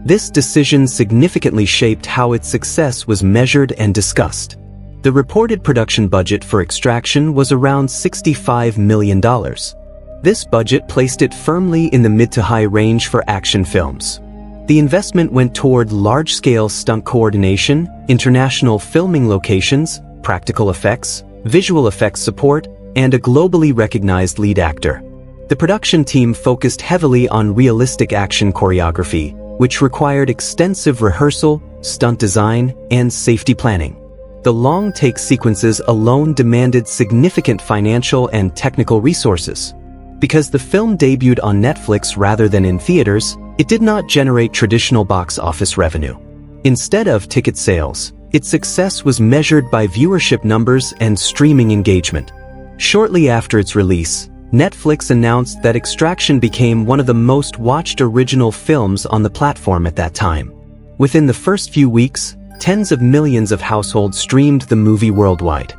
A: This decision significantly shaped how its success was measured and discussed. The reported production budget for Extraction was around $65 million. This budget placed it firmly in the mid to high range for action films. The investment went toward large-scale stunt coordination, international filming locations, practical effects, visual effects support, and a globally recognized lead actor. The production team focused heavily on realistic action choreography, which required extensive rehearsal, stunt design, and safety planning. The long take sequences alone demanded significant financial and technical resources. Because the film debuted on Netflix rather than in theaters, it did not generate traditional box office revenue. Instead of ticket sales, its success was measured by viewership numbers and streaming engagement. Shortly after its release, Netflix announced that Extraction became one of the most watched original films on the platform at that time. Within the first few weeks, tens of millions of households streamed the movie worldwide.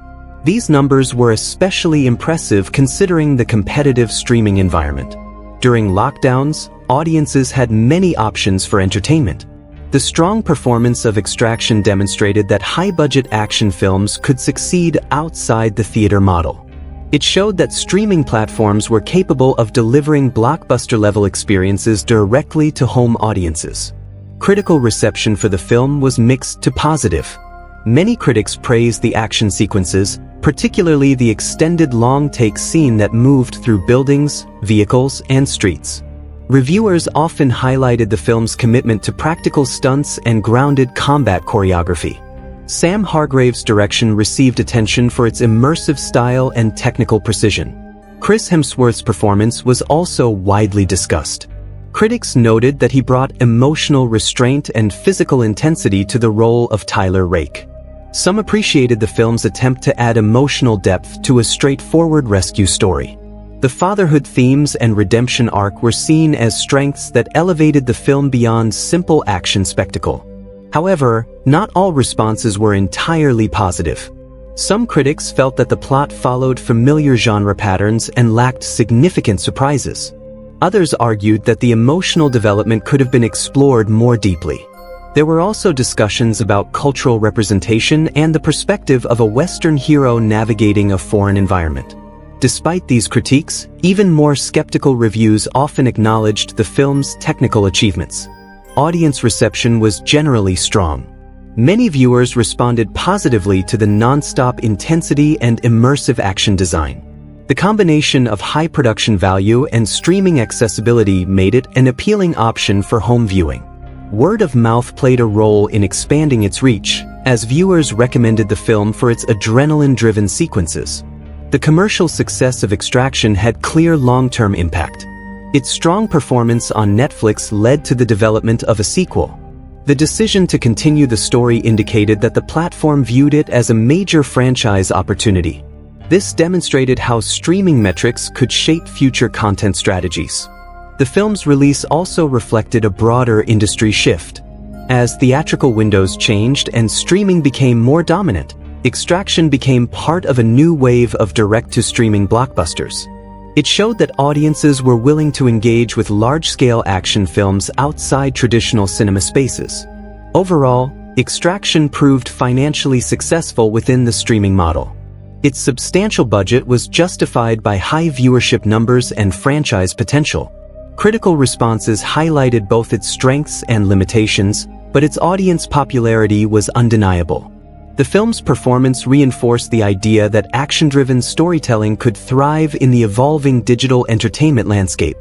A: These numbers were especially impressive considering the competitive streaming environment. During lockdowns, audiences had many options for entertainment. The strong performance of Extraction demonstrated that high-budget action films could succeed outside the theater model. It showed that streaming platforms were capable of delivering blockbuster-level experiences directly to home audiences. Critical reception for the film was mixed to positive. Many critics praised the action sequences, particularly the extended long-take scene that moved through buildings, vehicles, and streets. Reviewers often highlighted the film's commitment to practical stunts and grounded combat choreography. Sam Hargrave's direction received attention for its immersive style and technical precision. Chris Hemsworth's performance was also widely discussed. Critics noted that he brought emotional restraint and physical intensity to the role of Tyler Rake. Some appreciated the film's attempt to add emotional depth to a straightforward rescue story. The fatherhood themes and redemption arc were seen as strengths that elevated the film beyond simple action spectacle. However, not all responses were entirely positive. Some critics felt that the plot followed familiar genre patterns and lacked significant surprises. Others argued that the emotional development could have been explored more deeply. There were also discussions about cultural representation and the perspective of a Western hero navigating a foreign environment. Despite these critiques, even more skeptical reviews often acknowledged the film's technical achievements. Audience reception was generally strong. Many viewers responded positively to the non-stop intensity and immersive action design. The combination of high production value and streaming accessibility made it an appealing option for home viewing. Word of mouth played a role in expanding its reach, as viewers recommended the film for its adrenaline-driven sequences. The commercial success of Extraction had clear long-term impact. Its strong performance on Netflix led to the development of a sequel. The decision to continue the story indicated that the platform viewed it as a major franchise opportunity. This demonstrated how streaming metrics could shape future content strategies. The film's release also reflected a broader industry shift. As theatrical windows changed and streaming became more dominant, Extraction became part of a new wave of direct-to-streaming blockbusters. It showed that audiences were willing to engage with large-scale action films outside traditional cinema spaces. Overall, Extraction proved financially successful within the streaming model. Its substantial budget was justified by high viewership numbers and franchise potential. Critical responses highlighted both its strengths and limitations, but its audience popularity was undeniable. The film's performance reinforced the idea that action-driven storytelling could thrive in the evolving digital entertainment landscape.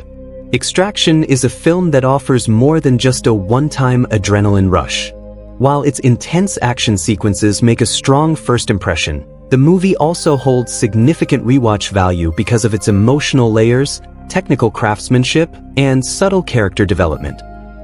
A: Extraction is a film that offers more than just a one-time adrenaline rush. While its intense action sequences make a strong first impression, the movie also holds significant rewatch value because of its emotional layers, technical craftsmanship, and subtle character development.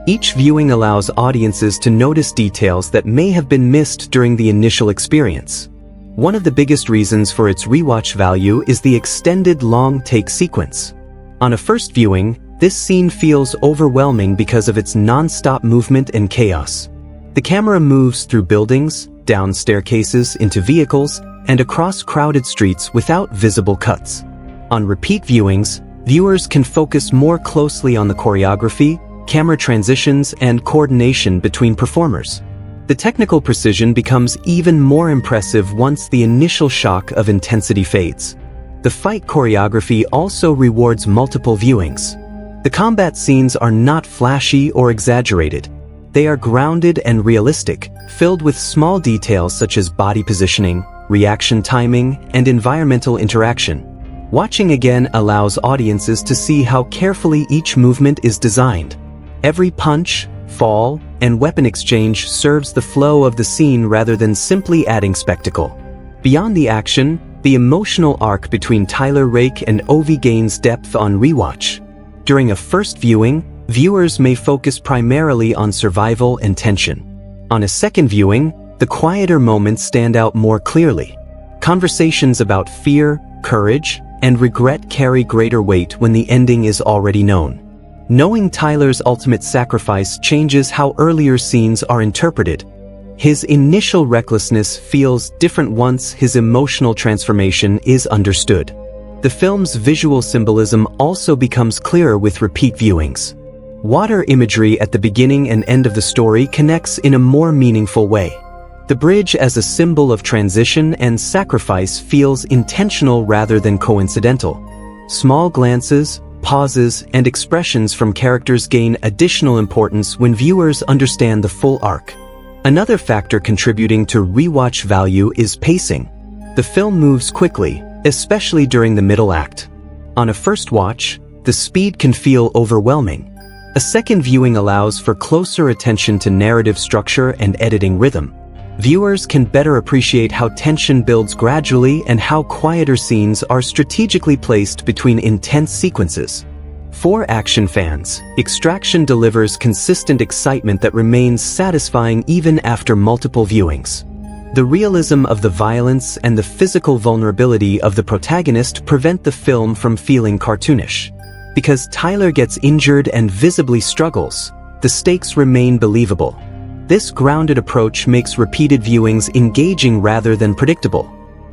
A: Each viewing allows audiences to notice details that may have been missed during the initial experience. One of the biggest reasons for its rewatch value is the extended long-take sequence. On a first viewing, this scene feels overwhelming because of its non-stop movement and chaos. The camera moves through buildings, down staircases, into vehicles, and across crowded streets without visible cuts. On repeat viewings, viewers can focus more closely on the choreography, camera transitions, and coordination between performers. The technical precision becomes even more impressive once the initial shock of intensity fades. The fight choreography also rewards multiple viewings. The combat scenes are not flashy or exaggerated. They are grounded and realistic, filled with small details such as body positioning, reaction timing, and environmental interaction. Watching again allows audiences to see how carefully each movement is designed. Every punch, fall, and weapon exchange serves the flow of the scene rather than simply adding spectacle. Beyond the action, the emotional arc between Tyler Rake and Ovi gains depth on rewatch. During a first viewing, viewers may focus primarily on survival and tension. On a second viewing, the quieter moments stand out more clearly. Conversations about fear, courage, and regret carry greater weight when the ending is already known. Knowing Tyler's ultimate sacrifice changes how earlier scenes are interpreted. His initial recklessness feels different once his emotional transformation is understood. The film's visual symbolism also becomes clearer with repeat viewings. Water imagery at the beginning and end of the story connects in a more meaningful way. The bridge as a symbol of transition and sacrifice feels intentional rather than coincidental. Small glances, pauses, and expressions from characters gain additional importance when viewers understand the full arc. Another factor contributing to rewatch value is pacing. The film moves quickly, especially during the middle act. On a first watch, the speed can feel overwhelming. A second viewing allows for closer attention to narrative structure and editing rhythm. Viewers can better appreciate how tension builds gradually and how quieter scenes are strategically placed between intense sequences. For action fans, Extraction delivers consistent excitement that remains satisfying even after multiple viewings. The realism of the violence and the physical vulnerability of the protagonist prevent the film from feeling cartoonish. Because Tyler gets injured and visibly struggles, the stakes remain believable. This grounded approach makes repeated viewings engaging rather than predictable.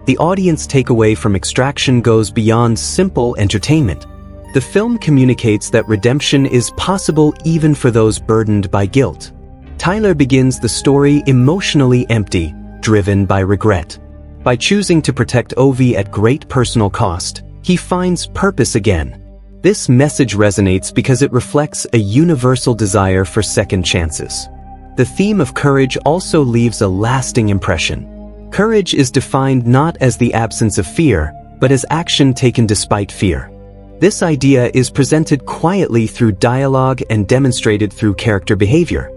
A: The audience takeaway from Extraction goes beyond simple entertainment. The film communicates that redemption is possible even for those burdened by guilt. Tyler begins the story emotionally empty, driven by regret. By choosing to protect Ovi at great personal cost, he finds purpose again. This message resonates because it reflects a universal desire for second chances. The theme of courage also leaves a lasting impression. Courage is defined not as the absence of fear, but as action taken despite fear. This idea is presented quietly through dialogue and demonstrated through character behavior.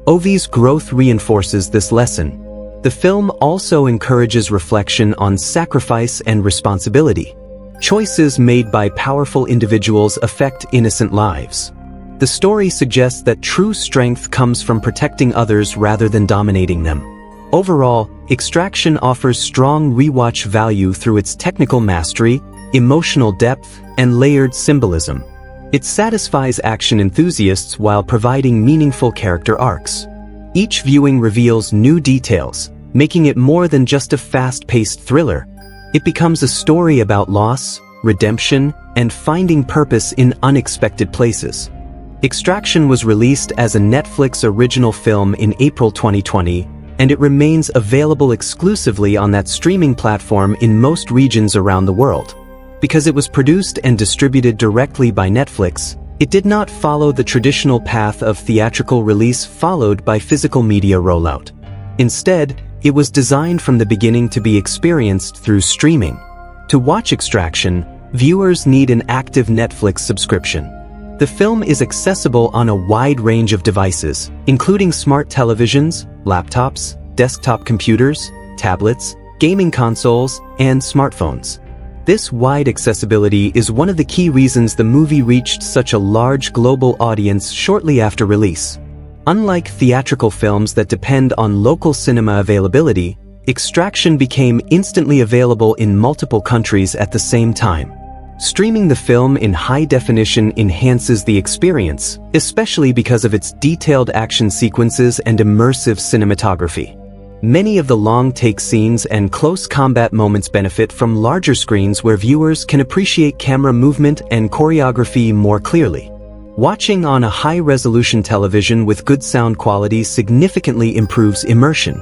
A: Ovi's growth reinforces this lesson. The film also encourages reflection on sacrifice and responsibility. Choices made by powerful individuals affect innocent lives. The story suggests that true strength comes from protecting others rather than dominating them. Overall, Extraction offers strong rewatch value through its technical mastery, emotional depth, and layered symbolism. It satisfies action enthusiasts while providing meaningful character arcs. Each viewing reveals new details, making it more than just a fast-paced thriller. It becomes a story about loss, redemption, and finding purpose in unexpected places. Extraction was released as a Netflix original film in April 2020, and it remains available exclusively on that streaming platform in most regions around the world. Because it was produced and distributed directly by Netflix, it did not follow the traditional path of theatrical release followed by physical media rollout. Instead, it was designed from the beginning to be experienced through streaming. To watch Extraction, viewers need an active Netflix subscription. The film is accessible on a wide range of devices, including smart televisions, laptops, desktop computers, tablets, gaming consoles, and smartphones. This wide accessibility is one of the key reasons the movie reached such a large global audience shortly after release. Unlike theatrical films that depend on local cinema availability, Extraction became instantly available in multiple countries at the same time. Streaming the film in high definition enhances the experience, especially because of its detailed action sequences and immersive cinematography. Many of the long-take scenes and close combat moments benefit from larger screens where viewers can appreciate camera movement and choreography more clearly. Watching on a high-resolution television with good sound quality significantly improves immersion.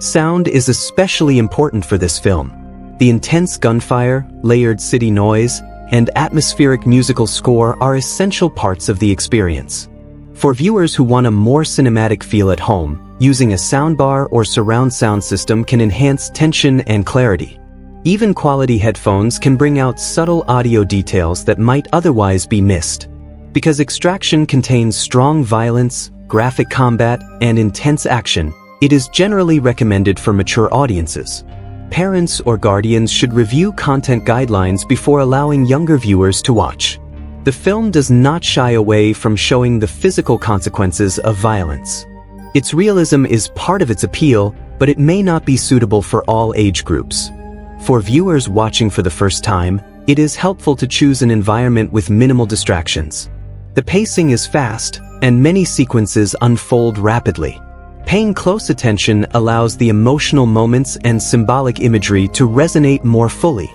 A: Sound is especially important for this film. The intense gunfire, layered city noise, and atmospheric musical score are essential parts of the experience. For viewers who want a more cinematic feel at home, using a soundbar or surround sound system can enhance tension and clarity. Even quality headphones can bring out subtle audio details that might otherwise be missed. Because Extraction contains strong violence, graphic combat, and intense action, it is generally recommended for mature audiences. Parents or guardians should review content guidelines before allowing younger viewers to watch. The film does not shy away from showing the physical consequences of violence. Its realism is part of its appeal, but it may not be suitable for all age groups. For viewers watching for the first time, it is helpful to choose an environment with minimal distractions. The pacing is fast, and many sequences unfold rapidly. Paying close attention allows the emotional moments and symbolic imagery to resonate more fully.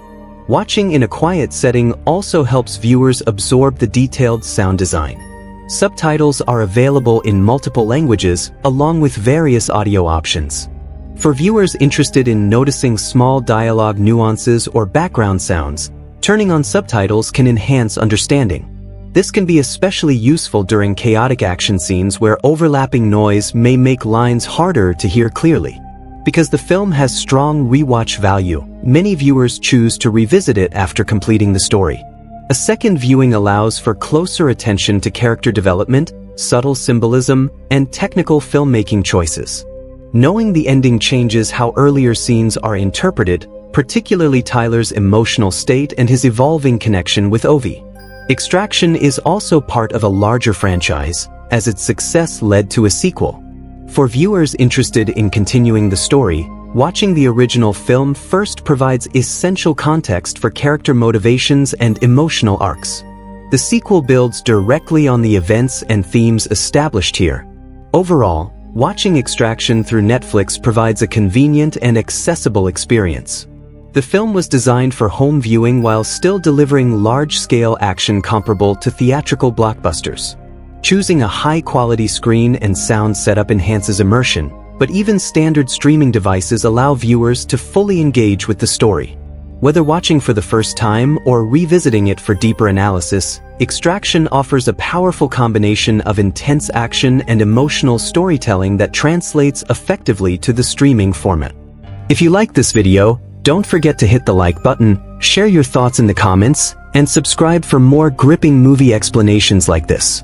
A: Watching in a quiet setting also helps viewers absorb the detailed sound design. Subtitles are available in multiple languages, along with various audio options. For viewers interested in noticing small dialogue nuances or background sounds, turning on subtitles can enhance understanding. This can be especially useful during chaotic action scenes where overlapping noise may make lines harder to hear clearly. Because the film has strong rewatch value, many viewers choose to revisit it after completing the story. A second viewing allows for closer attention to character development, subtle symbolism, and technical filmmaking choices. Knowing the ending changes how earlier scenes are interpreted, particularly Tyler's emotional state and his evolving connection with Ovi. Extraction is also part of a larger franchise, as its success led to a sequel. For viewers interested in continuing the story, watching the original film first provides essential context for character motivations and emotional arcs. The sequel builds directly on the events and themes established here. Overall, watching Extraction through Netflix provides a convenient and accessible experience. The film was designed for home viewing while still delivering large-scale action comparable to theatrical blockbusters. Choosing a high-quality screen and sound setup enhances immersion, but even standard streaming devices allow viewers to fully engage with the story. Whether watching for the first time or revisiting it for deeper analysis, Extraction offers a powerful combination of intense action and emotional storytelling that translates effectively to the streaming format. If you like this video, don't forget to hit the like button, share your thoughts in the comments, and subscribe for more gripping movie explanations like this.